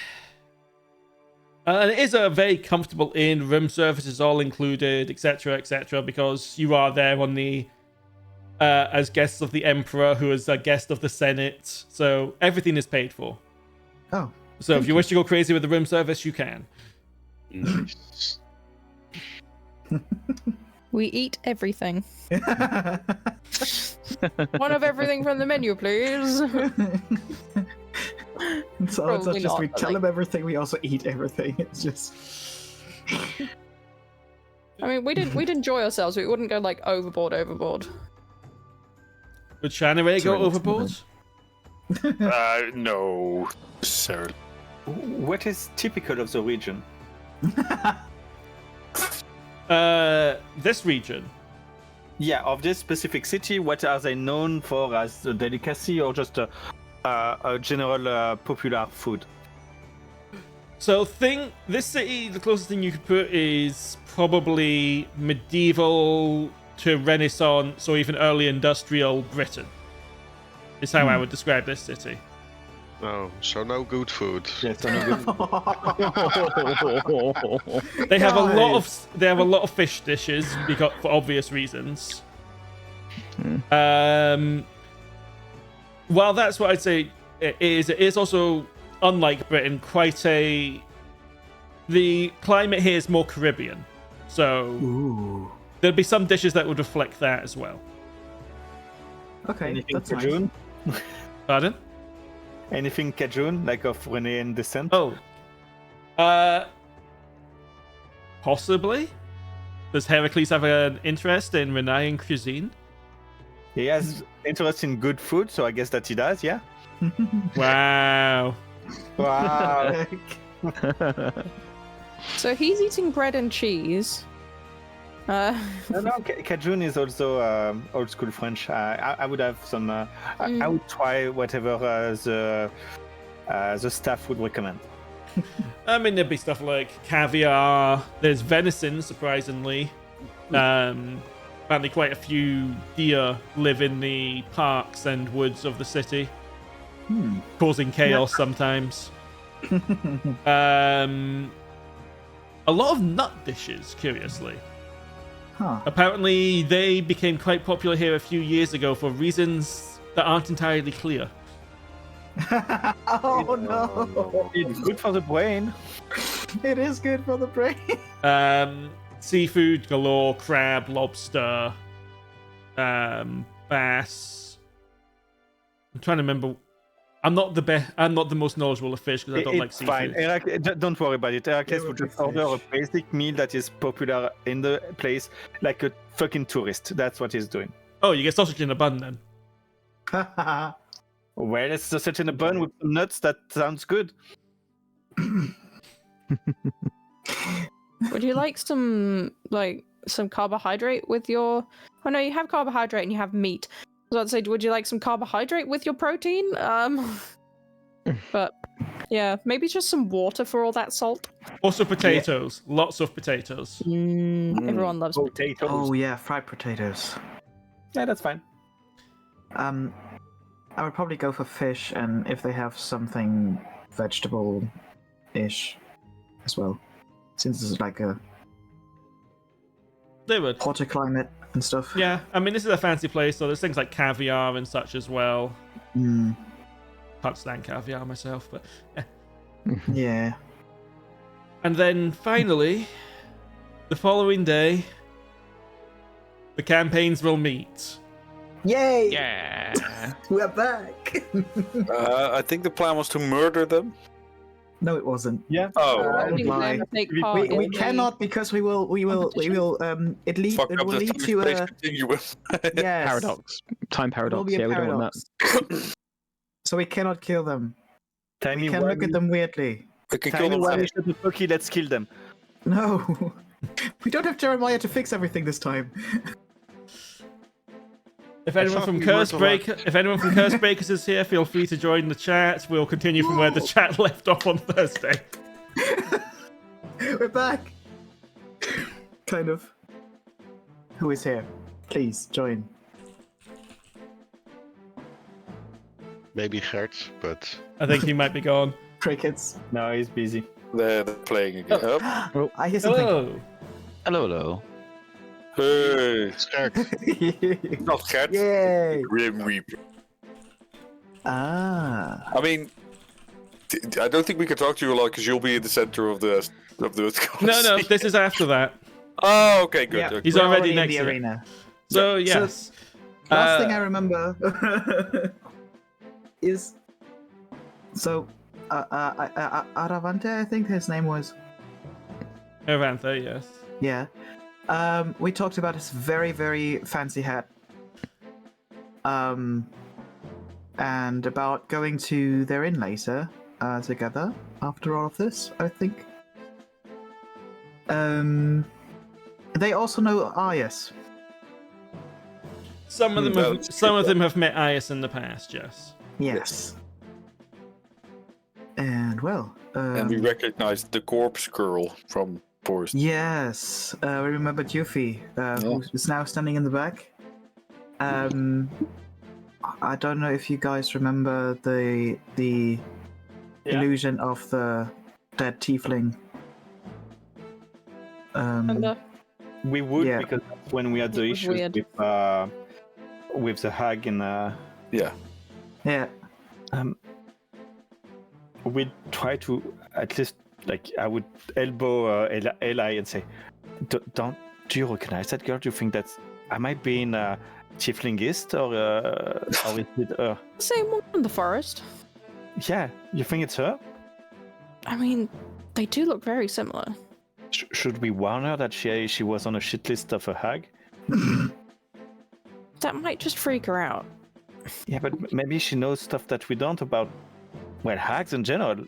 Speaker 1: and it is a very comfortable inn. Room service is all included, etc., because you are there on the as guests of the Emperor, who is a guest of the Senate. So everything is paid for.
Speaker 5: Oh.
Speaker 1: So if you wish to go crazy with the room service, you can.
Speaker 7: Nice.
Speaker 4: We eat everything. One of everything from the menu, please.
Speaker 5: So it's not
Speaker 4: Probably
Speaker 5: just we
Speaker 4: not, but
Speaker 5: tell
Speaker 4: like-
Speaker 5: him everything, we also eat everything. It's just
Speaker 4: I mean, we'd enjoy ourselves. We wouldn't go like overboard.
Speaker 1: Would Shanarei go
Speaker 5: Sorry, it's
Speaker 1: overboard?
Speaker 3: No, necessarily.
Speaker 2: What is typical of the region?
Speaker 1: This region.
Speaker 2: Yeah, of this specific city, what are they known for as a delicacy or just a general popular food?
Speaker 1: So this city, the closest thing you could put is probably medieval to Renaissance or even early industrial Britain. Is how I would describe this city.
Speaker 7: Oh, so no good food.
Speaker 2: Yes, on a good.
Speaker 1: They have a lot of fish dishes because for obvious reasons. While that's what I'd say it is also, unlike Britain, the climate here is more Caribbean. So
Speaker 5: ooh.
Speaker 1: there'd be some dishes that would reflect that as well.
Speaker 5: Okay,
Speaker 2: Anything
Speaker 5: that's nice.
Speaker 2: Cajun?
Speaker 1: Pardon?
Speaker 2: Anything Cajun, like of Renean descent?
Speaker 1: Oh. Possibly. Does Heracles have an interest in Renayan cuisine?
Speaker 2: He has interest in good food, so I guess that he does, yeah?
Speaker 1: Wow.
Speaker 2: Wow.
Speaker 4: So he's eating bread and cheese.
Speaker 2: No, Cajun is also old school French. I would have some. I would try whatever the staff would recommend.
Speaker 1: I mean, there'd be stuff like caviar. There's venison, surprisingly. Apparently, quite a few deer live in the parks and woods of the city, causing chaos sometimes. A lot of nut dishes, curiously.
Speaker 5: Huh.
Speaker 1: Apparently, they became quite popular here a few years ago for reasons that aren't entirely clear.
Speaker 5: Oh no!
Speaker 2: It's good for the brain.
Speaker 5: It is good for the brain.
Speaker 1: Seafood galore, crab, lobster, bass. I'm trying to remember. I'm not the most knowledgeable of fish because I don't like
Speaker 2: It's
Speaker 1: seafood.
Speaker 2: fine. Don't worry about it. Heracles would just order a basic meal that is popular in the place, like a fucking tourist. That's what he's doing.
Speaker 1: Oh, you get sausage in a bun then.
Speaker 2: Well, it's sausage in a bun with some nuts. That sounds good.
Speaker 4: Would you like some carbohydrate with your? Oh no, you have carbohydrate and you have meat. I was about to say, would you like some carbohydrate with your protein? But yeah, maybe just some water for all that salt.
Speaker 1: Also potatoes. Lots of potatoes.
Speaker 4: Everyone loves
Speaker 2: potatoes.
Speaker 5: Oh yeah, fried potatoes.
Speaker 2: Yeah, that's fine.
Speaker 5: I would probably go for fish, and if they have something vegetable-ish as well, since it's like a
Speaker 1: They would.
Speaker 5: hotter climate and stuff.
Speaker 1: Yeah, I mean, this is a fancy place, so there's things like caviar and such as well.
Speaker 5: Mm,
Speaker 1: Can't stand caviar myself, but...
Speaker 5: yeah.
Speaker 1: And then, finally, The following day, the campaigns will meet.
Speaker 5: Yay!
Speaker 6: Yeah.
Speaker 5: We're back.
Speaker 3: I think the plan was to murder them.
Speaker 5: No, it wasn't.
Speaker 3: Oh,
Speaker 4: I
Speaker 5: don't
Speaker 4: think
Speaker 5: lie.
Speaker 4: they're gonna take part
Speaker 5: We
Speaker 4: in the
Speaker 5: cannot because we will it
Speaker 3: fuck up
Speaker 5: will
Speaker 3: the
Speaker 5: lead to
Speaker 3: time-space
Speaker 5: a
Speaker 3: continuum.
Speaker 5: yes
Speaker 6: Paradox. Time
Speaker 5: It will
Speaker 6: paradox.
Speaker 5: be a
Speaker 6: Yeah, we don't want
Speaker 5: paradox. So we cannot kill them.
Speaker 2: Tell
Speaker 5: We
Speaker 2: me
Speaker 5: can
Speaker 2: why
Speaker 5: look at them weirdly.
Speaker 3: I can
Speaker 2: Tell
Speaker 3: kill
Speaker 2: me
Speaker 3: them.
Speaker 2: why we should be lucky. Let's kill them.
Speaker 5: No, we don't have Jeremiah to fix everything this time.
Speaker 1: If anyone
Speaker 7: thought
Speaker 1: from
Speaker 7: we weren't
Speaker 1: Curse Breakers is here, feel free to join the chat. We'll continue from where the chat left off on Thursday.
Speaker 5: We're back. Kind of. Who is here? Please join.
Speaker 7: Maybe Gert, but
Speaker 1: I think he might be gone.
Speaker 5: Crickets.
Speaker 2: No, he's busy.
Speaker 3: They're playing again. Oh.
Speaker 5: I hear something.
Speaker 1: Hello.
Speaker 6: Hello, hello.
Speaker 3: Hey,
Speaker 7: it's Gert.
Speaker 3: not cat.
Speaker 5: Yay!
Speaker 3: Grim Reaper.
Speaker 5: Ah.
Speaker 3: I mean, I don't think we can talk to you a lot because you'll be in the center of the
Speaker 1: No, this is after that.
Speaker 3: Oh, okay, good.
Speaker 5: Yeah.
Speaker 3: Okay.
Speaker 1: He's
Speaker 5: We're
Speaker 1: already
Speaker 5: in
Speaker 1: next
Speaker 5: the
Speaker 1: to it.
Speaker 5: arena.
Speaker 1: So, yes.
Speaker 5: Last thing I remember is so Aravante, I think his name was.
Speaker 1: Arantha, yes.
Speaker 5: Yeah. We talked about his very, very fancy hat. And about going to their inn later together after all of this, I think. They also know Arias.
Speaker 1: Some of them have met Ias in the past, yes.
Speaker 5: Yes. And well.
Speaker 3: And we recognized the corpse girl from Forest.
Speaker 5: Yes, we remember Yuffie, who is now standing in the back. I don't know if you guys remember the illusion of the dead tiefling.
Speaker 4: Remember?
Speaker 2: We would
Speaker 5: Yeah.
Speaker 2: because that's when we had the
Speaker 4: It was
Speaker 2: issues
Speaker 4: weird.
Speaker 2: with the hag and
Speaker 3: Yeah.
Speaker 5: Yeah.
Speaker 2: we'd try to at least I would elbow Eli and say, do you recognize that girl? Do you think that's I might be in tieflingist or is it her?
Speaker 4: Same one in the forest.
Speaker 2: Yeah, you think it's her?
Speaker 4: I mean, they do look very similar.
Speaker 2: Should we warn her that she was on a shit list of a hag?
Speaker 4: That might just freak her out.
Speaker 2: Yeah, but maybe she knows stuff that we don't about, well, hags in general.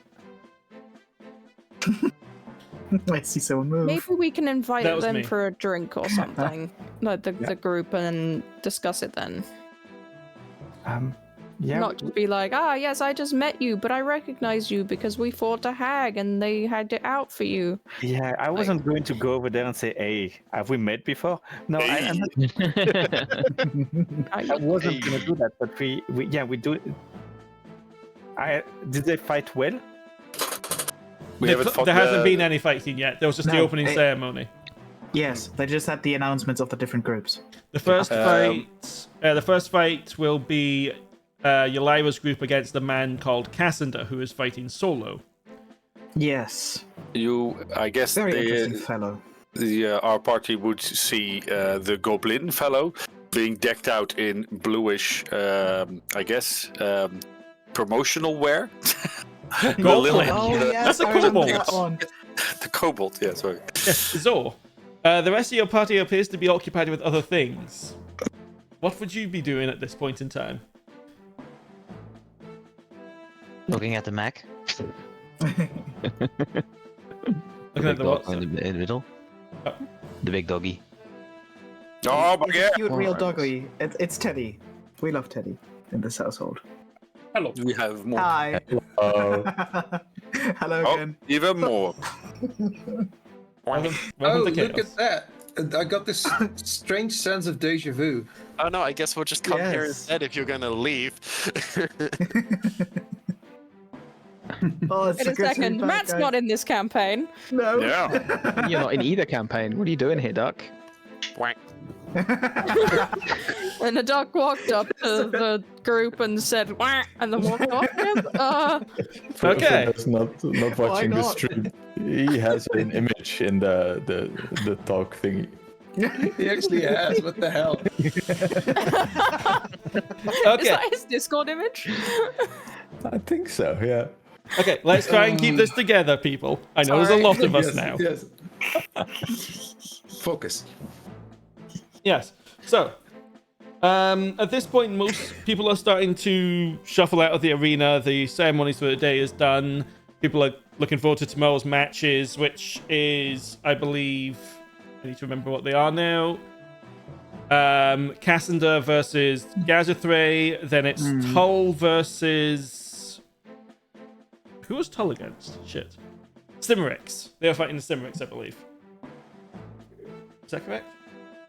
Speaker 5: I see someone move.
Speaker 4: Maybe we can invite
Speaker 1: That was
Speaker 4: them
Speaker 1: me.
Speaker 4: for a drink or something. Like the group and discuss it then.
Speaker 2: Yeah.
Speaker 4: Not just be like, yes, I just met you, but I recognize you because we fought a hag and they had it out for you.
Speaker 2: Yeah, I wasn't going to go over there and say, "Hey, have we met before?" No,
Speaker 3: Hey.
Speaker 2: I'm not, I wasn't going to do that. But we do. Did they fight well?
Speaker 3: We haven't fought
Speaker 1: There hasn't been any fighting yet. There was just the
Speaker 5: No,
Speaker 1: opening ceremony.
Speaker 5: Yes, they just had the announcements of the different groups.
Speaker 1: The first fight will be Yelira's group against the man called Cassander, who is fighting solo.
Speaker 5: Yes.
Speaker 3: I guess
Speaker 5: Very interesting fellow.
Speaker 3: our party would see the goblin fellow being decked out in bluish, promotional wear.
Speaker 1: Goblin.
Speaker 5: Oh yes,
Speaker 1: That's a
Speaker 5: I remember
Speaker 1: kobold.
Speaker 5: that one.
Speaker 3: The kobold, yeah, sorry.
Speaker 1: Yes, Zor. The rest of your party appears to be occupied with other things. What would you be doing at this point in time?
Speaker 8: Looking at the Mac.
Speaker 1: Looking at the what?
Speaker 8: In the middle.
Speaker 1: Oh.
Speaker 8: The big doggy.
Speaker 3: Oh, my
Speaker 5: It's a
Speaker 3: God!
Speaker 5: cute real
Speaker 6: Alright.
Speaker 5: doggy. It's Teddy. We love Teddy in this household.
Speaker 1: Hello.
Speaker 3: We have more.
Speaker 5: Hi. Hello
Speaker 3: Oh,
Speaker 5: again.
Speaker 3: even more.
Speaker 1: Welcome
Speaker 9: Oh,
Speaker 1: to
Speaker 9: look
Speaker 1: Chaos.
Speaker 9: at that. I got this strange sense of deja vu.
Speaker 10: Oh no, I guess we'll just come here
Speaker 5: Yes.
Speaker 10: instead if you're gonna leave.
Speaker 5: Oh, it's
Speaker 4: Wait a
Speaker 5: good to be
Speaker 4: second,
Speaker 5: back,
Speaker 4: Matt's
Speaker 5: guys.
Speaker 4: not in this campaign.
Speaker 5: No.
Speaker 3: Yeah.
Speaker 6: You're not in either campaign. What are you doing here, Duck?
Speaker 10: Whack.
Speaker 4: And the duck walked up to the group and said, "Wah," and then walked off again.
Speaker 1: Okay.
Speaker 11: That's not watching the
Speaker 5: not?
Speaker 11: stream. He has an image in the talk thingy.
Speaker 9: He actually has. What the hell?
Speaker 4: Is
Speaker 1: Okay.
Speaker 4: that his Discord image?
Speaker 11: I think so. Yeah.
Speaker 1: Okay. Let's try and keep this together, people. I know there's a lot of us now.
Speaker 9: Yes. Focus.
Speaker 1: Yes. So, at this point, most people are starting to shuffle out of the arena. The ceremonies for the day is done. People are looking forward to tomorrow's matches, which is, I believe, I need to remember what they are now. Cassander versus Gazithray. Then it's Tull versus... Who was Tull against? Shit. Simmerics. They are fighting the Simmerics, I believe. Is that correct?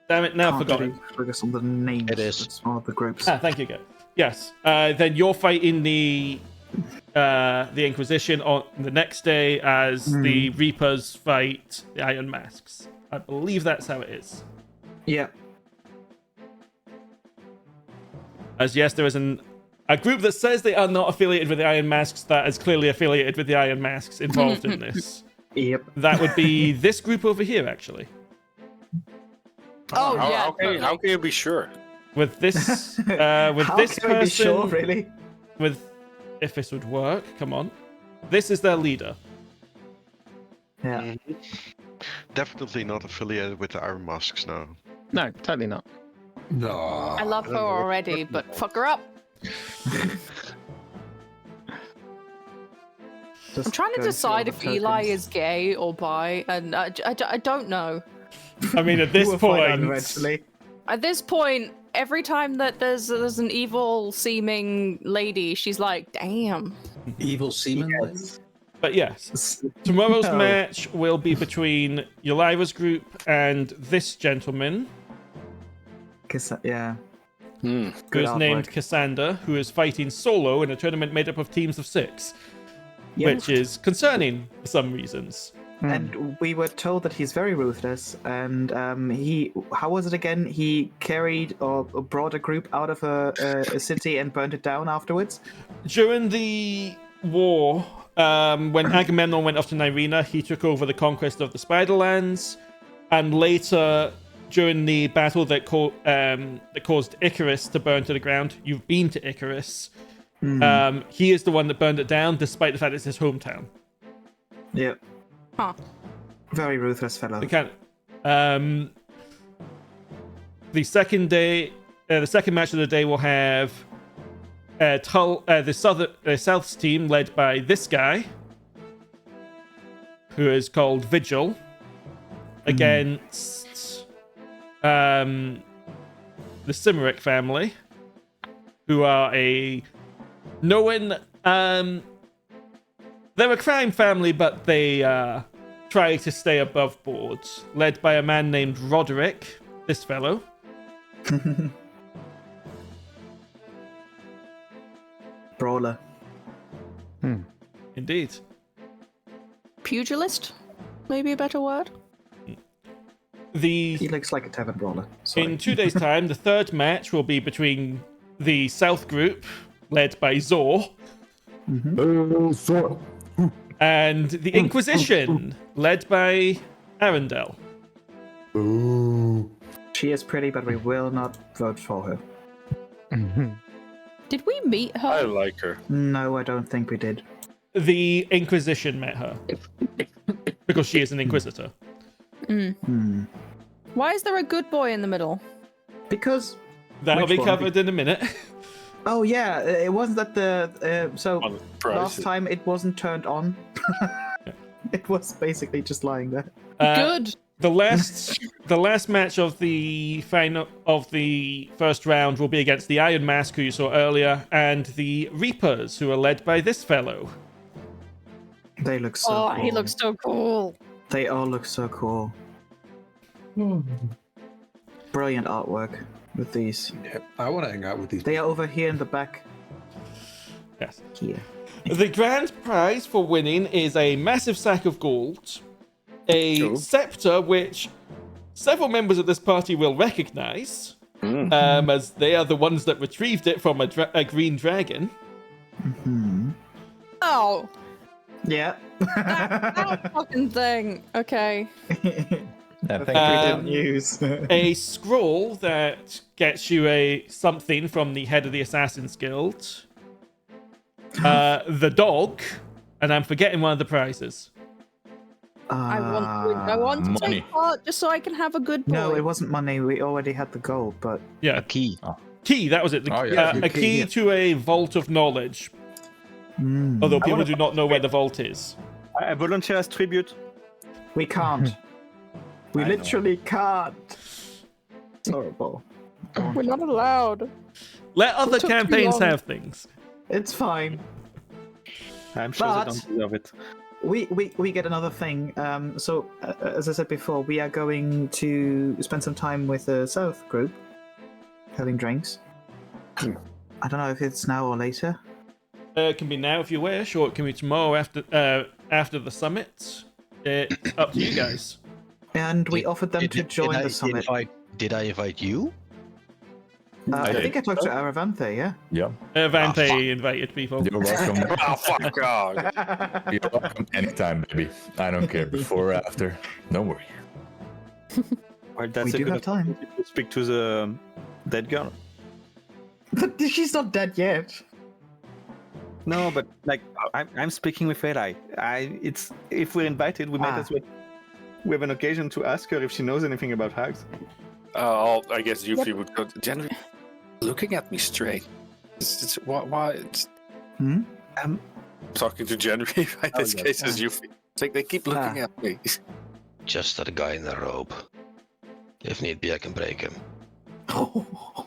Speaker 1: Damn it, now I've forgotten.
Speaker 5: Really focus on the names.
Speaker 8: It is.
Speaker 5: It's one of the groups.
Speaker 1: Ah, thank you, good. Yes. Then you're fighting the Inquisition on the next day as the Reapers fight the Iron Masks. I believe that's how it is.
Speaker 5: Yeah.
Speaker 1: As yes, there is a group that says they are not affiliated with the Iron Masks that is clearly affiliated with the Iron Masks involved in this.
Speaker 5: Yep.
Speaker 1: That would be this group over here, actually.
Speaker 4: Oh,
Speaker 3: how,
Speaker 4: yeah.
Speaker 3: how can you be sure?
Speaker 1: With this, with
Speaker 5: How
Speaker 1: this
Speaker 5: can we be sure,
Speaker 1: person,
Speaker 5: really?
Speaker 1: with if this would work, come on. This is their leader.
Speaker 5: Yeah.
Speaker 7: Definitely not affiliated with the Iron Masks now.
Speaker 6: No, totally not.
Speaker 9: No.
Speaker 4: I love her already, but fuck her up. I'm trying to decide if Eli is gay or bi, and I don't know.
Speaker 1: I mean, at this
Speaker 5: We'll find out
Speaker 1: point,
Speaker 5: eventually.
Speaker 4: At this point, every time that there's an evil-seeming lady, she's like, "Damn."
Speaker 9: Evil semen.
Speaker 5: Yes.
Speaker 1: but yes, tomorrow's
Speaker 5: No.
Speaker 1: match will be between Yolira's group and this gentleman,
Speaker 5: Yeah.
Speaker 1: who
Speaker 5: Good
Speaker 1: is named
Speaker 5: artwork.
Speaker 1: Cassander, who is fighting solo in a tournament made up of teams of 6,
Speaker 5: Yeah.
Speaker 1: which is concerning for some reasons.
Speaker 5: And we were told that he's very ruthless, and how was it again? He carried or brought a group out of a city and burned it down afterwards?
Speaker 1: During the war, when Agamemnon went off to Nyrina, he took over the conquest of the Spiderlands, and later, during the battle that caused Icarus to burn to the ground, you've been to Icarus, he is the one that burned it down, despite the fact it's his hometown.
Speaker 5: Yeah.
Speaker 4: Huh.
Speaker 5: Very ruthless fellow.
Speaker 1: We can't. The second match of the day will have the South's team led by this guy, who is called Vigil, against the Simmeric family, who are they're a crime family, but they try to stay above board, led by a man named Roderick, this fellow.
Speaker 5: Brawler.
Speaker 1: Indeed.
Speaker 4: Pugilist? Maybe a better word?
Speaker 5: He looks like a tavern brawler. Sorry.
Speaker 1: In 2 days' time, the third match will be between the South group, led by Zor, and the Inquisition, led by Arundel.
Speaker 5: She is pretty, but we will not vote for her.
Speaker 4: Did we meet her?
Speaker 3: I like her.
Speaker 5: No, I don't think we did.
Speaker 1: The Inquisition met her because she is an Inquisitor.
Speaker 4: Why is there a good boy in the middle?
Speaker 5: Because
Speaker 1: That'll
Speaker 5: Which
Speaker 1: be
Speaker 5: one?
Speaker 1: covered in a minute.
Speaker 5: oh yeah, it wasn't that the so
Speaker 3: On price.
Speaker 5: last time it wasn't turned on. It was basically just lying there.
Speaker 4: Good.
Speaker 1: The last match of the final of the first round will be against the Iron Mask, who you saw earlier, and the Reapers, who are led by this fellow.
Speaker 5: They look so
Speaker 4: Oh,
Speaker 5: cool.
Speaker 4: he looks so cool.
Speaker 5: They all look so cool. Brilliant artwork with these.
Speaker 9: Yeah, I want to hang out with these.
Speaker 5: They are over here in the back.
Speaker 1: Yes.
Speaker 5: Here.
Speaker 1: The grand prize for winning is a massive sack of gold, a
Speaker 3: Cool.
Speaker 1: scepter, which several members of this party will recognize, as they are the ones that retrieved it from a green dragon.
Speaker 4: Oh,
Speaker 5: Yeah.
Speaker 4: that fucking thing. Okay.
Speaker 11: Yeah,
Speaker 5: I
Speaker 11: thank
Speaker 5: think we
Speaker 11: you.
Speaker 5: didn't use.
Speaker 1: A scroll that gets you a something from the head of the Assassin's Guild. The dog, and I'm forgetting one of the prizes.
Speaker 4: I want to
Speaker 11: money.
Speaker 4: take part just so I can have a good boy.
Speaker 5: No, it wasn't money. We already had the gold, but
Speaker 1: Yeah,
Speaker 8: A key.
Speaker 1: key. That was it.
Speaker 11: Oh, yeah.
Speaker 1: A key
Speaker 5: yeah.
Speaker 1: to a vault of knowledge. Although people do not know where the vault is.
Speaker 2: I volunteer as tribute.
Speaker 5: we can't. We
Speaker 2: I know.
Speaker 5: literally can't. It's horrible.
Speaker 4: We're not allowed.
Speaker 1: Let other
Speaker 4: took too
Speaker 1: campaigns
Speaker 4: long.
Speaker 1: have things.
Speaker 5: It's fine.
Speaker 2: I'm sure
Speaker 5: But-
Speaker 2: they don't deserve it.
Speaker 5: We get another thing. So as I said before, we are going to spend some time with the South group, having drinks. I don't know if it's now or later.
Speaker 1: It can be now if you wish, or it can be tomorrow after the summit. It's up to you guys.
Speaker 5: And we offered them to join the summit.
Speaker 8: Did I invite you?
Speaker 5: I
Speaker 11: did.
Speaker 5: think I talked to Aravanthe, yeah?
Speaker 11: Yeah,
Speaker 1: Vante invited people.
Speaker 11: you're welcome.
Speaker 3: Oh, fuck God.
Speaker 11: You're welcome anytime, baby. I don't care, before or after. Don't worry.
Speaker 2: Well, that's
Speaker 5: We
Speaker 2: a
Speaker 5: do
Speaker 2: good
Speaker 5: have time.
Speaker 2: opportunity to speak to the dead girl.
Speaker 5: But she's not dead yet.
Speaker 2: No, but like I'm speaking with Eli. It's if we're invited, we might as well. We have an occasion to ask her if she knows anything about hags.
Speaker 3: I guess Yuffie would go. Generally, looking at me straight. Why?
Speaker 5: Hmm?
Speaker 3: Talking to January, right?
Speaker 2: Oh,
Speaker 3: This
Speaker 2: yeah.
Speaker 3: case is Yuffie. It's like they keep looking at me.
Speaker 8: Just that guy in the robe. If need be, I can break him.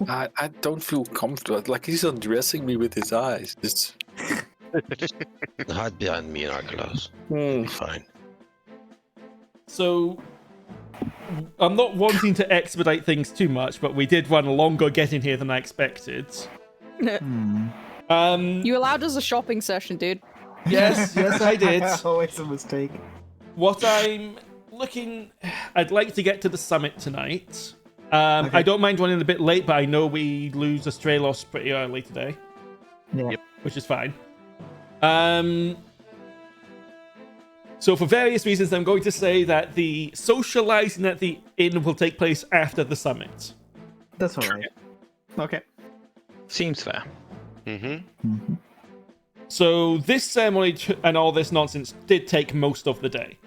Speaker 3: I don't feel comfortable. Like he's undressing me with his eyes. It's
Speaker 8: Hide behind me in our clothes. Fine.
Speaker 1: So, I'm not wanting to expedite things too much, but we did run longer getting here than I expected.
Speaker 4: You allowed us a shopping session, dude.
Speaker 1: Yes, I did.
Speaker 5: Always a mistake.
Speaker 1: What I'd like to get to the summit tonight. I don't mind running a bit late, but I know we lose Astraelos pretty early today.
Speaker 5: Yeah.
Speaker 1: Which is fine. So for various reasons, I'm going to say that the socializing at the inn will take place after the summit.
Speaker 5: That's alright.
Speaker 2: Okay.
Speaker 6: Seems fair.
Speaker 7: Mm-hmm.
Speaker 1: So this ceremony and all this nonsense did take most of the day.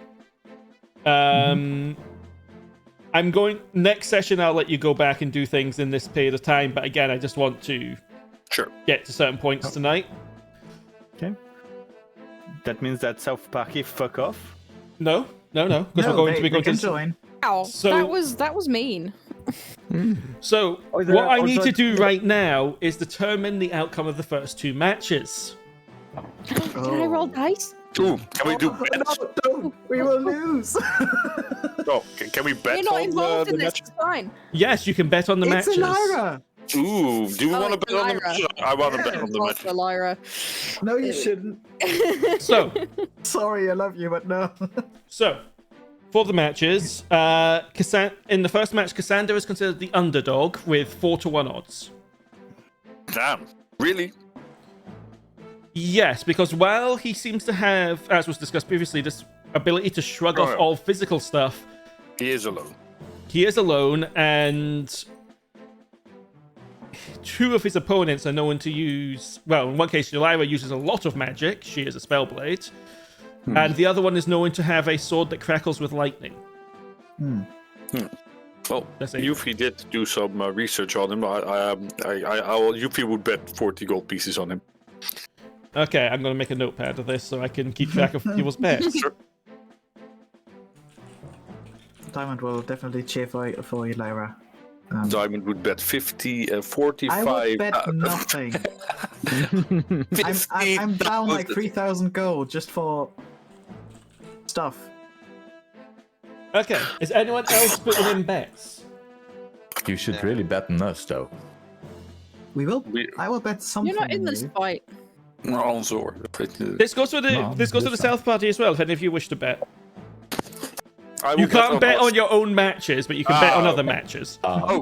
Speaker 1: I'm going next session. I'll let you go back and do things in this period of time. But again, I just want to get to certain points tonight.
Speaker 2: Okay. That means that South Parky fuck off.
Speaker 1: No, because we're going to be going to
Speaker 5: join.
Speaker 4: Ow,
Speaker 1: So-
Speaker 4: that was mean.
Speaker 1: So
Speaker 2: Oh, is there
Speaker 1: what I need
Speaker 2: also-
Speaker 1: to do right now is determine the outcome of the first two matches.
Speaker 4: Did I roll dice?
Speaker 3: Ooh, can we do bets?
Speaker 5: No, we will lose.
Speaker 3: Oh, can we bet
Speaker 4: You're not
Speaker 3: on
Speaker 4: involved
Speaker 3: the
Speaker 4: in this.
Speaker 3: match?
Speaker 4: It's fine.
Speaker 1: Yes, you can bet on the
Speaker 5: It's
Speaker 1: matches.
Speaker 5: Elira.
Speaker 3: Ooh, do we
Speaker 4: Oh,
Speaker 3: want to
Speaker 4: it's
Speaker 3: bet on the
Speaker 4: Lyra.
Speaker 3: match? I want to bet on the
Speaker 4: Roll
Speaker 3: match.
Speaker 4: for Lyra.
Speaker 5: No, you shouldn't.
Speaker 1: So,
Speaker 5: Sorry, I love you, but no.
Speaker 1: for the matches, in the first match, Cassandra is considered the underdog with 4-1 odds.
Speaker 3: Damn, really?
Speaker 1: Yes, because while he seems to have, as was discussed previously, this ability to shrug off all physical stuff,
Speaker 3: He is alone.
Speaker 1: he is alone, and two of his opponents are known to use. Well, in one case, Lyra uses a lot of magic. She is a spellblade. And the other one is known to have a sword that crackles with lightning.
Speaker 3: Well,
Speaker 1: That's it.
Speaker 3: Yuffie did do some research on him. Yuffie would bet 40 gold pieces on him.
Speaker 1: Okay, I'm going to make a notepad of this so I can keep track of people's bets.
Speaker 3: Sure.
Speaker 5: Diamond will definitely cheer for you, Lyra.
Speaker 3: Diamond would bet 50, 45.
Speaker 5: I would bet nothing. I'm down like 3,000 gold just for stuff.
Speaker 1: Okay, is anyone else putting in bets?
Speaker 11: You should really bet on us, though.
Speaker 5: I will bet something.
Speaker 4: You're not in
Speaker 5: on
Speaker 4: this
Speaker 5: you.
Speaker 4: fight.
Speaker 3: Also,
Speaker 1: This goes for the
Speaker 11: No,
Speaker 1: this goes for the
Speaker 11: this
Speaker 1: South Party as well. If any of you wish to bet, You can't bet on your own matches, but you can bet on other matches.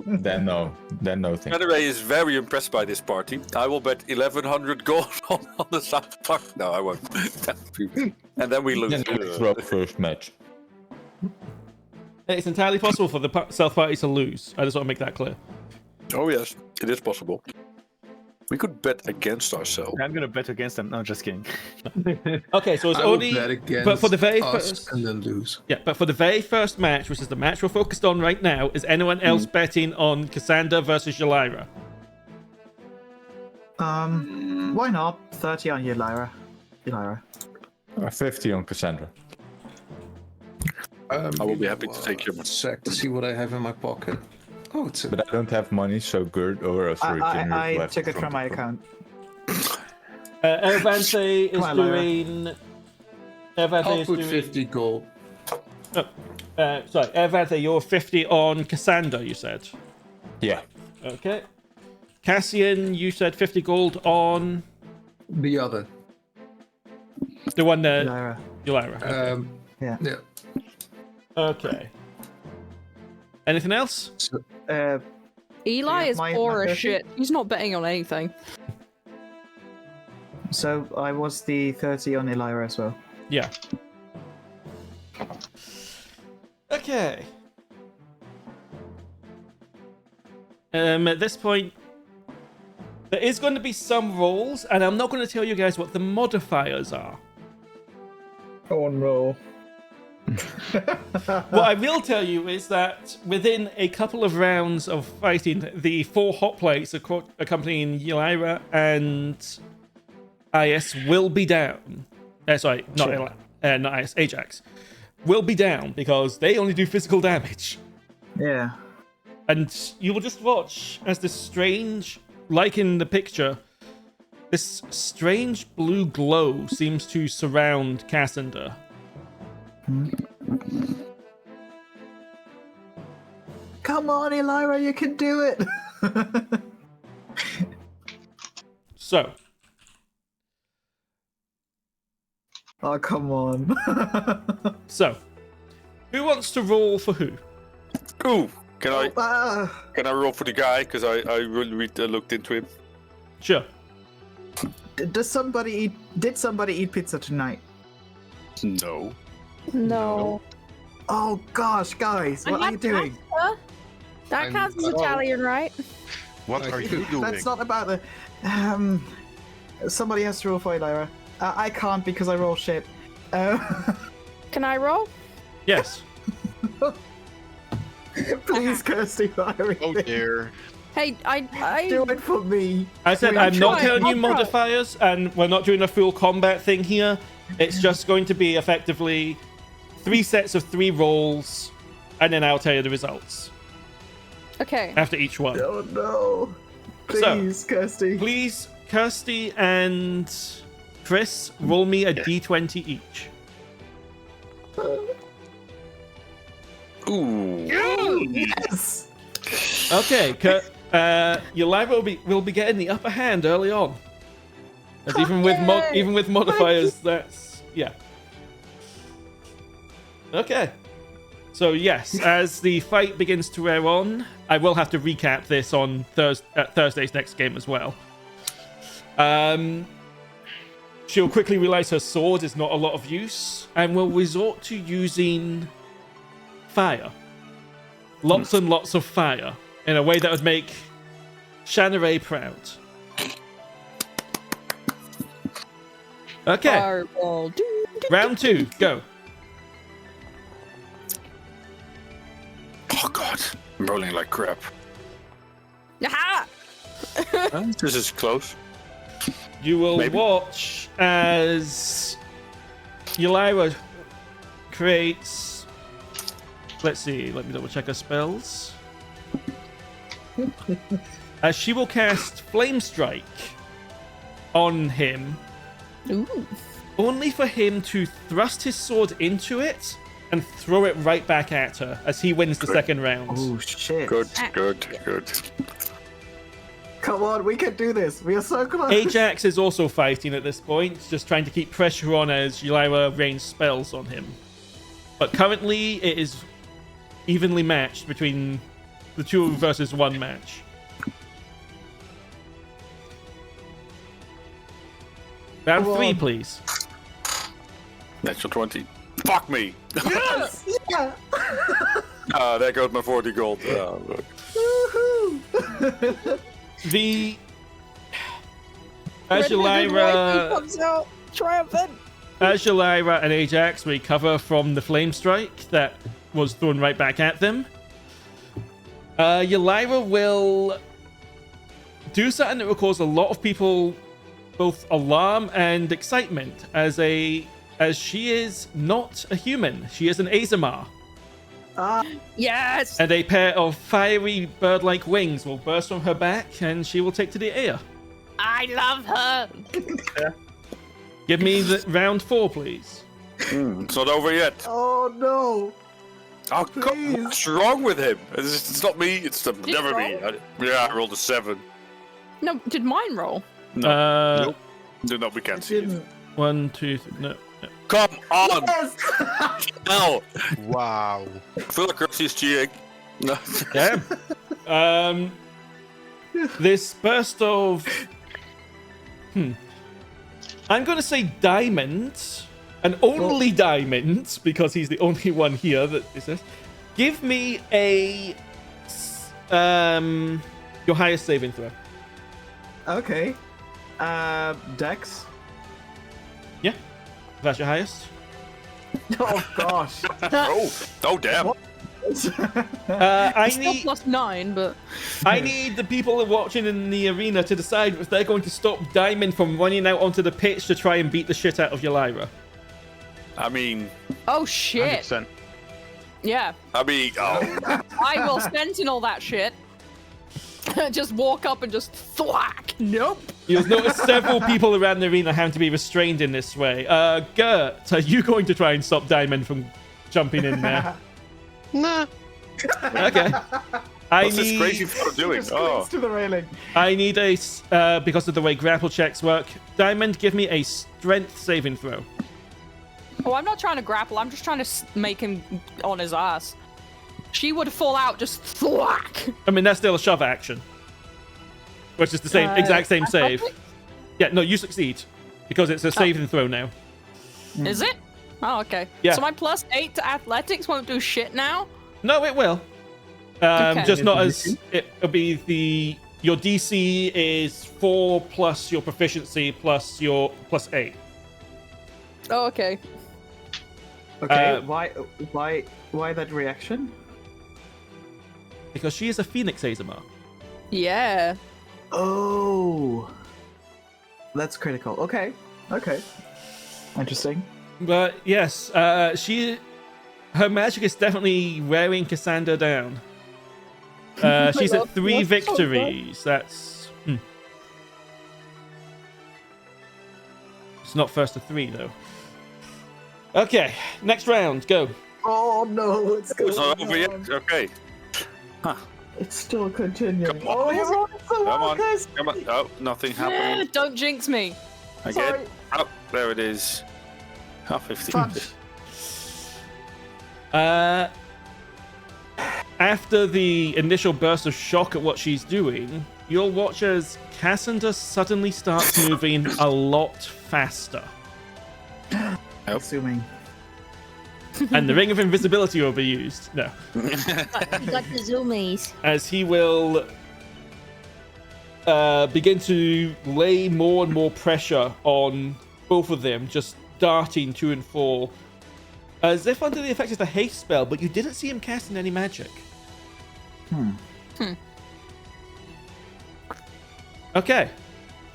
Speaker 11: Then no. Then no thing.
Speaker 3: Shanarei is very impressed by this party. I will bet 1,100 gold on the South Park. No, I won't. And then we lose.
Speaker 11: Then we throw up first match.
Speaker 1: It's entirely possible for the South Party to lose. I just want to make that clear.
Speaker 3: Oh yes, it is possible. We could bet against ourselves.
Speaker 2: I'm gonna bet against them. No, just kidding.
Speaker 1: Okay, so it's
Speaker 9: I will
Speaker 1: only.
Speaker 9: bet against
Speaker 1: But for the very
Speaker 9: us
Speaker 1: first.
Speaker 9: and then lose.
Speaker 1: Yeah, but for the very first match, which is the match we're focused on right now, is anyone else betting on Cassandra versus Zaelrath?
Speaker 5: Why not? 30 on you, Lyra.
Speaker 11: 50 on Cassandra.
Speaker 3: I will be happy to take your money.
Speaker 9: Sec to see what I have in my pocket. Oh, it's a...
Speaker 11: But I don't have money, so Gert or sorry, Jimmy
Speaker 5: I
Speaker 11: left
Speaker 5: took it
Speaker 11: front
Speaker 5: from my
Speaker 11: of the
Speaker 5: account.
Speaker 1: Ervante is
Speaker 5: Come on, Lyra.
Speaker 1: doing. Ervante
Speaker 9: I'll
Speaker 1: is
Speaker 9: put
Speaker 1: doing.
Speaker 9: 50 gold.
Speaker 1: Sorry, Ervante, you're 50 on Cassandra, you said.
Speaker 11: Yeah.
Speaker 1: Okay. Cassian, you said 50 gold on
Speaker 9: The other.
Speaker 1: the one that.
Speaker 5: Lyra.
Speaker 1: Zaelrath.
Speaker 5: Yeah.
Speaker 9: Yeah.
Speaker 1: Okay. Anything else?
Speaker 4: Eli
Speaker 5: Yeah,
Speaker 4: is
Speaker 5: my
Speaker 4: poor as
Speaker 5: 30?
Speaker 4: shit. He's not betting on anything.
Speaker 5: So I was the 30 on Lyra as well.
Speaker 1: Yeah. Okay. At this point, there is going to be some rolls, and I'm not going to tell you guys what the modifiers are.
Speaker 5: Oh no.
Speaker 1: What I will tell you is that within a couple of rounds of fighting, the 4 hot plates accompanying Zaelrath and IS will be down. Sorry, not
Speaker 5: Sure.
Speaker 1: not IS, Ajax. Will be down because they only do physical damage.
Speaker 5: Yeah.
Speaker 1: And you will just watch as this strange, like in the picture, this strange blue glow seems to surround Cassandra.
Speaker 5: Come on, Lyra, you can do it.
Speaker 1: So,
Speaker 5: Oh, come on.
Speaker 1: Who wants to roll for who?
Speaker 3: Ooh, can I roll for the guy? Because I really looked into him.
Speaker 1: Sure.
Speaker 5: Did somebody eat pizza tonight?
Speaker 3: No.
Speaker 4: No.
Speaker 5: Oh gosh, guys, what are you doing?
Speaker 4: That counts as Italian, right?
Speaker 7: What are you doing?
Speaker 5: That's not about the. Somebody has to roll for you, Lyra. I can't because I roll shit.
Speaker 4: Can I roll?
Speaker 1: Yes.
Speaker 5: Please, Kirsty, Lyra.
Speaker 7: Oh dear.
Speaker 4: Hey, I
Speaker 5: Do it for me.
Speaker 1: I said
Speaker 5: I'll
Speaker 1: I'm not
Speaker 5: try,
Speaker 1: telling you
Speaker 4: I'll try.
Speaker 1: modifiers, and we're not doing a full combat thing here. It's just going to be effectively 3 sets of 3 rolls, and then I'll tell you the results
Speaker 4: Okay.
Speaker 1: after each one.
Speaker 5: Oh no. Please, Kirsty.
Speaker 1: Please, Kirsty and Chris, roll me a d20 each.
Speaker 3: Ooh.
Speaker 5: Yes.
Speaker 1: Okay, Eliana will be getting the upper hand early on. As even with modifiers, that's yeah. Okay. So yes, as the fight begins to wear on, I will have to recap this on Thursday's next game as well. She'll quickly realize her sword is not a lot of use and will resort to using fire. Lots and lots of fire in a way that would make Shanarei proud. Okay,
Speaker 4: Fireball.
Speaker 1: round 2, go.
Speaker 3: Oh god, I'm rolling like crap.
Speaker 4: Aha!
Speaker 3: This is close.
Speaker 1: You will
Speaker 3: Maybe.
Speaker 1: watch as Eliana creates. Let's see, let me double check her spells. As she will cast Flame Strike on him,
Speaker 4: Ooh.
Speaker 1: only for him to thrust his sword into it and throw it right back at her as he wins the second round.
Speaker 5: Oh shit.
Speaker 3: Good.
Speaker 5: Come on, we can do this. We are so close.
Speaker 1: Ajax is also fighting at this point, just trying to keep pressure on as Eliana rains spells on him. But currently, it is evenly matched between the 2 versus 1 match. Round 3, please.
Speaker 3: Natural 20. Fuck me!
Speaker 5: Yes! Yeah!
Speaker 3: There goes my 40 gold. Look.
Speaker 5: Woohoo!
Speaker 1: As Yalaira
Speaker 4: comes out triumphant.
Speaker 1: And Ajax recover from the flame strike that was thrown right back at them, Yalaira will do something that will cause a lot of people both alarm and excitement, as she is not a human. She is an Azamar.
Speaker 4: Yes.
Speaker 1: And a pair of fiery bird-like wings will burst from her back, and she will take to the air.
Speaker 4: I love her.
Speaker 1: Give me the round 4, please.
Speaker 3: It's not over yet.
Speaker 5: Oh no!
Speaker 3: Oh, God, what's wrong with him? It's not me. It's never me. I rolled a 7.
Speaker 4: No, did mine roll?
Speaker 3: No. No, we can't see it.
Speaker 1: 1, 2, 3, no.
Speaker 3: Come on!
Speaker 5: Yes!
Speaker 3: No!
Speaker 7: Wow.
Speaker 3: I feel like Kirsty's cheating. No.
Speaker 1: Yeah. This burst of... I'm going to say diamond, and only diamond, because he's the only one here that is this. Give me a... your highest saving throw.
Speaker 5: Okay. Dex?
Speaker 1: Yeah. That's your highest.
Speaker 5: Oh gosh.
Speaker 3: Oh damn.
Speaker 1: I
Speaker 4: Still
Speaker 1: need...
Speaker 4: +9, but...
Speaker 1: I need the people watching in the arena to decide if they're going to stop Diamond from running out onto the pitch to try and beat the shit out of Yalaira.
Speaker 3: I mean...
Speaker 4: Oh, shit.
Speaker 6: 100%.
Speaker 4: Yeah.
Speaker 3: I mean... Oh.
Speaker 4: I will sentinel that shit. Just walk up and just thwack. Nope.
Speaker 1: You'll notice several people around the arena having to be restrained in this way. Gert, are you going to try and stop Diamond from jumping in there?
Speaker 6: Nah.
Speaker 1: Okay.
Speaker 3: What's this crazy fellow doing?
Speaker 5: Just clings to the railing.
Speaker 1: I need a, because of the way grapple checks work, Diamond, give me a strength saving throw.
Speaker 4: Oh, I'm not trying to grapple. I'm just trying to make him on his ass. She would fall out just thwack.
Speaker 1: I mean, that's still a shove action. Which is the same, exact same save. Yeah, no, you succeed. Because it's a saving throw now.
Speaker 4: Is it? Oh, okay.
Speaker 1: Yeah.
Speaker 4: So my +8 to athletics won't do shit now?
Speaker 1: No, it will.
Speaker 4: Okay.
Speaker 1: Just not as... It'll be the... Your DC is 4 plus your proficiency plus your +8.
Speaker 4: Oh, okay.
Speaker 5: Okay, why that reaction?
Speaker 1: Because she is a Phoenix Azamar.
Speaker 4: Yeah.
Speaker 5: Oh, that's critical. Okay, okay, interesting.
Speaker 1: But yes, her magic is definitely wearing Cassandra down. She's at 3 victories. That's... It's not first to 3, though. Okay, next round, go.
Speaker 5: Oh no, it's going
Speaker 3: It's not over yet?
Speaker 5: on.
Speaker 3: Okay. Huh.
Speaker 5: It's still continuing.
Speaker 3: Come on.
Speaker 5: Oh, you're on so
Speaker 3: Come
Speaker 5: well,
Speaker 3: on.
Speaker 5: guys.
Speaker 3: Come on. Oh, nothing happening.
Speaker 4: Don't jinx me.
Speaker 3: Again.
Speaker 5: Sorry.
Speaker 3: Oh, there it is. Oh, 15.
Speaker 5: Punch.
Speaker 1: After the initial burst of shock at what she's doing, you'll watch as Cassandra suddenly starts moving a lot faster.
Speaker 5: Assuming.
Speaker 1: And the Ring of Invisibility will be used. No.
Speaker 12: You got the zoomies.
Speaker 1: As he will begin to lay more and more pressure on both of them, just darting to and fro, as if under the effects of the haste spell, but you didn't see him casting any magic. Okay.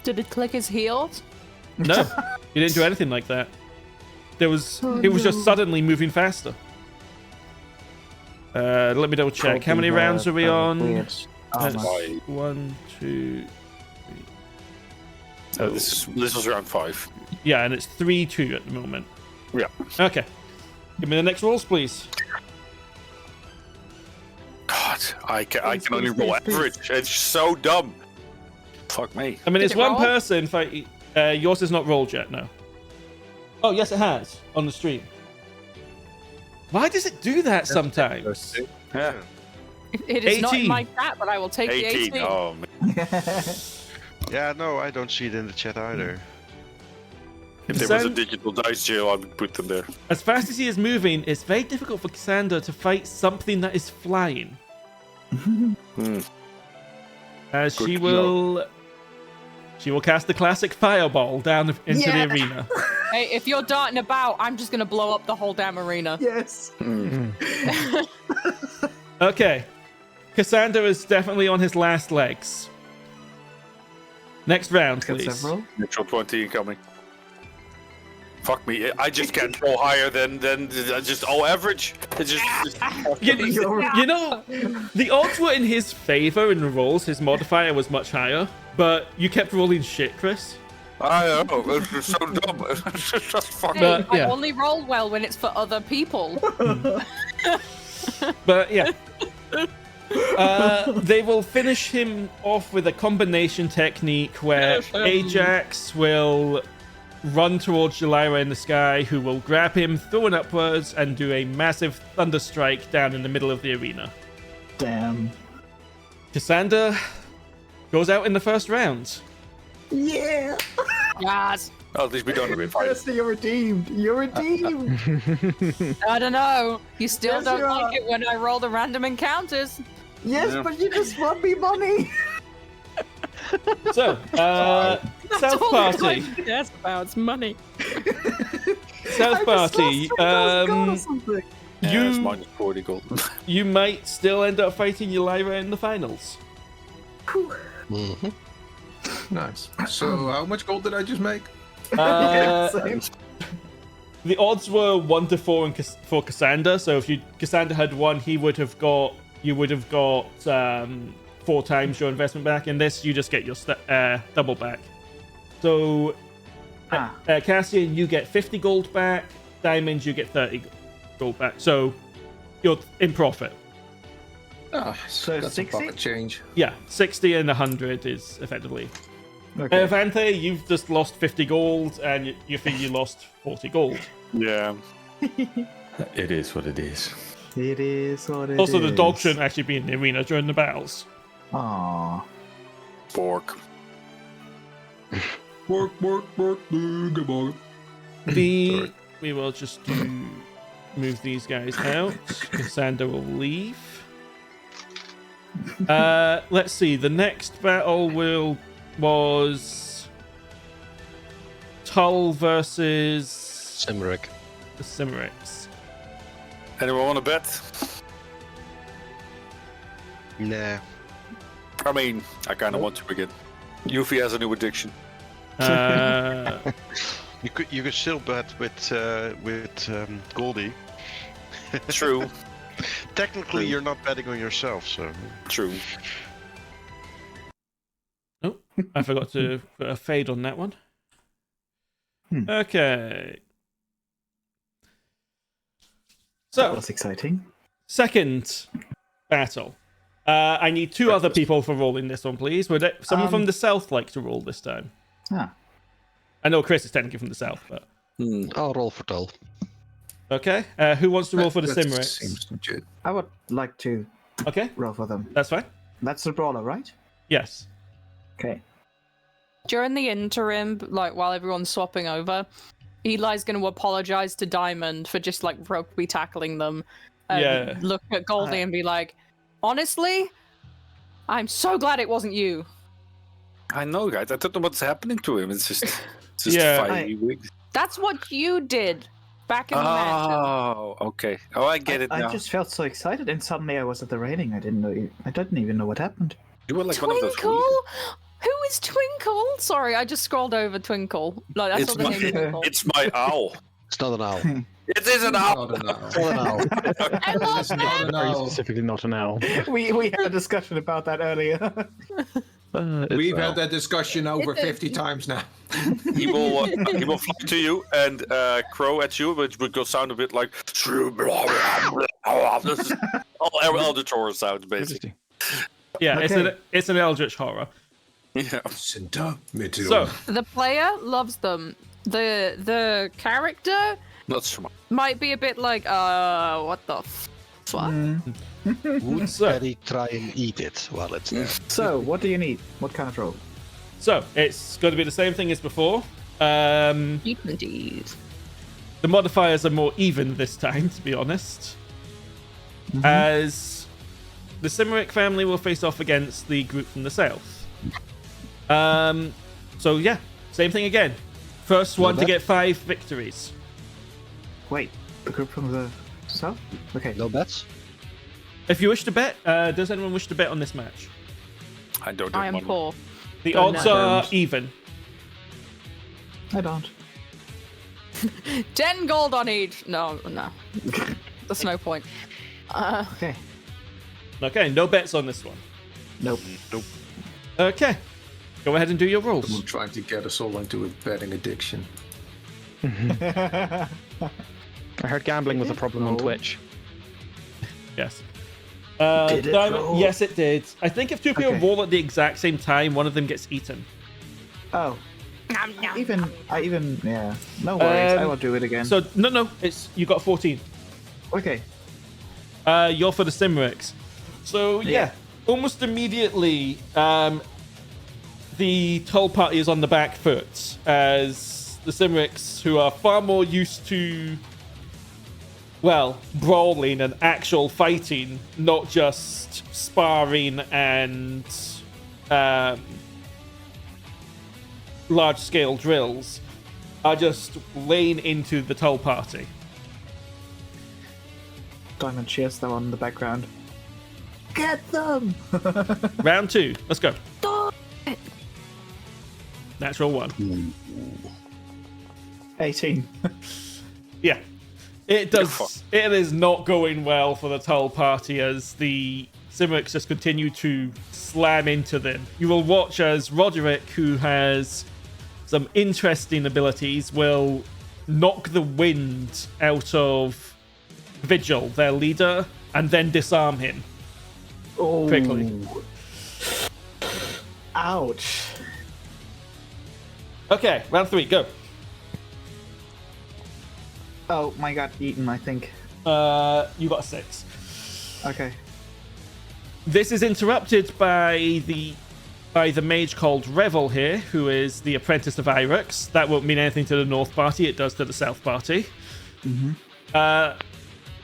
Speaker 4: Did it click his heels?
Speaker 1: No, he didn't do anything like that. He was just suddenly moving faster. Let me double check. How many rounds are we on?
Speaker 5: Weird.
Speaker 1: That's
Speaker 3: my.
Speaker 1: 1, 2, 3.
Speaker 3: This was round 5.
Speaker 1: Yeah, and it's 3-2 at the moment.
Speaker 3: Yeah.
Speaker 1: Okay. Give me the next rolls, please.
Speaker 3: God, I can only roll average. It's so dumb. Fuck me.
Speaker 1: I mean,
Speaker 4: Did
Speaker 1: it's
Speaker 4: it
Speaker 1: one
Speaker 4: roll?
Speaker 1: person fight. Yours is not rolled yet, no. Oh, yes, it has on the stream. Why does it do that sometimes?
Speaker 3: Yeah.
Speaker 4: It is not in
Speaker 1: 18.
Speaker 4: my chat, but I will take the 18.
Speaker 3: Oh, man.
Speaker 7: Yeah, no, I don't see it in the chat either.
Speaker 3: If there was a digital dice jail, I would put them there.
Speaker 1: As fast as he is moving, it's very difficult for Cassandra to fight something that is flying. As
Speaker 3: Good
Speaker 1: she
Speaker 3: to
Speaker 1: will cast the classic fireball down into the arena.
Speaker 4: Hey, if you're darting about, I'm just gonna blow up the whole damn arena.
Speaker 5: Yes.
Speaker 1: Okay. Cassandra is definitely on his last legs. Next round,
Speaker 5: Got
Speaker 1: please.
Speaker 5: several.
Speaker 3: Natural 20 incoming. Fuck me, I just can't roll higher than just all average. It's just
Speaker 1: You know, the odds were in his favor in the rolls. His modifier was much higher, but you kept rolling shit, Chris.
Speaker 3: I know, it's just so dumb. It's just fucking...
Speaker 4: Hey,
Speaker 1: yeah.
Speaker 4: I only roll well when it's for other people.
Speaker 1: But yeah. They will finish him off with a combination technique where Ajax will run towards Jalira in the sky, who will grab him, throw him upwards, and do a massive thunder strike down in the middle of the arena.
Speaker 5: Damn.
Speaker 1: Cassandra goes out in the first round.
Speaker 5: Yeah.
Speaker 4: Yes.
Speaker 3: Oh, at least we don't have a fight.
Speaker 5: Kirsty, you're redeemed. You're redeemed.
Speaker 4: I don't know. You still
Speaker 5: Yes,
Speaker 4: don't
Speaker 5: you
Speaker 4: like
Speaker 5: are.
Speaker 4: it when I roll the random encounters.
Speaker 5: Yes, but you just won me money.
Speaker 1: So, South Party.
Speaker 4: Yes, about it's money.
Speaker 1: South Party.
Speaker 3: Yeah, it's
Speaker 1: You
Speaker 3: minus 40 gold.
Speaker 1: you might still end up fighting Jalira in the finals.
Speaker 9: Nice. So, how much gold did I just make?
Speaker 1: The odds were 1 to 4 for Cassandra. So if Cassandra had won, you would have got 4 times your investment back. In this, you just get your double back. So Cassian, you get 50 gold back. Diamond, you get 30 gold back. So you're in profit.
Speaker 9: Ah,
Speaker 5: So
Speaker 9: that's
Speaker 5: 60?
Speaker 9: a pocket change.
Speaker 1: Yeah, 60 and 100 is effectively.
Speaker 5: Okay.
Speaker 1: Vante, you've just lost 50 gold, and you think you lost 40 gold.
Speaker 3: Yeah.
Speaker 11: It is what it is.
Speaker 5: It is what it is.
Speaker 1: Also, the dog shouldn't actually be in the arena during the battles.
Speaker 5: Aww.
Speaker 3: Pork.
Speaker 1: We will just move these guys out. Cassandra will leave. Let's see. The next battle was Tull versus
Speaker 8: Cymric.
Speaker 1: the Cimmerics.
Speaker 3: Anyone want to bet?
Speaker 7: Nah.
Speaker 3: I mean, I kind of want to begin. Yuffie has a new addiction.
Speaker 7: You could still bet with Goldie.
Speaker 3: True.
Speaker 7: Technically, you're not betting on yourself, so.
Speaker 3: True.
Speaker 1: Oh, I forgot to put a fade on that one. Okay.
Speaker 5: That
Speaker 1: So,
Speaker 5: was exciting.
Speaker 1: second battle. I need 2 other people for rolling this one, please. Would someone from the south like to roll this time? I know Chris is technically from the south, but...
Speaker 8: I'll roll for Tull.
Speaker 1: Okay. Who wants to roll for the
Speaker 9: That
Speaker 1: Cimmerics?
Speaker 9: seems legit.
Speaker 5: I would like to
Speaker 1: Okay,
Speaker 5: roll for them.
Speaker 1: that's fine.
Speaker 5: That's the brawler, right?
Speaker 1: Yes.
Speaker 5: Okay.
Speaker 4: During the interim, like while everyone's swapping over, Eli's going to apologize to Diamond for just like rugby tackling them. And
Speaker 1: Yeah.
Speaker 4: look at Goldie and be like, honestly, I'm so glad it wasn't you.
Speaker 3: I know, guys. I don't know what's happening to him. It's just
Speaker 1: Yeah.
Speaker 3: 5 weeks.
Speaker 4: That's what you did back in the mansion.
Speaker 3: Oh, okay. Oh, I get it now.
Speaker 5: I just felt so excited, and suddenly I was at the railing. I didn't even know what happened.
Speaker 3: You were like one of those.
Speaker 4: Twinkle? Who is Twinkle? Sorry, I just scrolled over Twinkle. Like, that's
Speaker 3: It's
Speaker 4: not the
Speaker 3: my,
Speaker 4: name of Twinkle.
Speaker 3: it's my owl.
Speaker 8: It's not an owl.
Speaker 3: It is an owl.
Speaker 9: Not an owl.
Speaker 8: It's not an owl.
Speaker 4: I love
Speaker 9: It's not an
Speaker 6: Very
Speaker 9: owl.
Speaker 6: specifically not an owl.
Speaker 5: we had a discussion about that earlier.
Speaker 9: We've had that discussion over 50 times now.
Speaker 3: He will fly to you and crow at you, which would sound a bit like all Elder Taurus sounds basically.
Speaker 1: Yeah,
Speaker 5: Okay.
Speaker 1: it's an eldritch horror.
Speaker 3: Yeah.
Speaker 9: Sinta,
Speaker 1: So,
Speaker 4: The player loves them. The character
Speaker 3: Not so much.
Speaker 4: Might be a bit like, what the fuck?
Speaker 8: Would Betty try and eat it while it's there?
Speaker 5: So, what do you need? What kind of roll?
Speaker 1: So it's going to be the same thing as before.
Speaker 4: Indeed.
Speaker 1: The modifiers are more even this time, to be honest. As the Cimeric family will face off against the group from the south. So yeah, same thing again. First one to get 5 victories.
Speaker 5: Wait, the group from the south? Okay.
Speaker 8: No bets?
Speaker 1: If you wish to bet, does anyone wish to bet on this match?
Speaker 3: I don't.
Speaker 4: I am
Speaker 3: have
Speaker 4: poor.
Speaker 1: The
Speaker 5: Don't
Speaker 1: odds
Speaker 5: know.
Speaker 1: are even.
Speaker 5: I don't.
Speaker 4: 10 gold on each. No. There's no point.
Speaker 5: Okay.
Speaker 1: Okay, no bets on this one.
Speaker 5: Nope.
Speaker 3: Nope.
Speaker 1: Okay, go ahead and do your rolls.
Speaker 9: Someone trying to get us all into a betting addiction.
Speaker 6: I heard gambling was a problem on Twitch.
Speaker 1: Yes.
Speaker 5: Did it
Speaker 1: Diamond,
Speaker 5: roll?
Speaker 1: yes, it did. I think if 2 people
Speaker 5: Okay.
Speaker 1: roll at the exact same time, one of them gets eaten.
Speaker 5: Oh. I even, yeah. No worries, I will do it again.
Speaker 1: So no, it's you got 14.
Speaker 5: Okay.
Speaker 1: You're for the Cimerics. So yeah, almost immediately, the Tull party is on the back foot as the Cimerics, who are far more used to, well, brawling and actual fighting, not just sparring and large-scale drills, are just laying into the Tull party.
Speaker 5: Diamond cheers them on the background. Get them!
Speaker 1: Round 2. Let's go. Natural 1.
Speaker 5: 18.
Speaker 1: Yeah. It does. It is not going well for the Tull party as the Cimerics just continue to slam into them. You will watch as Roderick, who has some interesting abilities, will knock the wind out of Vigil, their leader, and then disarm him.
Speaker 5: Oh.
Speaker 1: Quickly.
Speaker 5: Ouch.
Speaker 1: Okay, round 3, go.
Speaker 5: Oh, my got eaten, I think.
Speaker 1: You got a 6.
Speaker 5: Okay.
Speaker 1: This is interrupted by the mage called Revel here, who is the apprentice of Irix. That won't mean anything to the North Party, it does to the South Party.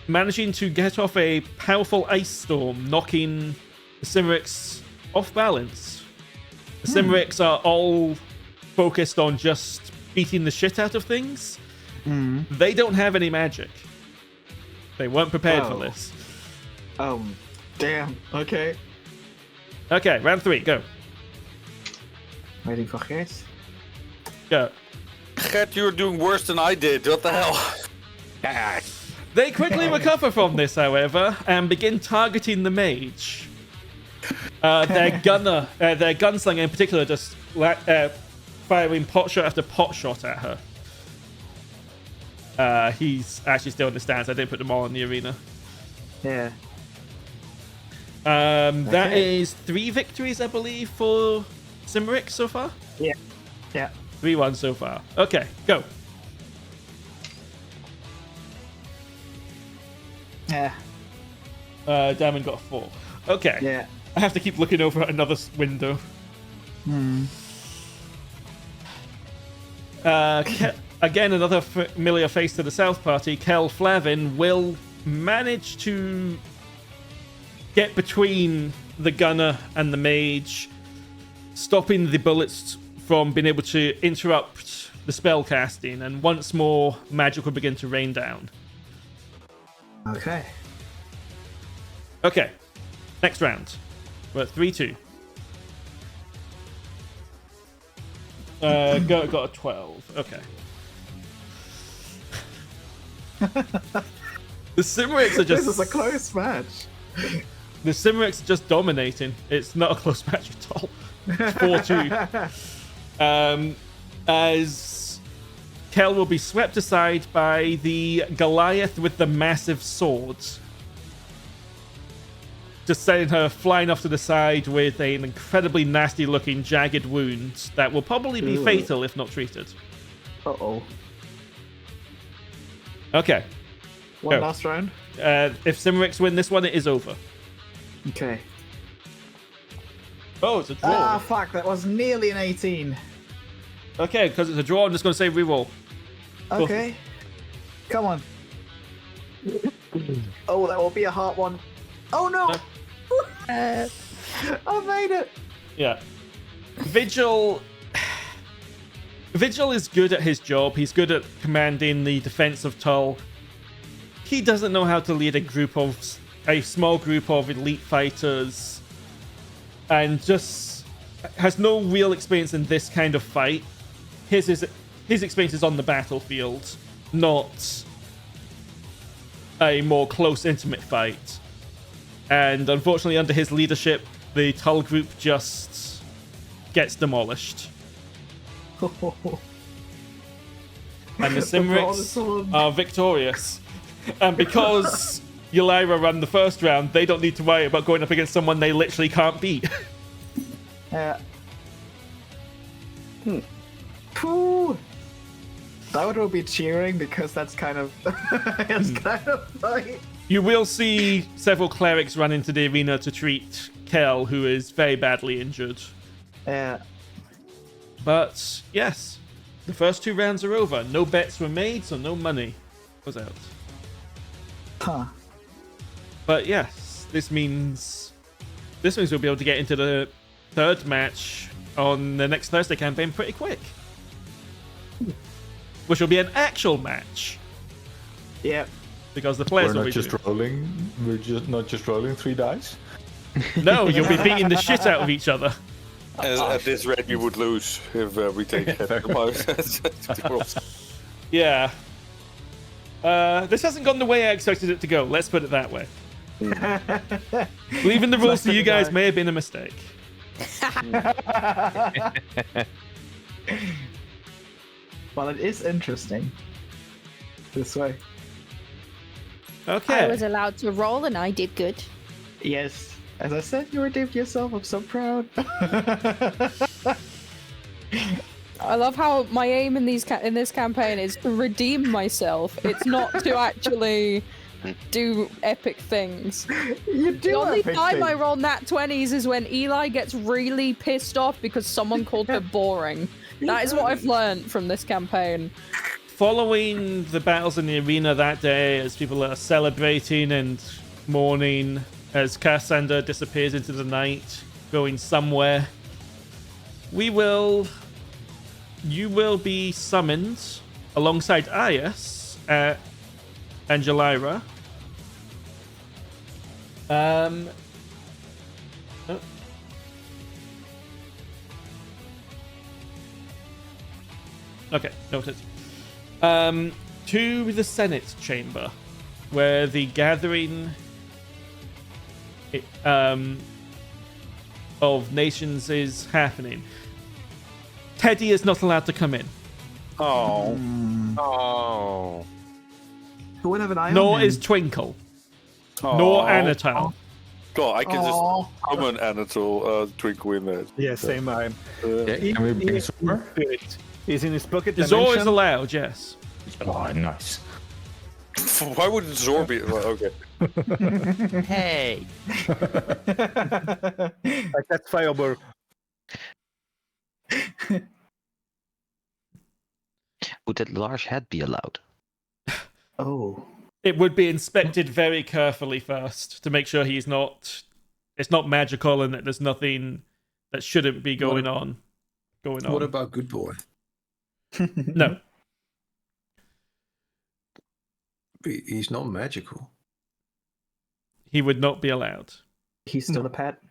Speaker 1: Managing to get off a powerful ice storm, knocking the Cimerics off balance. The Cimerics are all focused on just beating the shit out of things. They don't have any magic. They weren't prepared for this.
Speaker 5: Damn. Okay.
Speaker 1: Okay, round 3, go.
Speaker 5: Waiting for Gert.
Speaker 1: Go.
Speaker 3: Gert, you're doing worse than I did. What the hell?
Speaker 1: They quickly recover from this, however, and begin targeting the mage. Their gunslinger in particular, just firing pot shot after pot shot at her. He's actually still in the stands. I didn't put them all in the arena.
Speaker 5: Yeah.
Speaker 1: That is 3 victories, I believe, for Cimeric so far.
Speaker 5: Yeah. Yeah.
Speaker 1: 3-1 so far. Okay, go.
Speaker 5: Yeah.
Speaker 1: Diamond got a 4. Okay.
Speaker 5: Yeah.
Speaker 1: I have to keep looking over at another window. Again, another familiar face to the South Party, Kel Flavin, will manage to get between the gunner and the mage, stopping the bullets from being able to interrupt the spell casting, and once more magic will begin to rain down.
Speaker 5: Okay.
Speaker 1: Okay, next round. We're at 3-2. Got a 12. Okay. The Cimerics are just...
Speaker 5: This is a close match.
Speaker 1: The Cimerics are just dominating. It's not a close match at all. It's 4-2. As Kel will be swept aside by the Goliath with the massive swords. Just sending her flying off to the side with an incredibly nasty looking jagged wound that will probably be fatal if not treated.
Speaker 5: Uh-oh.
Speaker 1: Okay.
Speaker 5: One
Speaker 1: Go.
Speaker 5: last round.
Speaker 1: If Cimerix win this one, it is over.
Speaker 5: Okay.
Speaker 1: Oh, it's a draw.
Speaker 5: Ah, fuck! That was nearly an 18.
Speaker 1: Okay, because it's a draw, I'm just going to say reroll.
Speaker 5: Okay. Come on. Oh, that will be a hard one. Oh no! I made it.
Speaker 1: Yeah. Vigil is good at his job. He's good at commanding the defense of Tull. He doesn't know how to lead a small group of elite fighters, and just has no real experience in this kind of fight. His experience is on the battlefield, not a more close, intimate fight. And unfortunately, under his leadership, the Tull group just gets demolished. And the Cymrics are victorious. And because Ylaira ran the first round, they don't need to worry about going up against someone they literally can't beat.
Speaker 5: Pooh. That will be cheering because that's kind of funny.
Speaker 1: You will see several clerics run into the arena to treat Kel, who is very badly injured. But yes, the first 2 rounds are over. No bets were made, so no money was out.
Speaker 5: Huh.
Speaker 1: But yes, this means we'll be able to get into the 3rd match on the next Thursday campaign pretty quick. Which will be an actual match.
Speaker 5: Yep.
Speaker 1: Because the players
Speaker 11: We're
Speaker 1: will
Speaker 11: not
Speaker 1: be
Speaker 11: just rolling. We're just not just rolling 3 dice.
Speaker 1: No, you'll be beating the shit out of each other.
Speaker 3: At this rate, we would lose if we take
Speaker 1: Yeah. This hasn't gone the way I expected it to go. Let's put it that way. Leaving the rules to you guys may have been a mistake.
Speaker 5: Well, it is interesting. This way.
Speaker 1: Okay.
Speaker 12: I was allowed to roll and I did good.
Speaker 5: Yes. As I said, you redeemed yourself. I'm so proud.
Speaker 4: I love how my aim in this campaign is to redeem myself. It's not to actually do epic things.
Speaker 5: You do
Speaker 4: the only
Speaker 5: epic
Speaker 4: time I
Speaker 5: things.
Speaker 4: roll nat 20s is when Eli gets really pissed off because someone called her boring. That is what I've learned from this campaign.
Speaker 1: Following the battles in the arena that day, as people are celebrating and mourning, as Cassander disappears into the night, going somewhere, you will be summoned alongside Ayas and Ylaira. Okay, noted. To the Senate chamber, where the gathering of nations is happening. Teddy is not allowed to come in.
Speaker 3: Oh.
Speaker 10: Oh.
Speaker 5: Who would have an eye
Speaker 1: Nor
Speaker 5: on him?
Speaker 1: is Twinkle. Nor Anatole.
Speaker 3: God, I can
Speaker 5: Aw.
Speaker 3: just summon Anatole, Twinkle in there.
Speaker 9: Yeah, same.
Speaker 11: Can we bring Zor?
Speaker 9: He's in his pocket
Speaker 1: Zor is
Speaker 9: dimension.
Speaker 1: allowed, yes.
Speaker 11: Oh, nice.
Speaker 3: Why would Zor be? Well, okay.
Speaker 6: Hey.
Speaker 9: Like that's Fireball.
Speaker 6: Would that large head be allowed?
Speaker 5: Oh.
Speaker 1: It would be inspected very carefully first to make sure it's not magical and that there's nothing that shouldn't be going on.
Speaker 9: What about Good Boy?
Speaker 1: No.
Speaker 9: He's not magical.
Speaker 1: He would not be allowed.
Speaker 5: He's still a pet.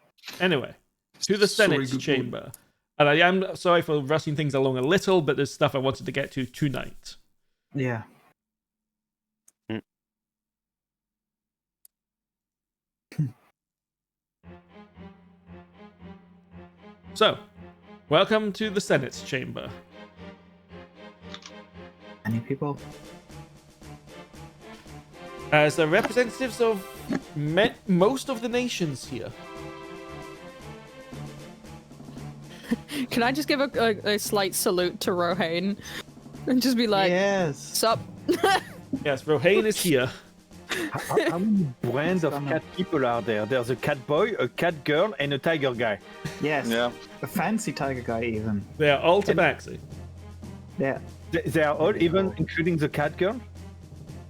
Speaker 1: Anyway, to the Senate
Speaker 9: Good boy.
Speaker 1: chamber. And I am sorry for rushing things along a little, but there's stuff I wanted to get to tonight.
Speaker 5: Yeah.
Speaker 1: So, welcome to the Senate chamber.
Speaker 5: Any people?
Speaker 1: As the representatives of most of the nations here.
Speaker 4: Can I just give a slight salute to Rohain? And just be like,
Speaker 5: Yes.
Speaker 4: sup?
Speaker 1: Yes, Rohain is here.
Speaker 2: How many brands of cat people are there? There's a cat boy, a cat girl, and a tiger guy.
Speaker 5: Yes.
Speaker 3: Yeah.
Speaker 5: A fancy tiger guy, even.
Speaker 1: They are all tabaxi.
Speaker 5: Yeah.
Speaker 2: They are all, even including the cat girl?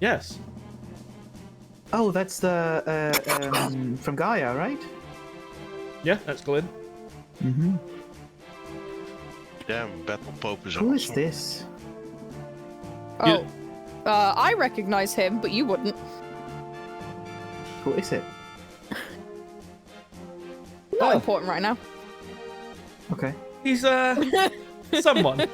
Speaker 1: Yes.
Speaker 5: Oh, that's the from Gaia, right?
Speaker 1: Yeah, that's Glenn.
Speaker 5: Mm-hmm.
Speaker 7: Damn, Battle Pope is
Speaker 5: Who
Speaker 7: awesome.
Speaker 5: is this?
Speaker 4: Oh, I recognize him, but you wouldn't.
Speaker 5: Who is it?
Speaker 4: Not important right now.
Speaker 5: Okay.
Speaker 1: He's someone.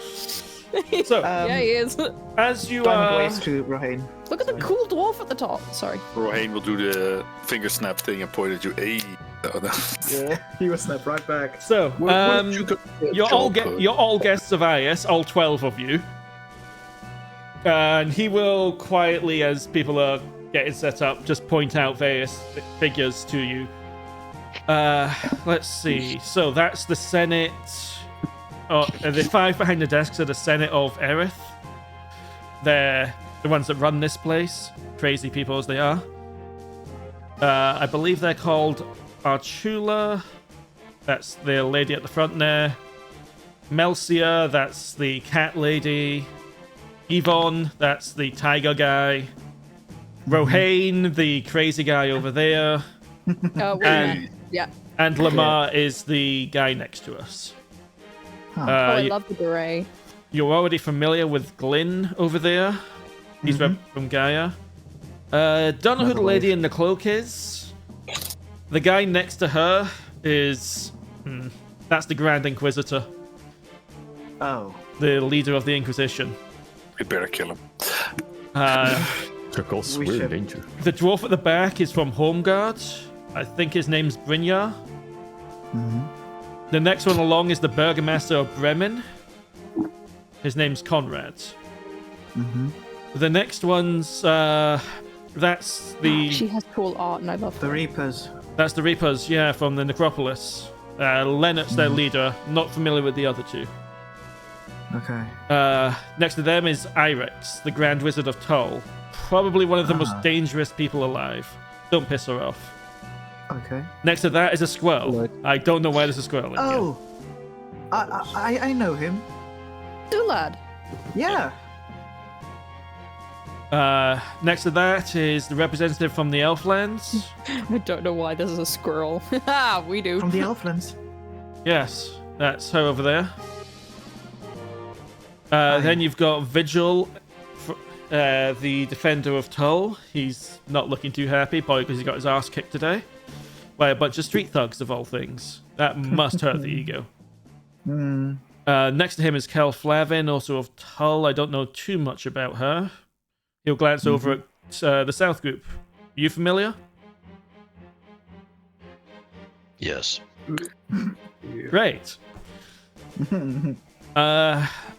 Speaker 1: So
Speaker 4: Yeah, he is.
Speaker 1: as you
Speaker 5: Diamond
Speaker 1: are,
Speaker 5: waist to Rohain.
Speaker 4: Look at the cool dwarf at the top. Sorry.
Speaker 3: Rohain will do the finger snap thing and point at you. Hey. Oh, no.
Speaker 5: Yeah, he will snap right back.
Speaker 1: so you're all
Speaker 3: Joker.
Speaker 1: you're all guests of Ias, all 12 of you. And he will quietly, as people are getting set up, just point out various figures to you. Let's see. So that's the Senate. Oh, the 5 behind the desks are the Senate of Aerith. They're the ones that run this place. Crazy people as they are. I believe they're called Archula. That's the lady at the front there. Melcia, that's the cat lady. Yvonne, that's the tiger guy. Rohain, the crazy guy over there.
Speaker 4: And, yeah.
Speaker 1: And Lamar is the guy next to us.
Speaker 4: I love the beret.
Speaker 1: You're already familiar with Glyn over there. He's from Gaia. Don't know who the lady in the cloak is. The guy next to her is... that's the Grand Inquisitor.
Speaker 5: Oh.
Speaker 1: The leader of the Inquisition.
Speaker 3: We better kill him.
Speaker 11: Heracles,
Speaker 5: We
Speaker 11: we're in
Speaker 5: should.
Speaker 11: danger.
Speaker 1: The dwarf at the back is from Homeguard. I think his name's Brynjar. The next one along is the Burgomaster of Bremen. His name's Conrad. The next one's that's the
Speaker 4: She has cool art, and I love
Speaker 5: The
Speaker 4: her.
Speaker 5: Reapers.
Speaker 1: that's the Reapers, yeah, from the Necropolis. Leonard's their leader. Not familiar with the other two.
Speaker 5: Okay.
Speaker 1: Next to them is Irex, the Grand Wizard of Tull. Probably one of the most dangerous people alive. Don't piss her off.
Speaker 5: Okay.
Speaker 1: Next to that is a squirrel. I don't know why there's a squirrel in here.
Speaker 5: Oh. I know him.
Speaker 4: Dulad.
Speaker 5: Yeah.
Speaker 1: Next to that is the representative from the Elflands.
Speaker 4: I don't know why this is a squirrel. We do.
Speaker 5: From the Elflands.
Speaker 1: Yes, that's her over there. Then you've got Vigil, the defender of Tull. He's not looking too happy, probably because he got his ass kicked today by a bunch of street thugs, of all things. That must hurt the ego. Next to him is Kel Flavin, also of Tull. I don't know too much about her. He'll glance over at the South Group. You familiar?
Speaker 8: Yes.
Speaker 1: Great.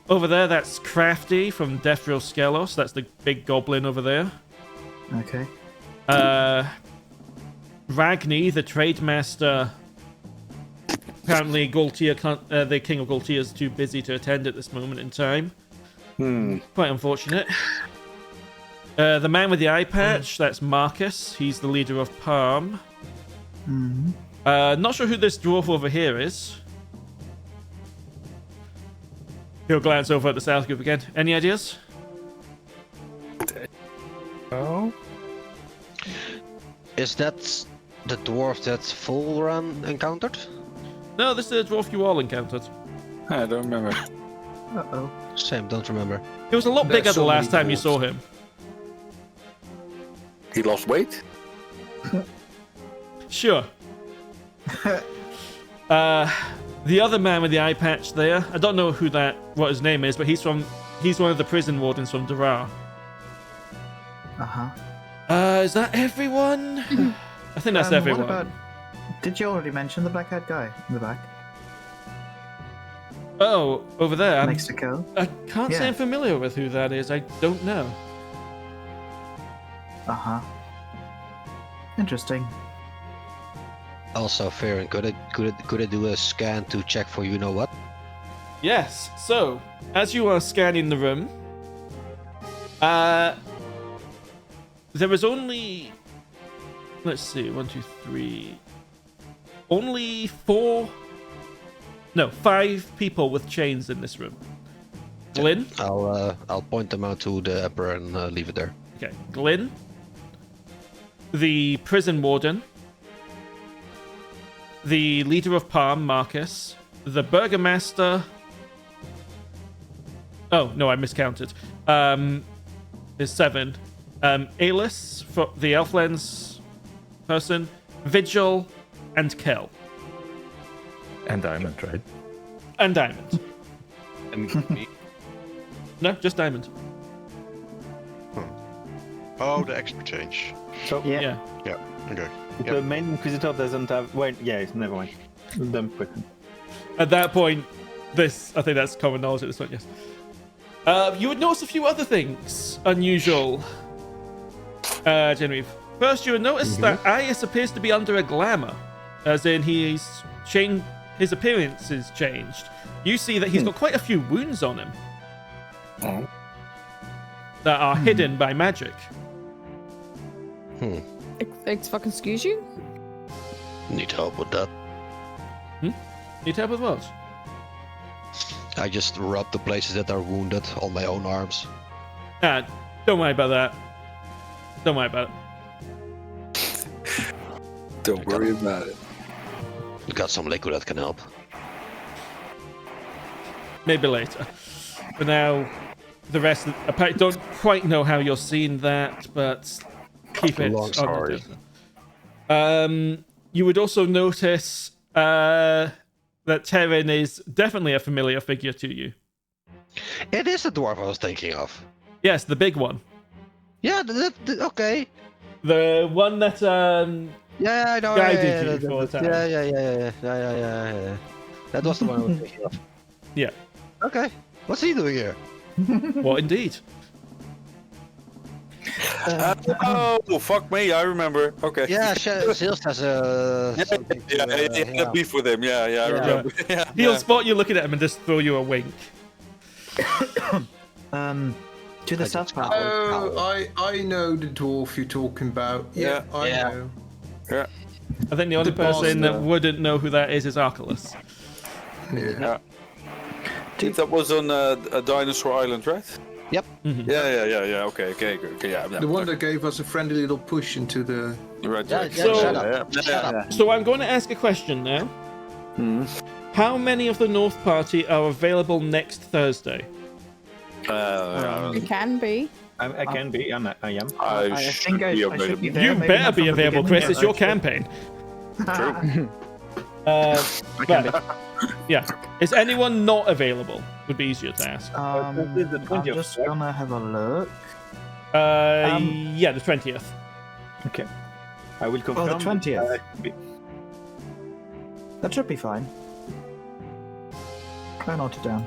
Speaker 1: Over there, that's Crafty from Defril Skelos. That's the big goblin over there.
Speaker 5: Okay.
Speaker 1: Ragni, the trade master. Apparently, Gultia the king of Gultia is too busy to attend at this moment in time. Quite unfortunate. The man with the eye patch, that's Marcus. He's the leader of Palm. Not sure who this dwarf over here is. He'll glance over at the South Group again. Any ideas?
Speaker 10: Oh.
Speaker 8: Is that the dwarf that Faedrun encountered?
Speaker 1: No, this is the dwarf you all encountered.
Speaker 3: I don't remember.
Speaker 5: Uh-oh.
Speaker 8: Same, don't remember.
Speaker 1: He was a lot
Speaker 3: There's
Speaker 1: bigger the
Speaker 3: so
Speaker 1: last
Speaker 3: many
Speaker 1: time you
Speaker 3: dwarves.
Speaker 1: saw him.
Speaker 3: He lost weight?
Speaker 1: Sure. The other man with the eye patch there, I don't know what his name is, but he's one of the prison wardens from Darar. Is that everyone? I think that's everyone.
Speaker 5: What about... Did you already mention the black-haired guy in the back?
Speaker 1: Oh, over there.
Speaker 5: Next to Kel?
Speaker 1: I can't say
Speaker 5: Yeah.
Speaker 1: I'm familiar with who that is. I don't know.
Speaker 5: Interesting.
Speaker 8: Also, Farron, could I do a scan to check for you know what?
Speaker 1: Yes. So, as you are scanning the room, there was only, let's see, 1, 2, 3, only 5 people with chains in this room. Glyn?
Speaker 8: I'll point them out to the Emperor and leave it there.
Speaker 1: Okay, Glyn, the prison warden, the leader of Palm, Marcus, the burgomaster. Oh no, I miscounted. There's 7. Aelus, for the Elflands person, Vigil, and Kel.
Speaker 11: And Diamond, right?
Speaker 1: And Diamond.
Speaker 10: And me.
Speaker 1: No, just Diamond.
Speaker 7: Oh, the expert change.
Speaker 2: So
Speaker 1: Yeah.
Speaker 7: Yeah. Okay.
Speaker 2: the main Inquisitor doesn't have. Wait, yeah, never mind. Them quick.
Speaker 1: At that point, I think that's common knowledge at this point, yes. You would notice a few other things unusual, Genevieve. First, you would notice that Aius appears to be under a glamour, as in his appearance is changed. You see that he's got quite a few wounds on him that are hidden by magic.
Speaker 4: Excuse you?
Speaker 8: Need help with that.
Speaker 1: Need help with what?
Speaker 8: I just rub the places that are wounded on my own arms.
Speaker 1: Don't worry about that. Don't worry about it.
Speaker 3: Don't worry about it.
Speaker 8: Got some liquid that can help.
Speaker 1: Maybe later. For now, the rest I don't quite know how you're seeing that, but keep it
Speaker 3: Long story.
Speaker 1: You would also notice that Terran is definitely a familiar figure to you.
Speaker 8: It is the dwarf I was thinking of.
Speaker 1: Yes, the big one.
Speaker 8: Yeah, okay.
Speaker 1: The one that
Speaker 8: Yeah, I know.
Speaker 1: guided you for a time.
Speaker 8: Yeah. That was the one I was thinking of.
Speaker 1: Yeah.
Speaker 8: Okay. What's he doing here?
Speaker 1: What indeed?
Speaker 3: Oh, fuck me, I remember. Okay.
Speaker 8: Yeah, Sales has a.
Speaker 3: Yeah, beef with him. Yeah, I remember. Yeah,
Speaker 1: He'll spot you looking at him and just throw you a wink.
Speaker 5: To the south part.
Speaker 9: Oh, I know the dwarf you're talking about. Yeah, I know.
Speaker 3: Yeah.
Speaker 1: I think the only person that wouldn't know who that is Archelaus.
Speaker 3: Yeah. I think that was on a dinosaur island, right?
Speaker 8: Yep.
Speaker 1: Mm-hmm.
Speaker 3: Yeah. Okay, good. Yeah.
Speaker 9: The one that gave us a friendly little push into the.
Speaker 3: Right.
Speaker 8: Shut up.
Speaker 1: So I'm going to ask a question now. How many of the North Party are available next Thursday?
Speaker 4: It can be.
Speaker 2: I can be. I am.
Speaker 5: I think I should be there.
Speaker 1: You
Speaker 5: maybe
Speaker 1: better
Speaker 5: not
Speaker 1: be
Speaker 5: from the
Speaker 1: available,
Speaker 5: beginning,
Speaker 1: Chris. It's your campaign.
Speaker 3: True.
Speaker 1: Yeah. Is anyone not available? Would be easier to ask.
Speaker 5: I'm just gonna have a look.
Speaker 1: Yeah, the 20th.
Speaker 2: Okay. I will confirm.
Speaker 5: Oh, the 20th. That should be fine. I note it down.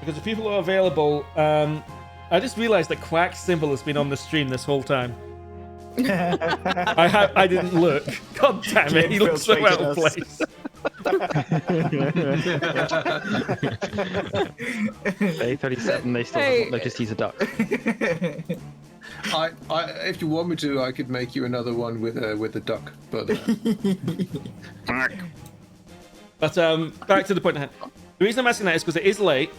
Speaker 1: Because if people are available, I just realized that Quack's symbol has been on the stream this whole time. I didn't look. God damn it, he looks so out of place.
Speaker 6: A37, they still haven't noticed he's a duck.
Speaker 9: If you want me to, I could make you another one with a duck. But
Speaker 1: Back to the point at hand. The reason I'm asking that is because it is late,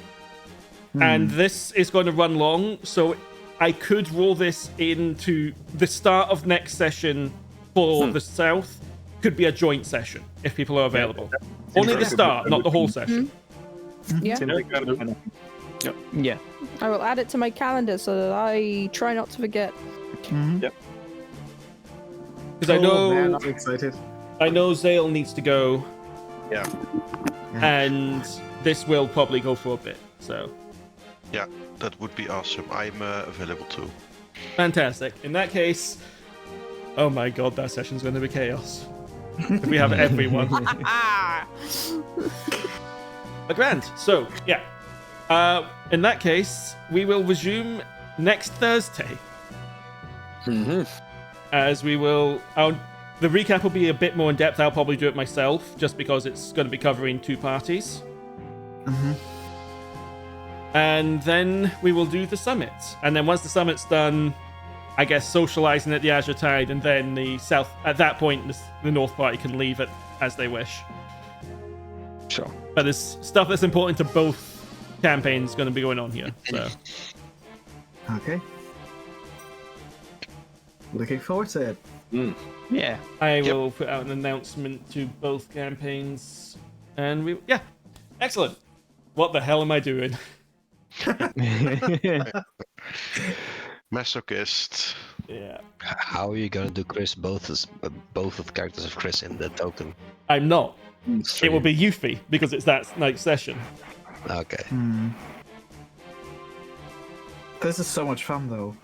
Speaker 1: and this is going to run long, so I could roll this into the start of next session for the South. Could be a joint session if people are available. Only the start, not the whole session.
Speaker 4: Yeah.
Speaker 6: Yeah.
Speaker 4: I will add it to my calendar so that I try not to forget.
Speaker 1: Because I know,
Speaker 5: Man, I'm excited.
Speaker 1: I know Zale needs to go.
Speaker 2: Yeah.
Speaker 1: And this will probably go for a bit. So.
Speaker 7: Yeah, that would be awesome. I'm available too.
Speaker 1: Fantastic. In that case, oh my god, that session's going to be chaos. If we have everyone. But grand. So, yeah. In that case, we will resume next Thursday. As we will... the recap will be a bit more in depth. I'll probably do it myself, just because it's going to be covering 2 parties. And then we will do the summit. And then once the summit's done, I guess socializing at the Azure Tide, and then the south. At that point, the North Party can leave it as they wish.
Speaker 6: Sure.
Speaker 1: But there's stuff that's important to both campaigns going to be going on here. So.
Speaker 5: Okay. Looking forward to it.
Speaker 6: Yeah.
Speaker 1: I will put out an announcement to both campaigns, and excellent. What the hell am I doing?
Speaker 7: Masochist.
Speaker 1: Yeah.
Speaker 8: How are you gonna do Chris both of the characters of Chris in the token?
Speaker 1: I'm not. It will be Yuffie because it's that night session.
Speaker 8: Okay.
Speaker 5: This is so much fun, though.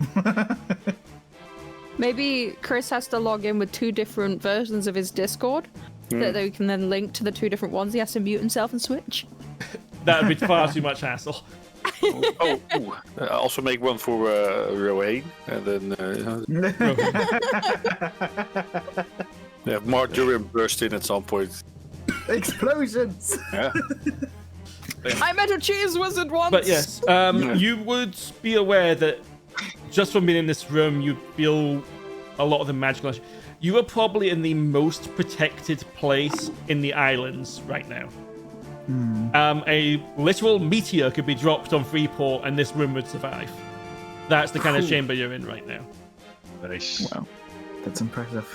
Speaker 4: Maybe Chris has to log in with 2 different versions of his Discord that they can then link to the 2 different ones. He has to mute himself and switch.
Speaker 1: That would be far too much hassle.
Speaker 3: Also make one for Rowan, and then have Marjorie burst in at some point.
Speaker 5: Explosions!
Speaker 3: Yeah.
Speaker 4: I met a cheese wizard once!
Speaker 1: But yes, you would be aware that just from being in this room, you feel a lot of the magical. You are probably in the most protected place in the islands right now. A literal meteor could be dropped on Freeport and this room would survive. That's the kind of chamber you're in right now.
Speaker 7: Nice.
Speaker 5: Wow. That's impressive.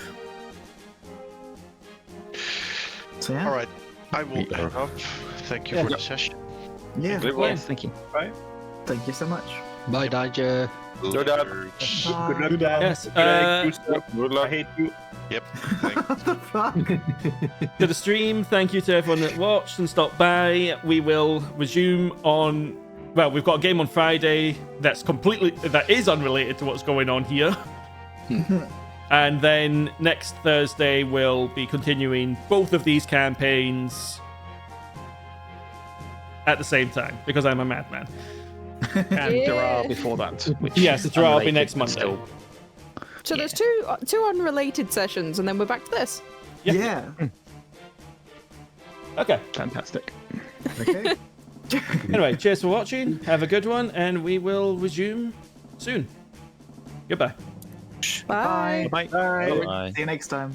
Speaker 5: So, yeah.
Speaker 7: Alright, I will end up. Thank you for the session.
Speaker 5: Yeah.
Speaker 6: Yes, thank you.
Speaker 3: Bye.
Speaker 5: Thank you so much.
Speaker 8: Bye, Danger.
Speaker 3: No doubt.
Speaker 5: Bye.
Speaker 9: Good luck.
Speaker 1: Yes.
Speaker 3: Good luck.
Speaker 9: I hate you.
Speaker 7: Yep.
Speaker 5: What the fuck?
Speaker 1: To the stream, thank you to everyone that watched and stopped by. We will resume on. Well, we've got a game on Friday that is unrelated to what's going on here. And then next Thursday we'll be continuing both of these campaigns at the same time because I'm a madman.
Speaker 6: And there are before that. Which
Speaker 1: Yes, there will be
Speaker 6: unrelated,
Speaker 1: next
Speaker 6: but
Speaker 1: Monday.
Speaker 6: still.
Speaker 4: So there's two unrelated sessions, and then we're back to this.
Speaker 5: Yeah.
Speaker 1: Okay.
Speaker 6: Fantastic.
Speaker 5: Okay.
Speaker 1: Anyway, cheers for watching. Have a good one, and we will resume soon. Goodbye.
Speaker 4: Bye.
Speaker 6: Bye.
Speaker 5: Bye.
Speaker 10: Bye.
Speaker 5: See you next time.